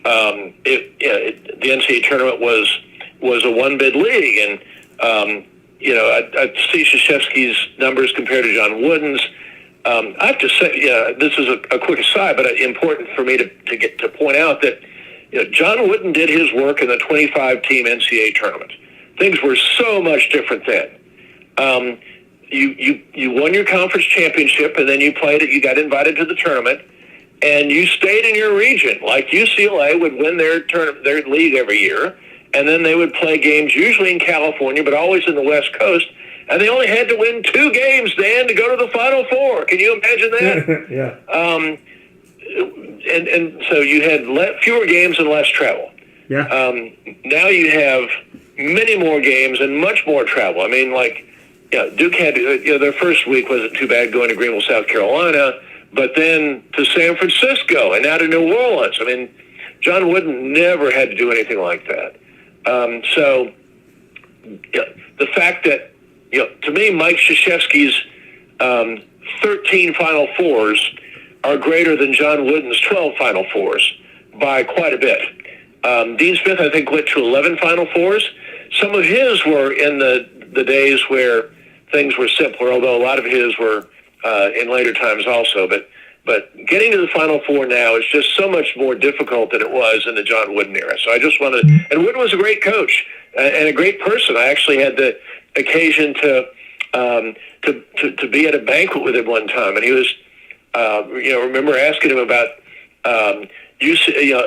the NCAA tournament was a one-bid league, and I see Krzyzewski's numbers compared to John Wooden's. I have to say, this is a quick aside, but important for me to point out that John Wooden did his work in the 25-team NCAA tournament. Things were so much different then. You won your conference championship, and then you played it. You got invited to the tournament, and you stayed in your region. Like UCLA would win their league every year, and then they would play games usually in California, but always in the West Coast. And they only had to win 2 games, Dan, to go to the Final Four. Can you imagine that? Yeah. And so you had fewer games and less travel. Yeah. Now you have many more games and much more travel. I mean, Duke had their first week wasn't too bad going to Greenville, South Carolina, but then to San Francisco and now to New Orleans. I mean, John Wooden never had to do anything like that. So the fact that, to me, Mike Krzyzewski's 13 Final Fours are greater than John Wooden's 12 Final Fours by quite a bit. Dean Smith, I think, went to 11 Final Fours. Some of his were in the days where things were simpler, although a lot of his were in later times also. But getting to the Final Four now is just so much more difficult than it was in the John Wooden era. So I just wanted, and Wooden was a great coach and a great person. I actually had the occasion to be at a banquet with him one time, and he was, remember asking him about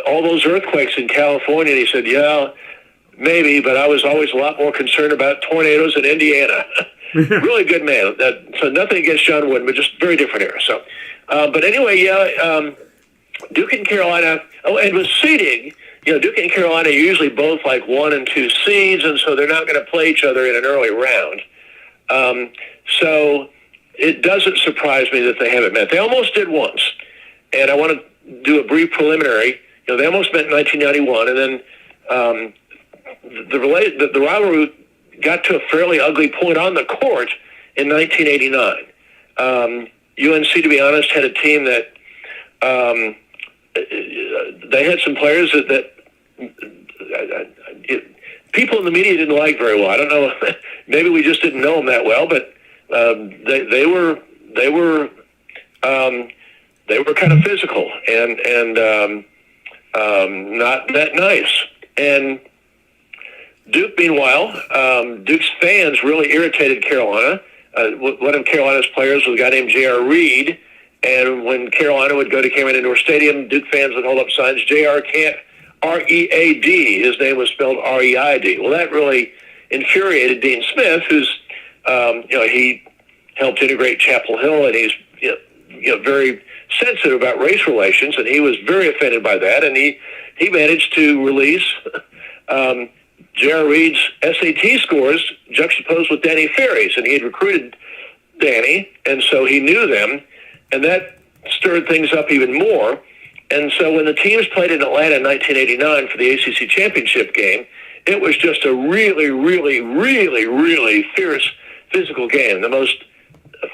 all those earthquakes in California, and he said, yeah, maybe, but I was always a lot more concerned about tornadoes in Indiana. Really good man. So nothing against John Wooden, but just very different era. So, but anyway, Duke and Carolina. Oh, and with seeding, Duke and Carolina are usually both like 1 and 2 seeds, and so they're not going to play each other in an early round. So it doesn't surprise me that they haven't met. They almost did once, and I want to do a brief preliminary. They almost met in 1991, and then the rivalry got to a fairly ugly point on the court in 1989. UNC, to be honest, had a team that they had some players that people in the media didn't like very well. I don't know. Maybe we just didn't know them that well, but they were kind of physical and not that nice. And Duke, meanwhile, Duke's fans really irritated Carolina. One of Carolina's players was a guy named J.R. Reed, and when Carolina would go to Cameron Indoor Stadium, Duke fans would hold up signs, J.R. can't, R-E-A-D. His name was spelled R-E-I-D. Well, that really infuriated Dean Smith, who's, he helped integrate Chapel Hill, and he's, very sensitive about race relations, and he was very offended by that, and he managed to release J.R. Reed's SAT scores juxtaposed with Danny Ferry's, and he had recruited Danny, and so he knew them, and that stirred things up even more. And so when the teams played in Atlanta in 1989 for the ACC championship game, it was just a really, really, really, really fierce physical game, the most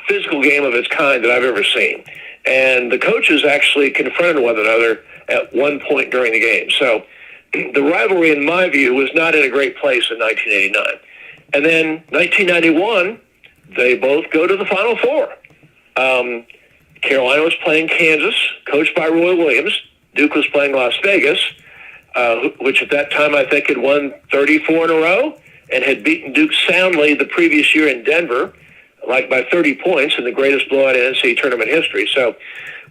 physical game of its kind that I've ever seen. And the coaches actually confronted one another at one point during the game. So the rivalry, in my view, was not in a great place in 1989. And then 1991, they both go to the Final Four. Carolina was playing Kansas, coached by Roy Williams. Duke was playing Las Vegas, which at that time I think had won 34 in a row and had beaten Duke soundly the previous year in Denver, like by 30 points in the greatest blowout in NCAA tournament history. So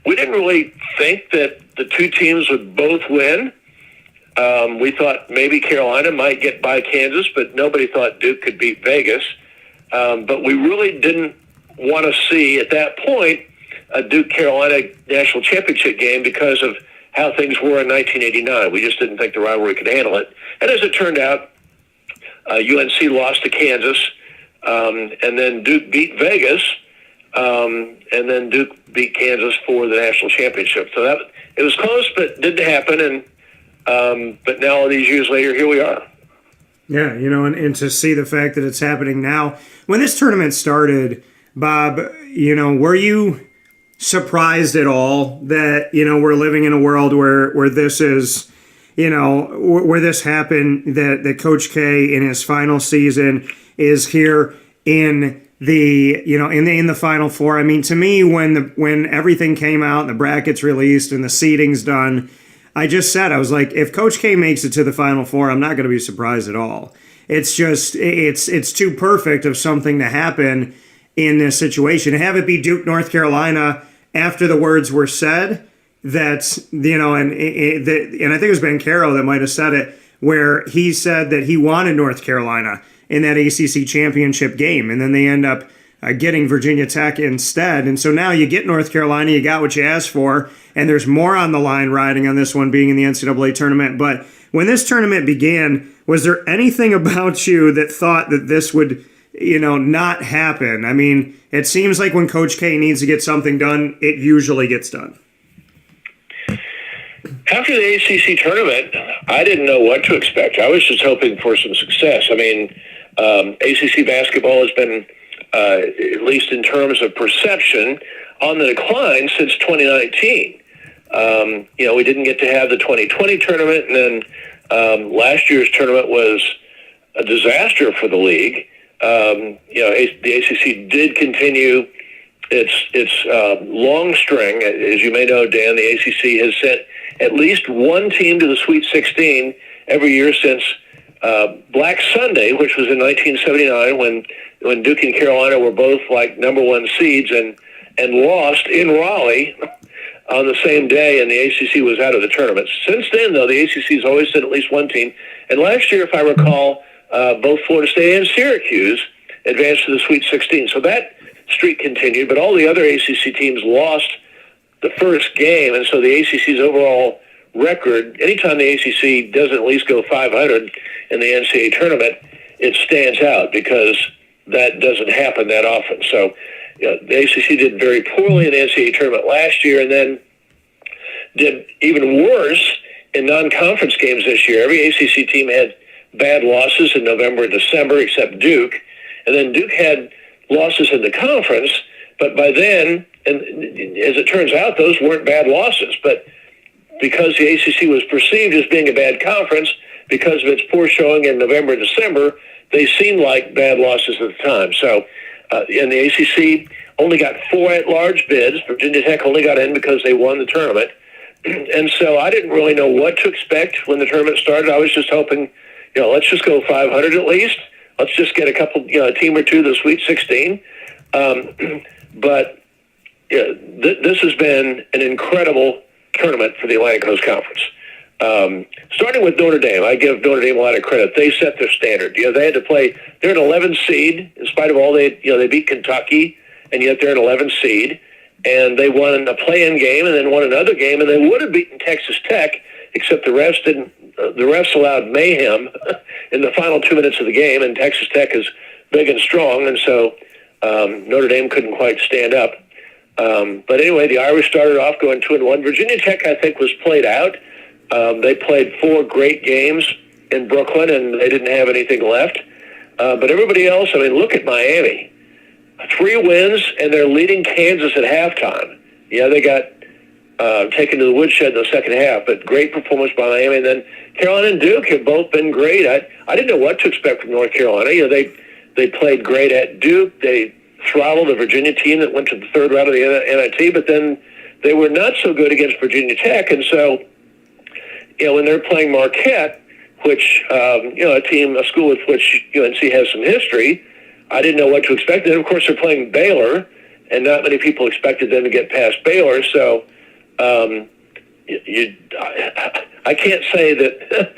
we didn't really think that the two teams would both win. We thought maybe Carolina might get by Kansas, but nobody thought Duke could beat Vegas. But we really didn't want to see, at that point, a Duke-Carolina national championship game because of how things were in 1989. We just didn't think the rivalry could handle it. And as it turned out, UNC lost to Kansas, and then Duke beat Vegas, and then Duke beat Kansas for the national championship. So it was close, but didn't happen. And but now, all these years later, here we are. Yeah, and to see the fact that it's happening now. When this tournament started, Bob, were you surprised at all that, we're living in a world where this is, where this happened, that Coach K in his final season is here in the, in the Final Four? I mean, to me, when everything came out and the brackets released and the seeding's done, I just said, I was like, if Coach K makes it to the Final Four, I'm not going to be surprised at all. It's just, it's too perfect of something to happen in this situation. To have it be Duke, North Carolina, after the words were said, that, and I think it was Ben Caro that might have said it, where he said that he wanted North Carolina in that ACC championship game, and then they end up getting Virginia Tech instead. And so now you get North Carolina, you got what you asked for, and there's more on the line riding on this one being in the NCAA tournament. But when this tournament began, was there anything about you that thought that this would, not happen? I mean, it seems like when Coach K needs to get something done, it usually gets done. After the ACC tournament, I didn't know what to expect. I was just hoping for some success. I mean, ACC basketball has been, at least in terms of perception, on the decline since 2019. We didn't get to have the 2020 tournament, and then last year's tournament was a disaster for the league. The ACC did continue its long string. As you may know, Dan, the ACC has sent at least one team to the Sweet 16 every year since Black Sunday, which was in 1979 when Duke and Carolina were both like number one seeds and lost in Raleigh on the same day, and the ACC was out of the tournament. Since then, though, the ACC has always sent at least one team. And last year, if I recall, both Florida State and Syracuse advanced to the Sweet 16. So that streak continued, but all the other ACC teams lost the first game, and so the ACC's overall record, anytime the ACC doesn't at least go 500 in the NCAA tournament, it stands out because that doesn't happen that often. So the ACC did very poorly in the NCAA tournament last year, and then did even worse in non-conference games this year. Every ACC team had bad losses in November and December except Duke, and then Duke had losses in the conference, but by then, and as it turns out, those weren't bad losses, but because the ACC was perceived as being a bad conference because of its poor showing in November and December, they seemed like bad losses at the time. So, and the ACC only got 4 at-large bids. Virginia Tech only got in because they won the tournament. And so I didn't really know what to expect when the tournament started. I was just hoping, let's just go 500 at least. Let's just get a team or two to the Sweet 16. But this has been an incredible tournament for the Atlantic Coast Conference. Starting with Notre Dame, I give Notre Dame a lot of credit. They set their standard. They had to play. They're an 11 seed in spite of all they beat Kentucky, and yet they're an 11 seed, and they won a play-in game and then won another game, and they would have beaten Texas Tech, except the refs didn't. The refs allowed mayhem in the final 2 minutes of the game, and Texas Tech is big and strong, and so Notre Dame couldn't quite stand up. But anyway, the Irish started off going 2-1. Virginia Tech, I think, was played out. They played 4 great games in Brooklyn, and they didn't have anything left. But everybody else, look at Miami. 3 wins, and they're leading Kansas at halftime. Yeah, they got taken to the woodshed in the second half, but great performance by Miami. And then Carolina and Duke have both been great. I didn't know what to expect from North Carolina. They played great at Duke. They throttled the Virginia team that went to the third round of the NIT, but then they were not so good against Virginia Tech. And so, when they're playing Marquette, which, a school with which UNC has some history, I didn't know what to expect. And then, of course, they're playing Baylor, and not many people expected them to get past Baylor. So I can't say that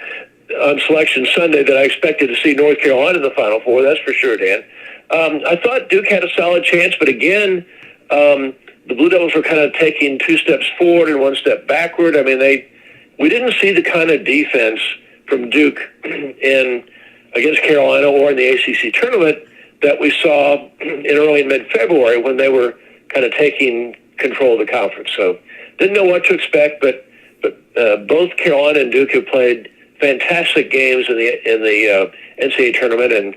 on Selection Sunday that I expected to see North Carolina in the Final Four. That's for sure, Dan. I thought Duke had a solid chance, but again, the Blue Devils were kind of taking 2 steps forward and 1 step backward. We didn't see the kind of defense from Duke against Carolina or in the ACC tournament that we saw in early and mid-February when they were kind of taking control of the conference. So didn't know what to expect, but both Carolina and Duke have played fantastic games in the NCAA tournament, and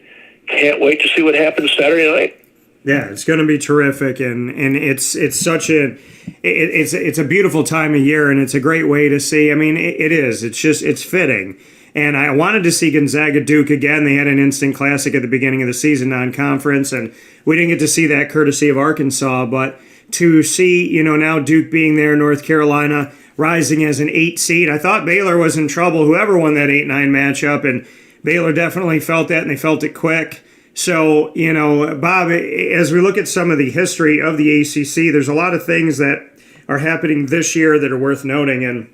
can't wait to see what happens Saturday night. Yeah, it's going to be terrific, and it's such a it's a beautiful time of year, and it's a great way to see. I mean, it is. It's fitting. And I wanted to see Gonzaga Duke again. They had an instant classic at the beginning of the season, non-conference, and we didn't get to see that courtesy of Arkansas. But to see, now Duke being there, North Carolina rising as an 8 seed, I thought Baylor was in trouble, whoever won that 8-9 matchup, and Baylor definitely felt that, and they felt it quick. So, Bob, as we look at some of the history of the ACC, there's a lot of things that are happening this year that are worth noting. And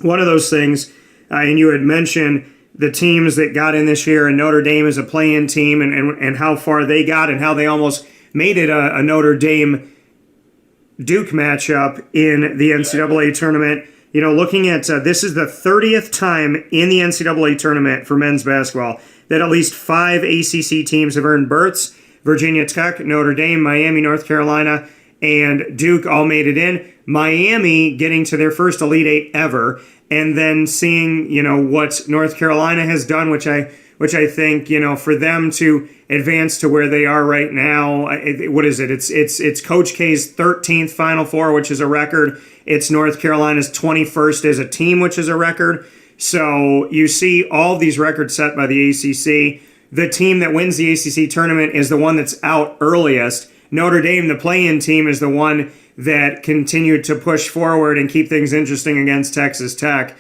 one of those things, and you had mentioned the teams that got in this year, and Notre Dame is a play-in team, and how far they got and how they almost made it a Notre Dame-Duke matchup in the NCAA tournament. Looking at this is the 30th time in the NCAA tournament for men's basketball that at least 5 ACC teams have earned berths. Virginia Tech, Notre Dame, Miami, North Carolina, and Duke all made it in. Miami getting to their first Elite Eight ever, and then seeing what North Carolina has done, which I think for them to advance to where they are right now. What is it? It's Coach K's 13th Final Four, which is a record. It's North Carolina's 21st as a team, which is a record. So you see all these records set by the ACC. The team that wins the ACC tournament is the one that's out earliest. Notre Dame, the play-in team, is the one that continued to push forward and keep things interesting against Texas Tech.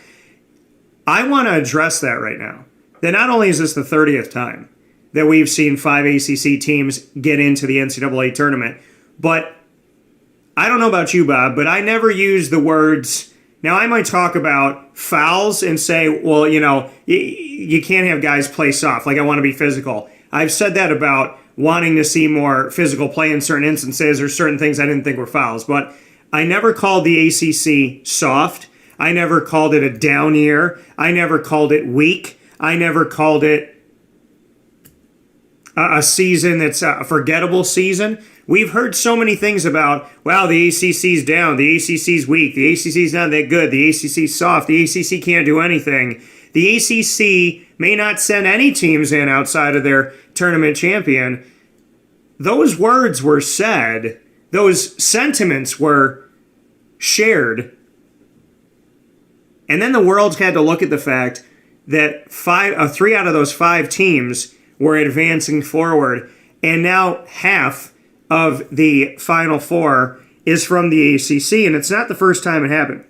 I want to address that right now. That not only is this the 30th time that we've seen 5 ACC teams get into the NCAA tournament, but I don't know about you, Bob, but I never use the words. Now, I might talk about fouls and say, well, you can't have guys play soft. Like, I want to be physical. I've said that about wanting to see more physical play in certain instances or certain things I didn't think were fouls. But I never called the ACC soft. I never called it a down year. I never called it weak. I never called it a season that's a forgettable season. We've heard so many things about, wow, the ACC's down, the ACC's weak, the ACC's not that good, the ACC's soft, the ACC can't do anything. The ACC may not send any teams in outside of their tournament champion. Those words were said, those sentiments were shared, and then the world had to look at the fact that 3 out of those 5 teams were advancing forward, and now half of the Final Four is from the ACC, and it's not the first time it happened.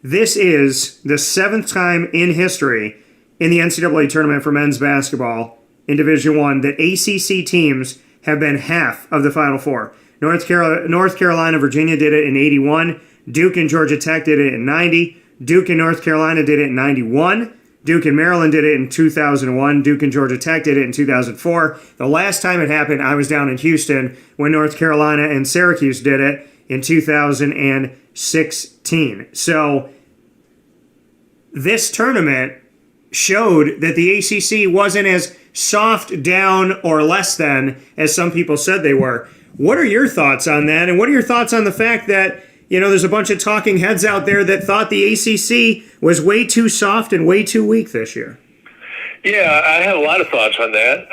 This is the 7th time in history in the NCAA tournament for men's basketball in Division I that ACC teams have been half of the Final Four. North Carolina, Virginia did it in 81. Duke and Georgia Tech did it in 90. Duke and North Carolina did it in 91. Duke and Maryland did it in 2001. Duke and Georgia Tech did it in 2004. The last time it happened, I was down in Houston when North Carolina and Syracuse did it in 2016. So this tournament showed that the ACC wasn't as soft, down, or less than as some people said they were. What are your thoughts on that? And what are your thoughts on the fact that there's a bunch of talking heads out there that thought the ACC was way too soft and way too weak this year? Yeah, I have a lot of thoughts on that.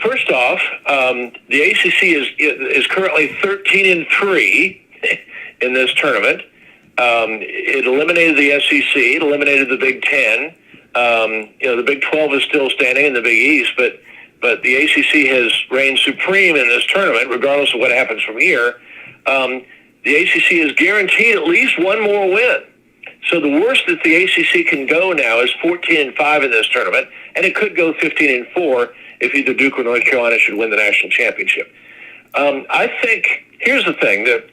First off, the ACC is currently 13-3 in this tournament. It eliminated the SEC, it eliminated the Big Ten. The Big 12 is still standing in the Big East, but the ACC has reigned supreme in this tournament, regardless of what happens from here. The ACC is guaranteed at least one more win. So the worst that the ACC can go now is 14-5 in this tournament, and it could go 15-4 if either Duke or North Carolina should win the national championship. I think, here's the thing, that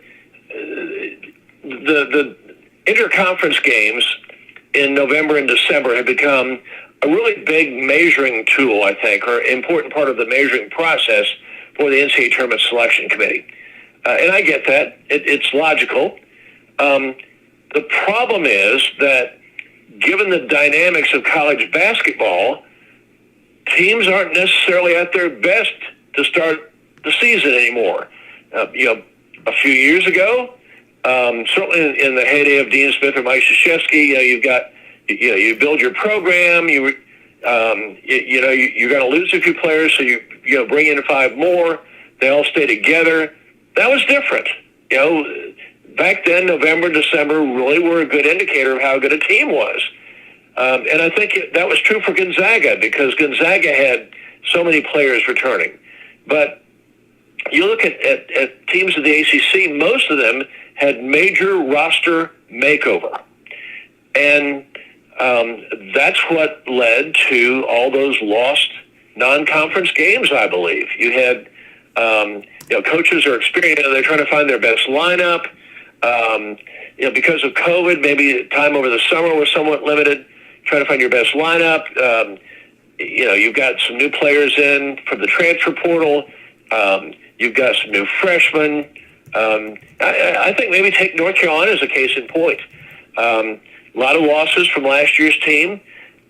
the interconference games in November and December have become a really big measuring tool, I think, or important part of the measuring process for the NCAA Tournament Selection Committee. And I get that. It's logical. The problem is that given the dynamics of college basketball, teams aren't necessarily at their best to start the season anymore. A few years ago, certainly in the heyday of Dean Smith or Mike Krzyzewski, you build your program. You're going to lose a few players, so you bring in 5 more. They all stay together. That was different. You know, back then, November, December really were a good indicator of how good a team was. And I think that was true for Gonzaga because Gonzaga had so many players returning. But you look at teams of the ACC, most of them had major roster makeover. And that's what led to all those lost non-conference games, I believe. You had, coaches are experienced, they're trying to find their best lineup. Because of COVID, maybe time over the summer was somewhat limited, trying to find your best lineup. You've got some new players in from the transfer portal. You've got some new freshmen. I think maybe take North Carolina as a case in point. A lot of losses from last year's team,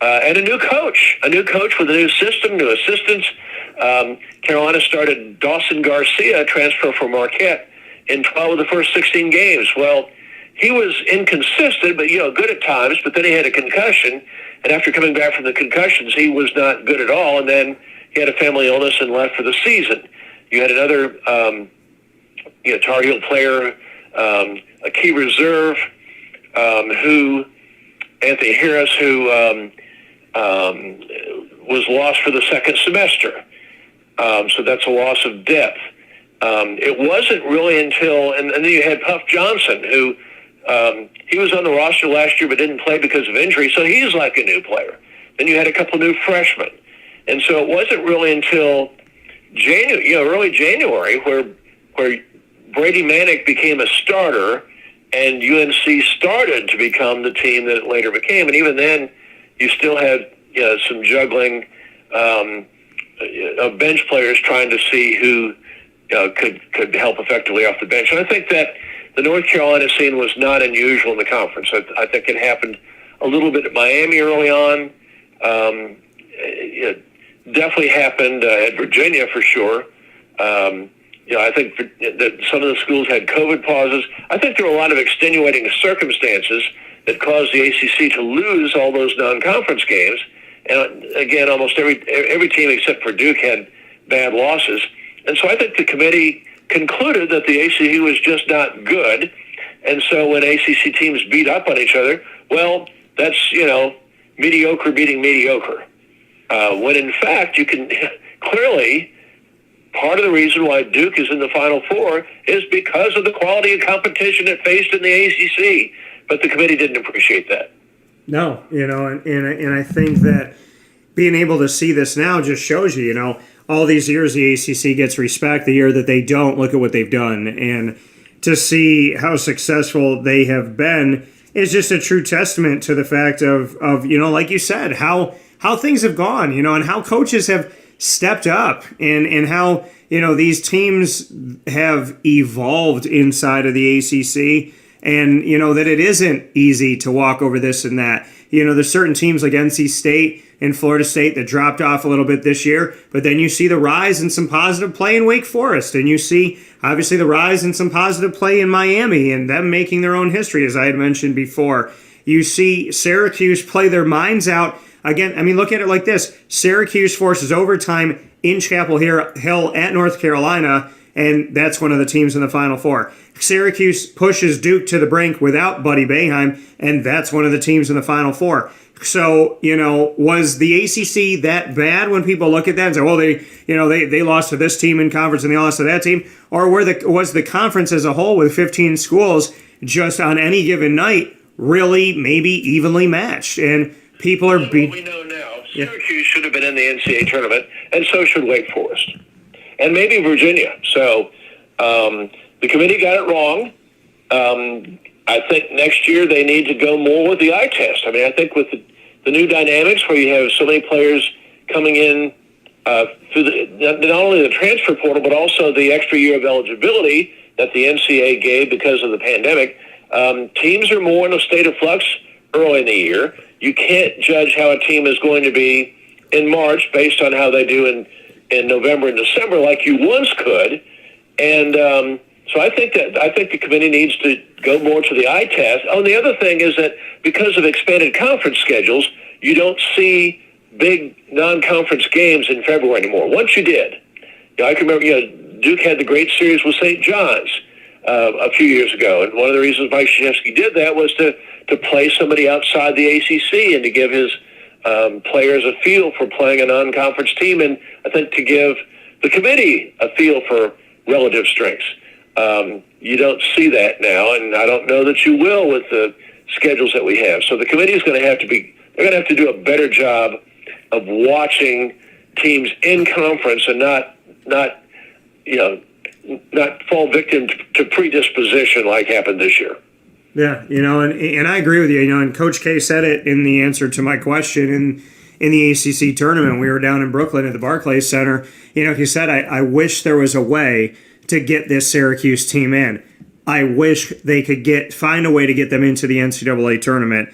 and a new coach with a new system, new assistants. Carolina started Dawson Garcia, transfer from Marquette, in 12 of the first 16 games. Well, he was inconsistent, but, good at times, but then he had a concussion, and after coming back from the concussions, he was not good at all, and then he had a family illness and left for the season. You had another, Tar Heel player, a key reserve, Anthony Harris, who was lost for the second semester. So that's a loss of depth. It wasn't really until, and then you had Puff Johnson, who he was on the roster last year but didn't play because of injury, so he's like a new player. Then you had a couple new freshmen. And so it wasn't really until early January where Brady Manick became a starter and UNC started to become the team that it later became. And even then, you still had some juggling of bench players trying to see who could help effectively off the bench. And I think that the North Carolina scene was not unusual in the conference. I think it happened a little bit at Miami early on. It definitely happened at Virginia for sure. I think that some of the schools had COVID pauses. I think there were a lot of extenuating circumstances that caused the ACC to lose all those non-conference games. And again, almost every team except for Duke had bad losses. And so I think the committee concluded that the ACC was just not good. And so when ACC teams beat up on each other, well, that's, mediocre beating mediocre. When in fact, you can clearly, part of the reason why Duke is in the Final Four is because of the quality of competition it faced in the ACC. But the committee didn't appreciate that. No, and I think that being able to see this now just shows you, all these years the ACC gets respect. The year that they don't, look at what they've done. And to see how successful they have been is just a true testament to the fact of like you said, how things have gone, and how coaches have stepped up and how, these teams have evolved inside of the ACC. And, that it isn't easy to walk over this and that. There's certain teams like NC State and Florida State that dropped off a little bit this year, but then you see the rise in some positive play in Wake Forest, and you see, obviously, the rise in some positive play in Miami and them making their own history, as I had mentioned before. You see Syracuse play their minds out. Again, look at it like this. Syracuse forces overtime in Chapel Hill at North Carolina, and that's one of the teams in the Final Four. Syracuse pushes Duke to the brink without Buddy Boeheim, and that's one of the teams in the Final Four. So, was the ACC that bad when people look at that and say, well, they lost to this team in conference and they lost to that team? Or was the conference as a whole with 15 schools just on any given night really maybe evenly matched? And people are being... We know now, Syracuse should have been in the NCAA tournament, and so should Wake Forest. And maybe Virginia. So the committee got it wrong. I think next year they need to go more with the eye test. I think with the new dynamics where you have so many players coming in through not only the transfer portal, but also the extra year of eligibility that the NCAA gave because of the pandemic, teams are more in a state of flux early in the year. You can't judge how a team is going to be in March based on how they do in November and December like you once could. And so I think the committee needs to go more to the eye test. Oh, and the other thing is that because of expanded conference schedules, you don't see big non-conference games in February anymore. Once you did. I can remember, Duke had the great series with St. John's a few years ago, and one of the reasons Mike Krzyzewski did that was to play somebody outside the ACC and to give his players a feel for playing a non-conference team, and I think to give the committee a feel for relative strengths. You don't see that now, and I don't know that you will with the schedules that we have. So the committee is going to have to they're going to have to do a better job of watching teams in conference and not fall victim to predisposition like happened this year. Yeah, and I agree with you. And Coach K said it in the answer to my question in the ACC tournament. We were down in Brooklyn at the Barclays Center. He said, I wish there was a way to get this Syracuse team in. I wish they could find a way to get them into the NCAA tournament.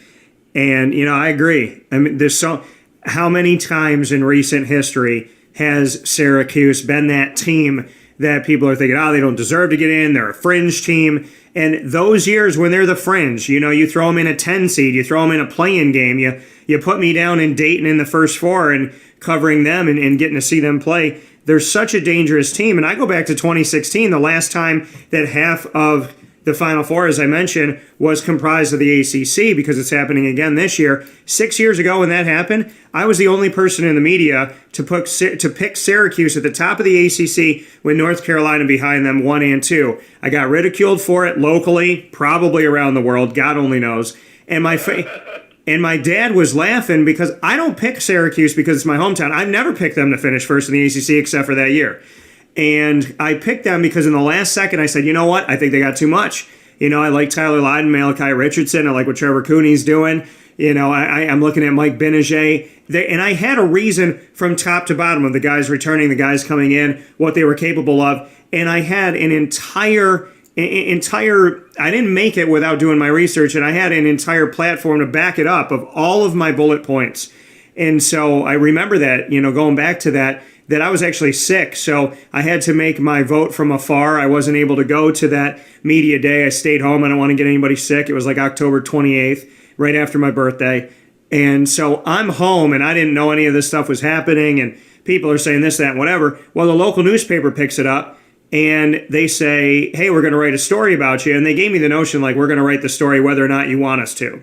And, I agree. I mean, how many times in recent history has Syracuse been that team that people are thinking, they don't deserve to get in, they're a fringe team. And those years when they're the fringe, you throw them in a 10 seed, you throw them in a play-in game, you put me down in Dayton in the first four and covering them and getting to see them play. They're such a dangerous team. And I go back to 2016, the last time that half of the Final Four, as I mentioned, was comprised of the ACC, because it's happening again this year. 6 years ago when that happened, I was the only person in the media to pick Syracuse at the top of the ACC with North Carolina behind them 1 and 2. I got ridiculed for it locally, probably around the world, God only knows. And my dad was laughing because I don't pick Syracuse because it's my hometown. I've never picked them to finish first in the ACC except for that year. And I picked them because in the last second I said, you know what? I think they got too much. I like Tyler Lydon, Malachi Richardson. I like what Trevor Cooney's doing. I'm looking at Mike Benajay. And I had a reason from top to bottom of the guys returning, the guys coming in, what they were capable of. And I had an entire, I didn't make it without doing my research, and I had an entire platform to back it up of all of my bullet points. And so I remember that, going back to that I was actually sick. So I had to make my vote from afar. I wasn't able to go to that media day. I stayed home. I don't want to get anybody sick. It was like October 28th, right after my birthday. And so I'm home, and I didn't know any of this stuff was happening, and people are saying this, that, and whatever. Well, the local newspaper picks it up, and they say, hey, we're going to write a story about you. And they gave me the notion, like, we're going to write the story whether or not you want us to.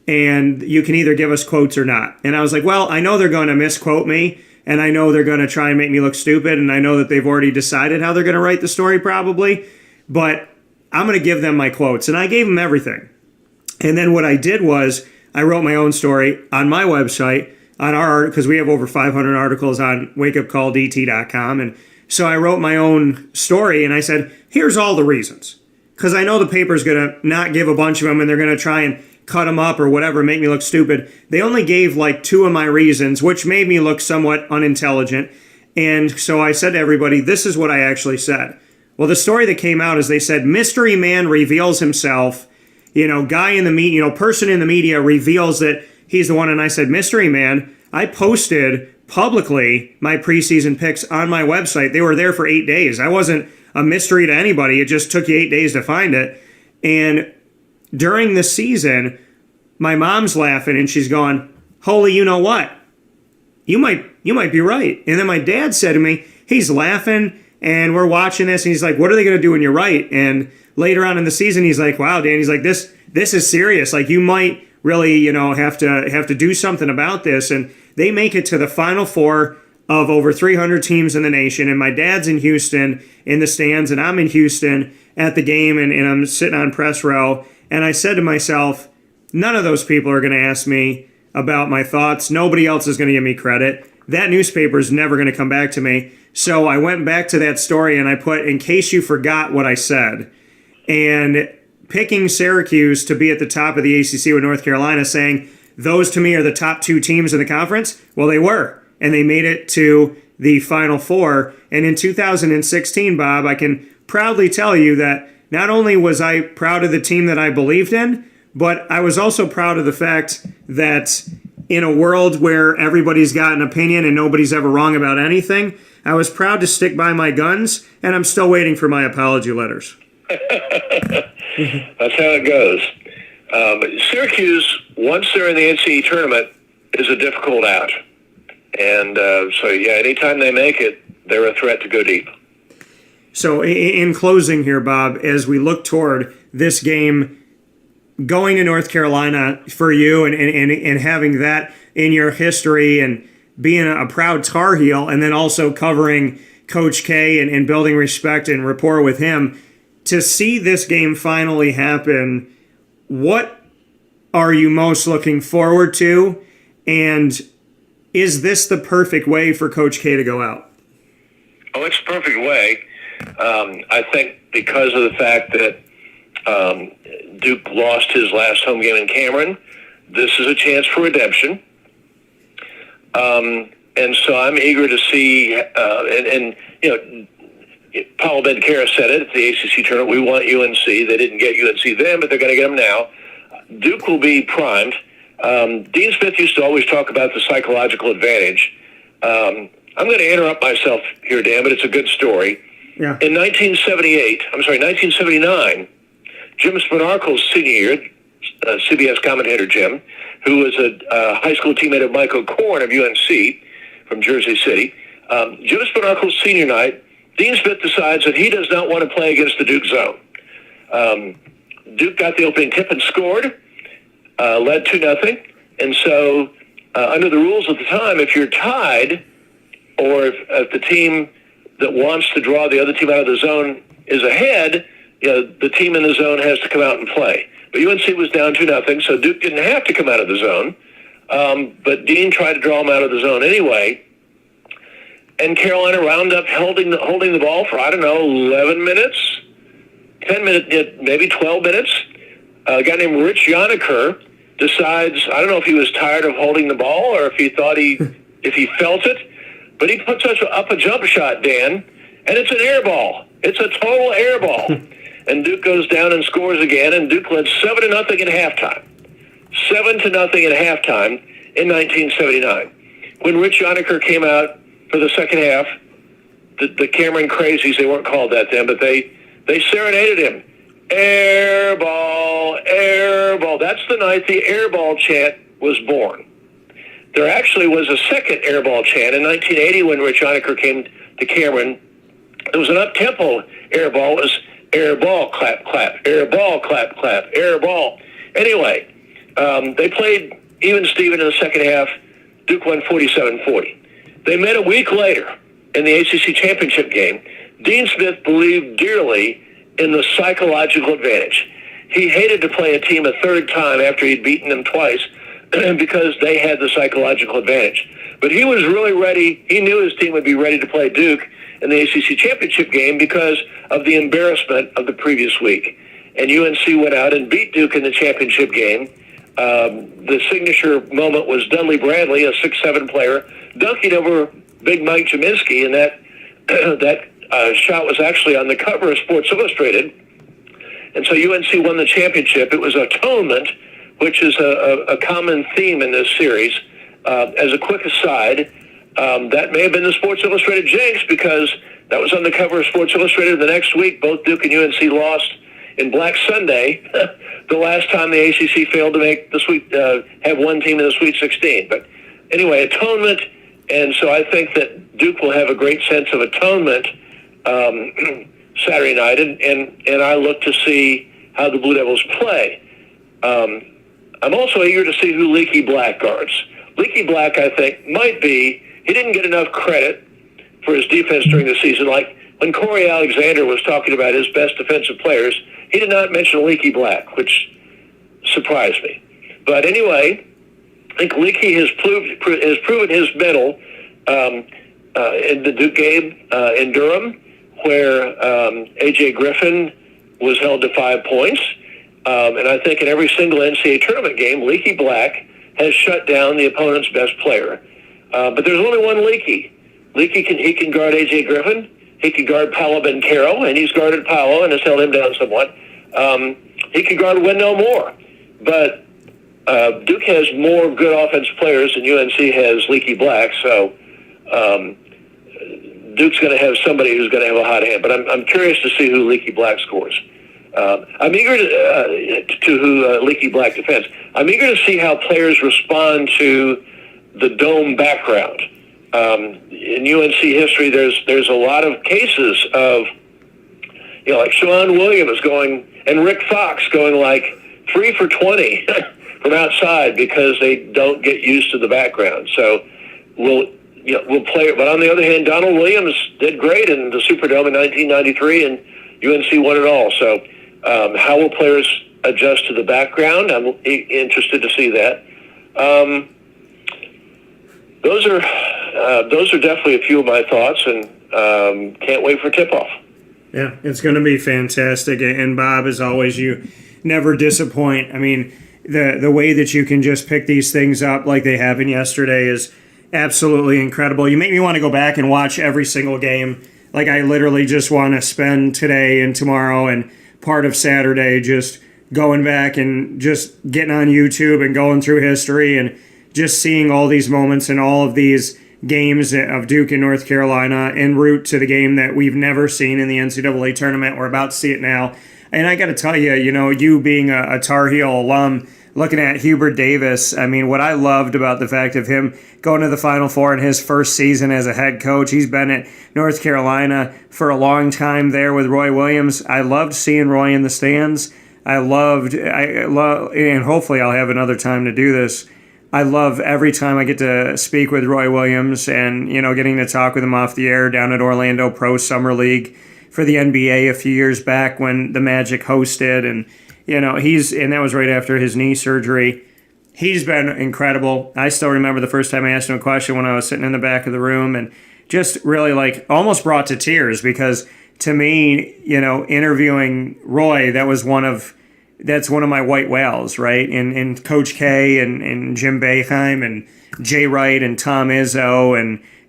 And you can either give us quotes or not. And I was like, well, I know they're going to misquote me, and I know they're going to try and make me look stupid, and I know that they've already decided how they're going to write the story probably, but I'm going to give them my quotes. And I gave them everything. And then what I did was I wrote my own story on my website, because we have over 500 articles on wakeupcalldt.com. And so I wrote my own story, and I said, here's all the reasons. Because I know the paper's going to not give a bunch of them, and they're going to try and cut them up or whatever, make me look stupid. They only gave like 2 of my reasons, which made me look somewhat unintelligent. And so I said to everybody, this is what I actually said. Well, the story that came out is they said, mystery man reveals himself, guy in the media, person in the media reveals that he's the one. And I said, mystery man. I posted publicly my preseason picks on my website. They were there for 8 days. I wasn't a mystery to anybody. It just took you 8 days to find it. And during the season, my mom's laughing and she's going, holy, you know what? You might be right. And then my dad said to me, he's laughing and we're watching this, and he's like, what are they going to do when you're right? And later on in the season, he's like, wow, Dan, he's like, this is serious. Like, you might really, have to do something about this. And they make it to the Final Four of over 300 teams in the nation. And my dad's in Houston in the stands, and I'm in Houston at the game, and I'm sitting on press row. And I said to myself, none of those people are going to ask me about my thoughts. Nobody else is going to give me credit. That newspaper is never going to come back to me. So I went back to that story and I put, in case you forgot what I said. And picking Syracuse to be at the top of the ACC with North Carolina, saying those to me are the top 2 teams in the conference. Well, they were. And they made it to the Final Four. And in 2016, Bob, I can proudly tell you that not only was I proud of the team that I believed in, but I was also proud of the fact that in a world where everybody's got an opinion and nobody's ever wrong about anything, I was proud to stick by my guns, and I'm still waiting for my apology letters. That's how it goes. Syracuse, once they're in the NCAA tournament, is a difficult out. And anytime they make it, they're a threat to go deep. So in closing here, Bob, as we look toward this game going to North Carolina for you and having that in your history and being a proud Tar Heel and then also covering Coach K and building respect and rapport with him, to see this game finally happen, what are you most looking forward to? And is this the perfect way for Coach K to go out? Oh, it's the perfect way. I think because of the fact that Duke lost his last home game in Cameron, this is a chance for redemption. And so I'm eager to see, and you know, Paolo Bencara said it at the ACC tournament, we want UNC. They didn't get UNC then, but they're going to get them now. Duke will be primed. Dean Smith used to always talk about the psychological advantage. I'm going to interrupt myself here, Dan, but it's a good story. Yeah. In 1979, Jim Spanarkel's senior year, CBS commentator Jim, who was a high school teammate of Michael Korn of UNC from Jersey City, Jim Spanarkel's senior night, Dean Smith decides that he does not want to play against the Duke zone. Duke got the opening tip and scored, led 2-0. And so under the rules at the time, if you're tied or if the team that wants to draw the other team out of the zone is ahead, you know, the team in the zone has to come out and play. But UNC was down 2-0, so Duke didn't have to come out of the zone. But Dean tried to draw them out of the zone anyway. And Carolina wound up holding the ball for, 11 minutes, 10 minutes, maybe 12 minutes. A guy named Rich Yoniker decides, I don't know if he was tired of holding the ball or if he thought if he felt it, but he puts up a jump shot, Dan, and it's an air ball. It's a total air ball. And Duke goes down and scores again, and Duke led 7-0 at halftime. 7-0 at halftime in 1979. When Rich Yoniker came out for the second half, the Cameron Crazies, they weren't called that then, but they serenaded him. Air ball, air ball. That's the night the air ball chant was born. There actually was a second air ball chant in 1980 when Rich Yoniker came to Cameron. It was an up-tempo air ball. It was air ball, clap, clap, air ball, clap, clap, air ball. Anyway, they played even Steven in the second half. Duke won 47-40. They met a week later in the ACC championship game. Dean Smith believed dearly in the psychological advantage. He hated to play a team a third time after he'd beaten them twice because they had the psychological advantage. But he was really ready. He knew his team would be ready to play Duke in the ACC championship game because of the embarrassment of the previous week. And UNC went out and beat Duke in the championship game. The signature moment was Dudley Bradley, a 6'7" player, dunking over Big Mike Jaminski, and that shot was actually on the cover of Sports Illustrated. And so UNC won the championship. It was atonement, which is a common theme in this series. As a quick aside, that may have been the Sports Illustrated jinx because that was on the cover of Sports Illustrated. The next week, both Duke and UNC lost in Black Sunday, the last time the ACC failed to make the have one team in the Sweet 16. But anyway, atonement, and so I think that Duke will have a great sense of atonement Saturday night, and I look to see how the Blue Devils play. I'm also eager to see who Leaky Black guards. Leaky Black, I think, might be, he didn't get enough credit for his defense during the season. Like when Corey Alexander was talking about his best defensive players, he did not mention Leaky Black, which surprised me. But anyway, I think Leaky has proven his mettle in the Duke game in Durham, where A.J. Griffin was held to 5 points. And I think in every single NCAA tournament game, Leaky Black has shut down the opponent's best player. But there's only one Leaky. Leaky can guard A.J. Griffin. He can guard Paolo Bencara, and he's guarded Paolo and has held him down somewhat. He can guard Wendell Moore. But Duke has more good offensive players than UNC has Leaky Black, so Duke's going to have somebody who's going to have a hot hand. But I'm curious to see who Leaky Black scores. I'm eager to who Leaky Black defends. I'm eager to see how players respond to the dome background. In UNC history, there's a lot of cases of like Sean Williams going and Rick Fox going like 3 for 20 from outside because they don't get used to the background. So we'll play it. But on the other hand, Donald Williams did great in the Superdome in 1993, and UNC won it all. So how will players adjust to the background? I'm interested to see that. Those are definitely a few of my thoughts, and can't wait for tip-off. Yeah, it's going to be fantastic. And Bob, as always, you never disappoint. I mean, the way that you can just pick these things up like they happened yesterday is absolutely incredible. You make me want to go back and watch every single game. Like, I literally just want to spend today and tomorrow and part of Saturday just going back and just getting on YouTube and going through history and just seeing all these moments and all of these games of Duke and North Carolina en route to the game that we've never seen in the NCAA tournament. We're about to see it now. And I got to tell you, you being a Tar Heel alum, looking at Hubert Davis, I mean, what I loved about the fact of him going to the Final Four in his first season as a head coach, he's been at North Carolina for a long time there with Roy Williams. I loved seeing Roy in the stands. I love, and hopefully I'll have another time to do this. I love every time I get to speak with Roy Williams and, getting to talk with him off the air down at Orlando Pro Summer League for the NBA a few years back when the Magic hosted. And, and that was right after his knee surgery. He's been incredible. I still remember the first time I asked him a question when I was sitting in the back of the room and just really almost brought to tears because to me, interviewing Roy, that's one of my white whales, right? And Coach K and Jim Boeheim and Jay Wright and Tom Izzo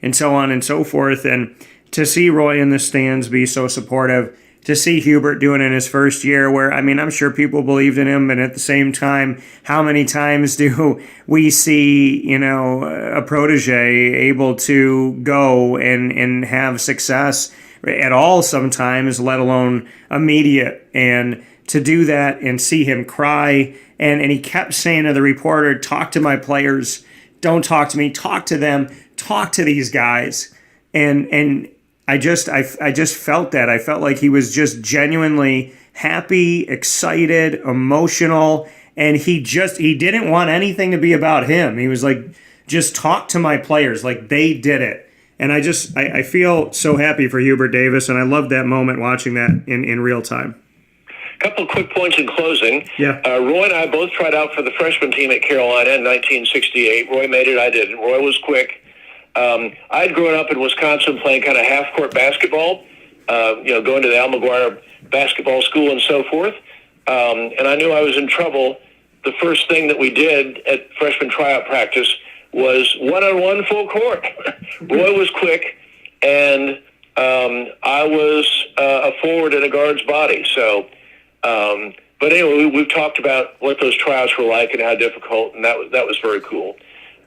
and so on and so forth. And to see Roy in the stands be so supportive, to see Hubert doing it in his first year where, I mean, I'm sure people believed in him. And at the same time, how many times do we see, a protege able to go and have success at all sometimes, let alone immediate? And to do that and see him cry. And he kept saying to the reporter, talk to my players. Don't talk to me. Talk to them. Talk to these guys. And I just felt that. I felt like he was just genuinely happy, excited, emotional. And he didn't want anything to be about him. He was like, just talk to my players. Like they did it. And I feel so happy for Hubert Davis. And I loved that moment watching that in real time. Couple of quick points in closing. Yeah. Roy and I both tried out for the freshman team at Carolina in 1968. Roy made it, I didn't. Roy was quick. I'd grown up in Wisconsin playing kind of half-court basketball, going to the Al McGuire basketball school and so forth. And I knew I was in trouble. The first thing that we did at freshman tryout practice was one-on-one full court. Roy was quick, and I was a forward in a guard's body. So, but anyway, we've talked about what those tryouts were like and how difficult, and that was very cool.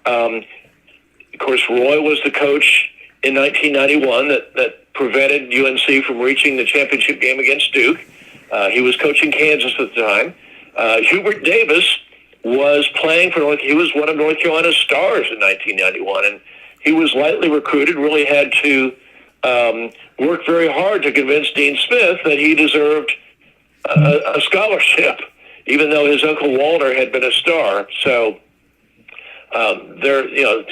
Of course, Roy was the coach in 1991 that prevented UNC from reaching the championship game against Duke. He was coaching Kansas at the time. Hubert Davis was playing for he was one of North Carolina's stars in 1991, and he was lightly recruited, really had to work very hard to convince Dean Smith that he deserved a scholarship, even though his uncle Walter had been a star. So there,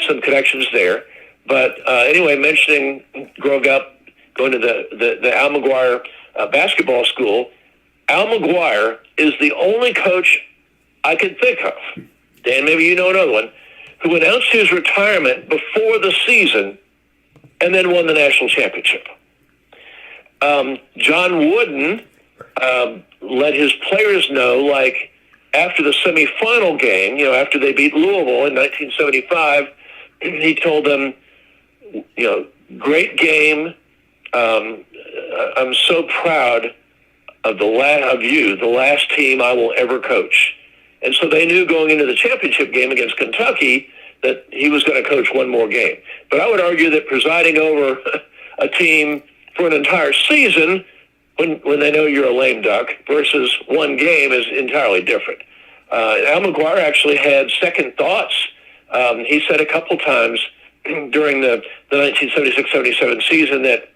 some connections there. But anyway, mentioning growing up, going to the Al McGuire basketball school, Al McGuire is the only coach I can think of, Dan, maybe you know another one, who announced his retirement before the season and then won the national championship. John Wooden let his players know, after the semifinal game, after they beat Louisville in 1975, he told them, great game. I'm so proud of the last team I will ever coach. And so they knew going into the championship game against Kentucky that he was going to coach one more game. But I would argue that presiding over a team for an entire season when they know you're a lame duck versus one game is entirely different. Al McGuire actually had second thoughts. He said a couple times during the 1976-77 season that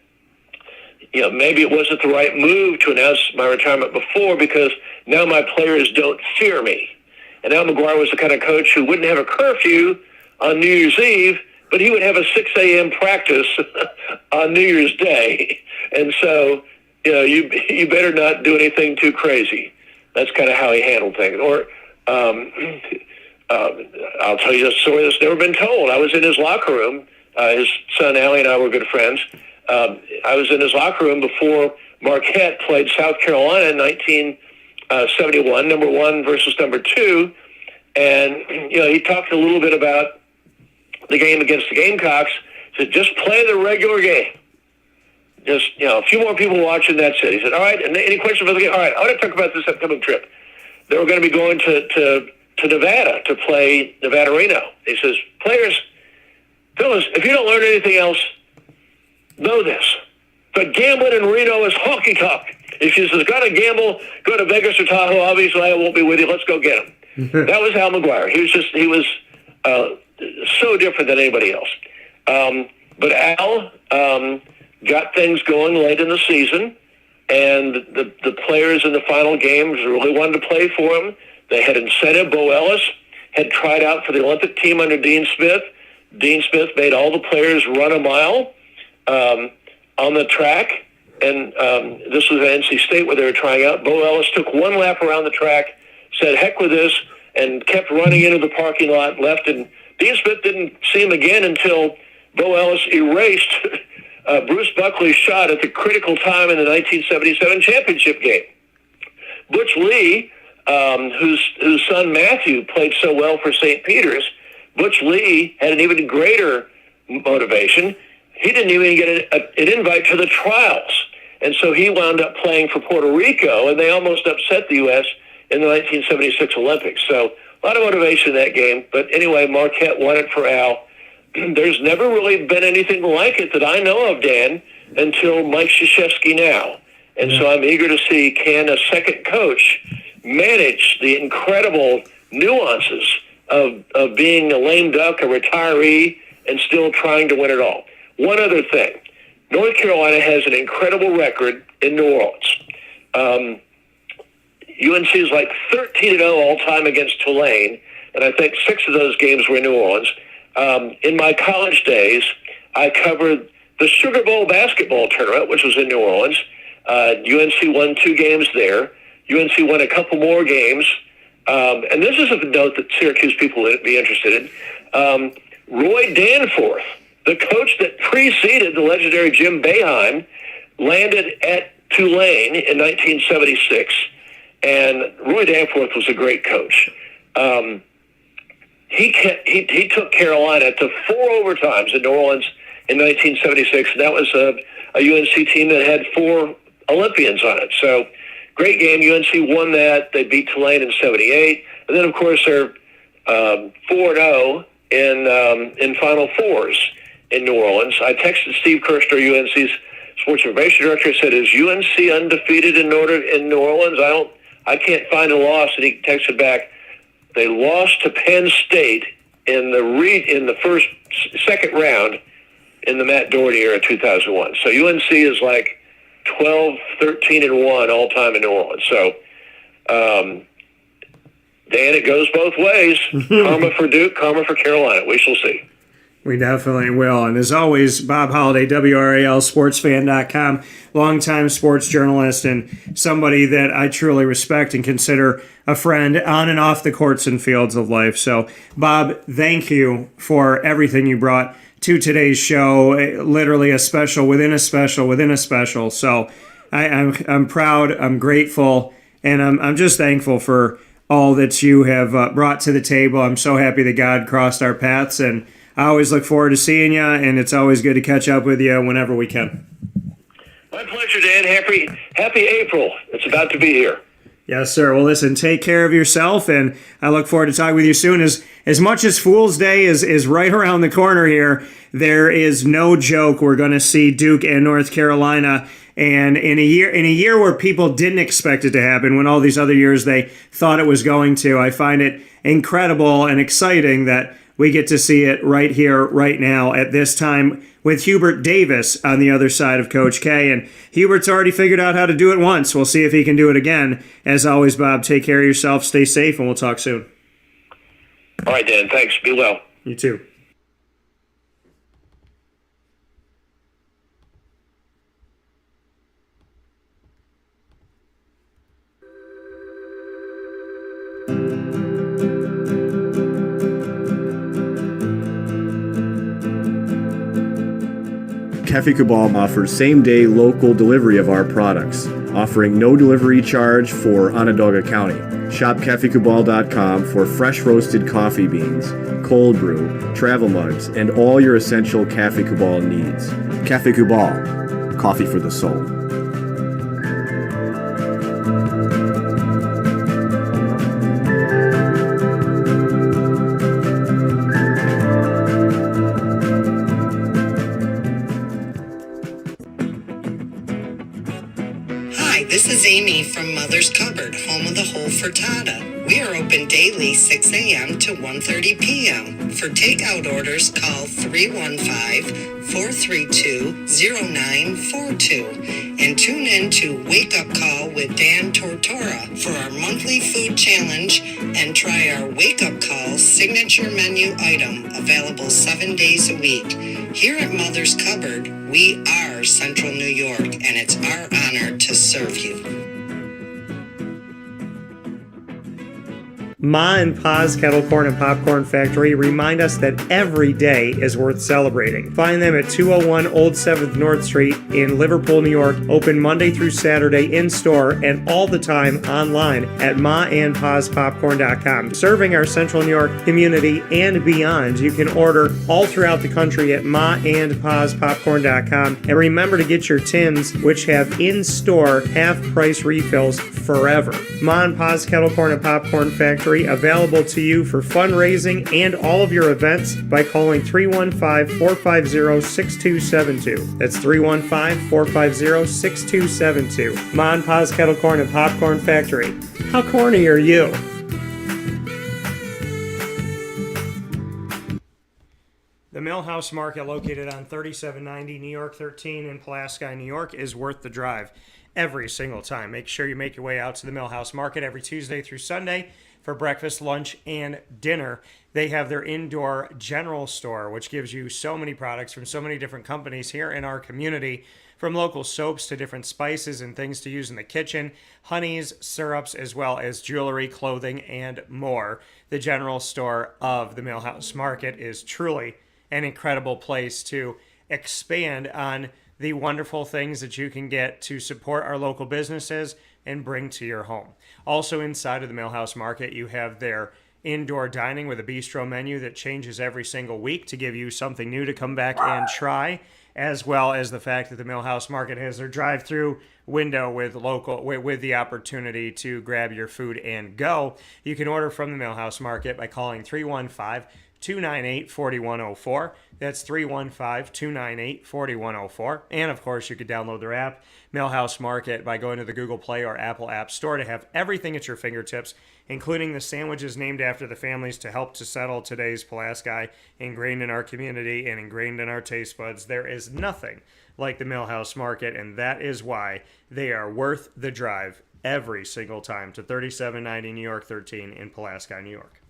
maybe it wasn't the right move to announce my retirement before because now my players don't fear me. And Al McGuire was the kind of coach who wouldn't have a curfew on New Year's Eve, but he would have a 6 a.m. practice on New Year's Day. And so, you better not do anything too crazy. That's kind of how he handled things. Or I'll tell you a story that's never been told. I was in his locker room. His son, Allie, and I were good friends. I was in his locker room before Marquette played South Carolina in 1971, number 1 versus number 2. And, he talked a little bit about the game against the Gamecocks. He said, just play the regular game. Just, a few more people watching, that's it. He said, all right, and any questions about the game? All right, I want to talk about this upcoming trip. They were going to be going to Nevada to play Nevada-Reno. He says, players, fellas, if you don't learn anything else, know this. But gambling in Reno is honky-tonk. If you got to gamble, go to Vegas or Tahoe. Obviously, I won't be with you. Let's go get him. That was Al McGuire. He was so different than anybody else. But Al got things going late in the season, and the players in the final games really wanted to play for him. They had incentive. Bo Ellis had tried out for the Olympic team under Dean Smith. Dean Smith made all the players run a mile on the track, and this was at NC State where they were trying out. Bo Ellis took one lap around the track, said, heck with this, and kept running into the parking lot, left, and Dean Smith didn't see him again until Bo Ellis erased Bruce Buckley's shot at the critical time in the 1977 championship game. Butch Lee, whose son Matthew played so well for St. Peter's, Butch Lee had an even greater motivation. He didn't even get an invite to the trials. And so he wound up playing for Puerto Rico, and they almost upset the U.S. in the 1976 Olympics. So a lot of motivation in that game. But anyway, Marquette won it for Al. There's never really been anything like it that I know of, Dan, until Mike Krzyzewski now. And so I'm eager to see, can a second coach manage the incredible nuances of being a lame duck, a retiree, and still trying to win it all. One other thing. North Carolina has an incredible record in New Orleans. UNC is like 13-0 all-time against Tulane, and I think 6 of those games were in New Orleans. In my college days, I covered the Sugar Bowl basketball tournament, which was in New Orleans. UNC won 2 games there. UNC won a couple more games. And this is a note that Syracuse people would be interested in. Roy Danforth, the coach that preceded the legendary Jim Boeheim, landed at Tulane in 1976. And Roy Danforth was a great coach. He took Carolina to 4 overtimes in New Orleans in 1976. And that was a UNC team that had 4 Olympians on it. So great game. UNC won that. They beat Tulane in 78. And then, of course, they're 4-0 in Final Fours in New Orleans. I texted Steve Kirshner, UNC's sports information director, said, is UNC undefeated in New Orleans? I can't find a loss. And he texted back, they lost to Penn State in the second round in the Matt Doherty era, 2001. So UNC is like 12-13-1 all time in New Orleans. So, Dan, it goes both ways. Karma for Duke, karma for Carolina. We shall see. We definitely will. And as always, Bob Holliday, WRALSportsFan.com, longtime sports journalist and somebody that I truly respect and consider a friend on and off the courts and fields of life. So, Bob, thank you for everything you brought to today's show. Literally a special within a special within a special. So I'm proud, I'm grateful, and I'm just thankful for all that you have brought to the table. I'm so happy that God crossed our paths, and I always look forward to seeing you, and it's always good to catch up with you whenever we can. My pleasure, Dan. Happy April. It's about to be here. Yes, sir. Well, listen, take care of yourself, and I look forward to talking with you soon. As much as Fool's Day is right around the corner here, there is no joke we're going to see Duke and North Carolina. And in a year where people didn't expect it to happen, when all these other years they thought it was going to, I find it incredible and exciting that we get to see it right here, right now, at this time with Hubert Davis on the other side of Coach K. And Hubert's already figured out how to do it once. We'll see if he can do it again. As always, Bob, take care of yourself, stay safe, and we'll talk soon. All right, Dan. Thanks. Be well. You too. Cafe Cabal offers same-day local delivery of our products, offering no delivery charge for Onondaga County. Shop cafecabal.com for fresh roasted coffee beans, cold brew, travel mugs, and all your essential Cafe Cabal needs. Cafe Cabal, coffee for the soul. This is Amy from Mother's Cupboard, home of the Whole Frittata. We are open daily 6 a.m. to 1:30 p.m. For takeout orders, call 315-432-0942 and tune in to Wake Up Call with Dan Tortora for our monthly food challenge and try our Wake Up Call signature menu item available 7 days a week. Here at Mother's Cupboard, we are Central New York, and it's our honor to serve you. Ma and Pa's Kettle Corn and Popcorn Factory remind us that every day is worth celebrating. Find them at 201 Old 7th North Street in Liverpool, New York. Open Monday through Saturday in-store and all the time online at maandpaspopcorn.com. Serving our Central New York community and beyond. You can order all throughout the country at maandpaspopcorn.com. And remember to get your tins, which have in-store half-price refills forever. Ma and Pa's Kettle Corn and Popcorn Factory, available to you for fundraising and all of your events by calling 315-450-6272. That's 315-450-6272. Ma and Pa's Kettle Corn and Popcorn Factory. How corny are you? The Millhouse Market, located on 3790 New York 13 in Pulaski, New York, is worth the drive every single time. Make sure you make your way out to the Millhouse Market every Tuesday through Sunday for breakfast, lunch, and dinner. They have their indoor general store, which gives you so many products from so many different companies here in our community, from local soaps to different spices and things to use in the kitchen, honeys, syrups, as well as jewelry, clothing, and more. The general store of the Millhouse Market is truly an incredible place to expand on the wonderful things that you can get to support our local businesses and bring to your home. Also inside of the Millhouse Market, you have their indoor dining with a bistro menu that changes every single week to give you something new to come back and try, as well as the fact that the Millhouse Market has their drive-through window with the opportunity to grab your food and go. You can order from the Millhouse Market by calling 315-298-4104. That's 315-298-4104. And, of course, you could download their app, Millhouse Market, by going to the Google Play or Apple App Store to have everything at your fingertips, including the sandwiches named after the families to help to settle today's Pulaski, ingrained in our community and ingrained in our taste buds. There is nothing like the Millhouse Market, and that is why they are worth the drive every single time to 3790 New York 13 in Pulaski, New York.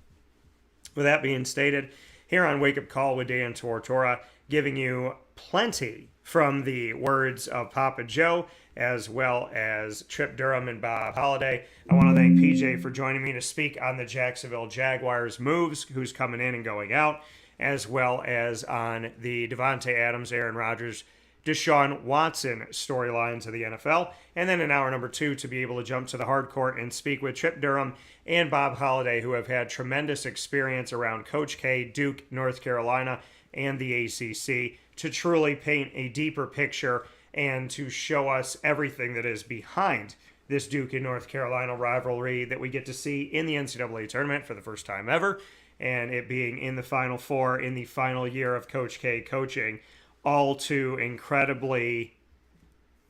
With that being stated, here on Wake Up Call with Dan Tortora, giving you plenty from the words of Papa Joe, as well as Trip Durham and Bob Holliday. I want to thank PJ for joining me to speak on the Jacksonville Jaguars moves, who's coming in and going out, as well as on the Devontae Adams, Aaron Rodgers, Deshaun Watson storylines of the NFL. And then in hour number 2 to be able to jump to the hard court and speak with Trip Durham and Bob Holliday, who have had tremendous experience around Coach K, Duke, North Carolina, and the ACC, to truly paint a deeper picture and to show us everything that is behind this Duke and North Carolina rivalry that we get to see in the NCAA Tournament for the first time ever, and it being in the Final Four in the final year of Coach K coaching. All too incredibly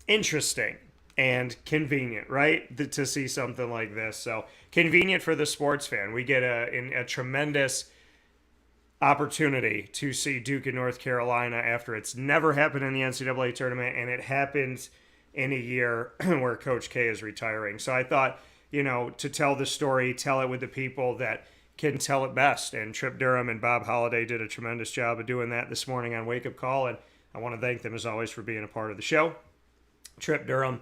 interesting and convenient, right? To see something like this. So convenient for the sports fan. We get a tremendous opportunity to see Duke and North Carolina after it's never happened in the NCAA tournament, and it happens in a year where Coach K is retiring. So I thought, to tell the story, tell it with the people that can tell it best. And Trip Durham and Bob Holliday did a tremendous job of doing that this morning on Wake Up Call, and I want to thank them as always for being a part of the show. Trip Durham,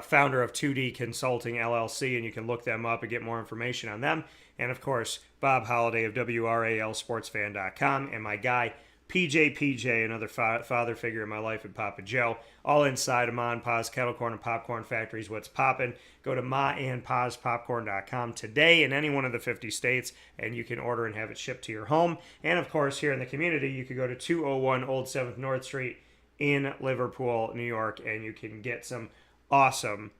founder of 2D Consulting LLC, and you can look them up and get more information on them. And of course, Bob Holliday of WRALSportsFan.com, and my guy, PJ, another father figure in my life, and Papa Joe, all inside of Ma and Pa's Kettle Corn and Popcorn Factories. What's poppin'? Go to maandpaspopcorn.com today in any one of the 50 states, and you can order and have it shipped to your home. And of course, here in the community, you can go to 201 Old 7th North Street in Liverpool, New York, and you can get some awesome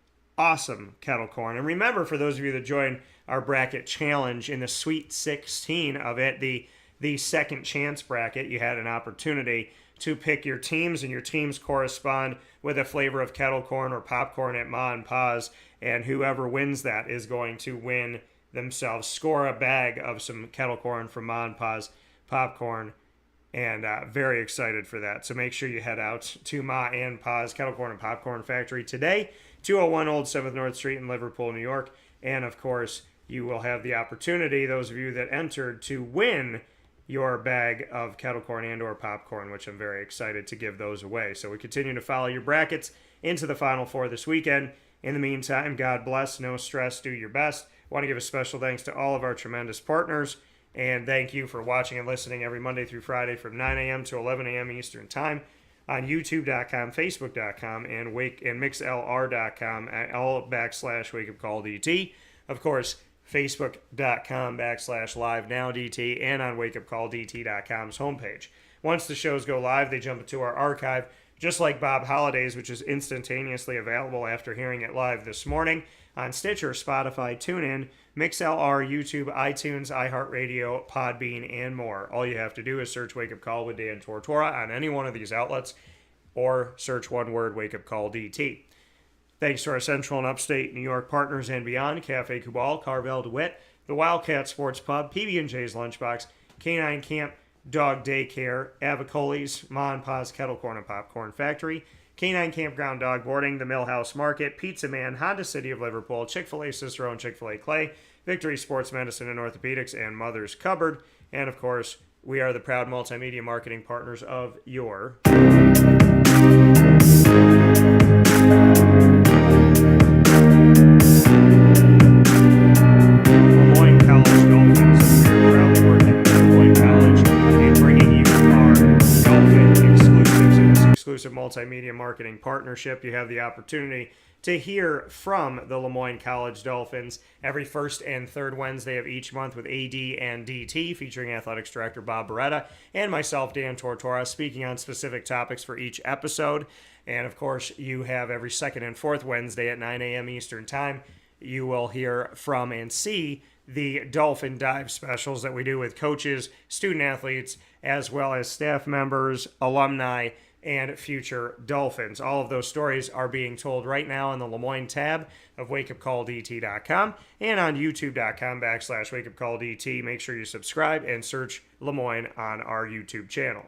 kettle corn. And remember, for those of you that join our bracket challenge in the Sweet 16 of it, the second chance bracket, you had an opportunity to pick your teams, and your teams correspond with a flavor of kettle corn or popcorn at Ma and Pa's, and whoever wins that is going to win themselves, score a bag of some kettle corn from Ma and Pa's popcorn, and very excited for that. So make sure you head out to Ma and Pa's Kettle Corn and Popcorn Factory today, 201 Old 7th North Street in Liverpool, New York. And of course, you will have the opportunity, those of you that entered, to win your bag of kettle corn and or popcorn, which I'm very excited to give those away. So we continue to follow your brackets into the Final Four this weekend. In the meantime, God bless, no stress, do your best. I want to give a special thanks to all of our tremendous partners, and thank you for watching and listening every Monday through Friday from 9 a.m. to 11 a.m. Eastern Time on YouTube.com, Facebook.com, and MixLR.com, all /WakeUpCallDT. Of course, Facebook.com/LiveNowDT, and on WakeUpCallDT.com's homepage. Once the shows go live, they jump into our archive, just like Bob Holliday's, which is instantaneously available after hearing it live this morning on Stitcher, Spotify, TuneIn, MixLR, YouTube, iTunes, iHeartRadio, Podbean, and more. All you have to do is search Wake Up Call with Dan Tortora on any one of these outlets, or search one word, Wake Up Call DT. Thanks to our Central and Upstate New York partners and beyond, Cafe Kubal, Carvel DeWitt, the Wildcat Sports Pub, PB&J's Lunchbox, Canine Camp, Dog Daycare, Avicoli's, Ma and Pa's Kettle Corn and Popcorn Factory, Canine Campground Dog Boarding, the Millhouse Market, Pizza Man, Honda City of Liverpool, Chick-fil-A Cicero and Chick-fil-A Clay, Victory Sports Medicine and Orthopedics, and Mother's Cupboard. And of course, we are the proud multimedia marketing partners of your Lemoyne College Dolphins. We are proudly working with Lemoyne College and bringing you our Dolphin exclusives. In this exclusive multimedia marketing partnership, you have the opportunity to hear from the Lemoyne College Dolphins every first and third Wednesday of each month with AD and DT, featuring Athletics Director Bob Beretta and myself, Dan Tortora, speaking on specific topics for each episode. And of course, you have every second and fourth Wednesday at 9 a.m. Eastern Time. You will hear from and see the Dolphin Dive specials that we do with coaches, student athletes, as well as staff members, alumni, and future Dolphins. All of those stories are being told right now on the Lemoyne tab of WakeUpCallDT.com and on YouTube.com/WakeUpCallDT. Make sure you subscribe and search Lemoyne on our YouTube channel.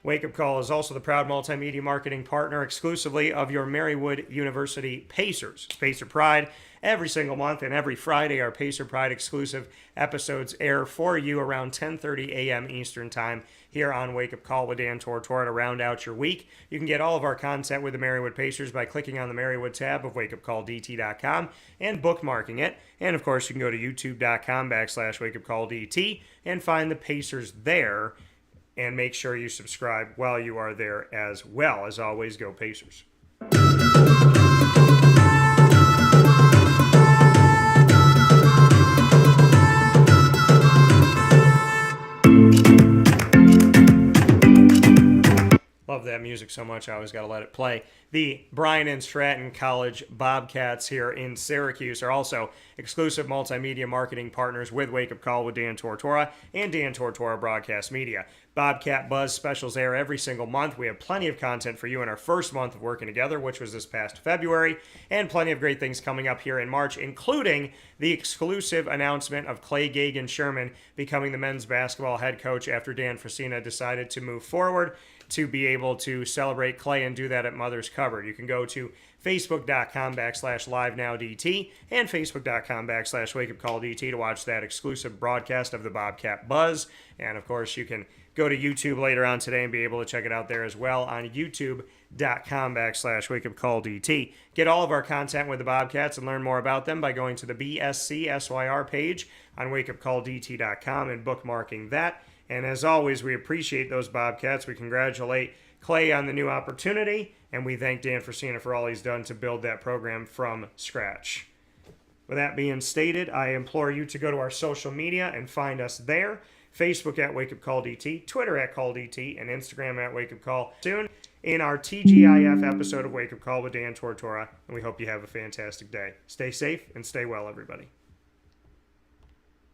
Wake Up Call is also the proud multimedia marketing partner exclusively of your Marywood University Pacers. It's Pacer Pride every single month, and every Friday our Pacer Pride exclusive episodes air for you around 10:30 a.m. Eastern Time here on Wake Up Call with Dan Tortora to round out your week. You can get all of our content with the Marywood Pacers by clicking on the Marywood tab of WakeUpCallDT.com and bookmarking it. And of course, you can go to YouTube.com/WakeUpCallDT and find the Pacers there. And make sure you subscribe while you are there as well. As always, go Pacers. Love that. that music so much, I always got to let it play. The Bryan and Stratton College Bobcats here in Syracuse are also exclusive multimedia marketing partners with Wake Up Call with Dan Tortora and Dan Tortora Broadcast Media. Bobcat Buzz specials air every single month. We have plenty of content for you in our first month of working together, which was this past February, and plenty of great things coming up here in March, including the exclusive announcement of Clay Gagan-Sherman becoming the men's basketball head coach after Dan Frasina decided to move forward to be able to celebrate Clay and do that at Mother's Cupboard. You can go to facebook.com/livenowdt and facebook.com/wakeupcalldt to watch that exclusive broadcast of the Bobcat Buzz. And of course, you can go to YouTube later on today and be able to check it out there as well on youtube.com/wakeupcalldt. Get all of our content with the Bobcats and learn more about them by going to the BSCSYR page on wakeupcalldt.com and bookmarking that. And as always, we appreciate those Bobcats. We congratulate Clay on the new opportunity, and we thank Dan Frasina for all he's done to build that program from scratch. With that being stated, I implore you to go to our social media and find us there. Facebook at Wake Up Call DT, Twitter at Call DT, and Instagram at Wake Up Call. Soon in our TGIF episode of Wake Up Call with Dan Tortora, and we hope you have a fantastic day. Stay safe and stay well, everybody.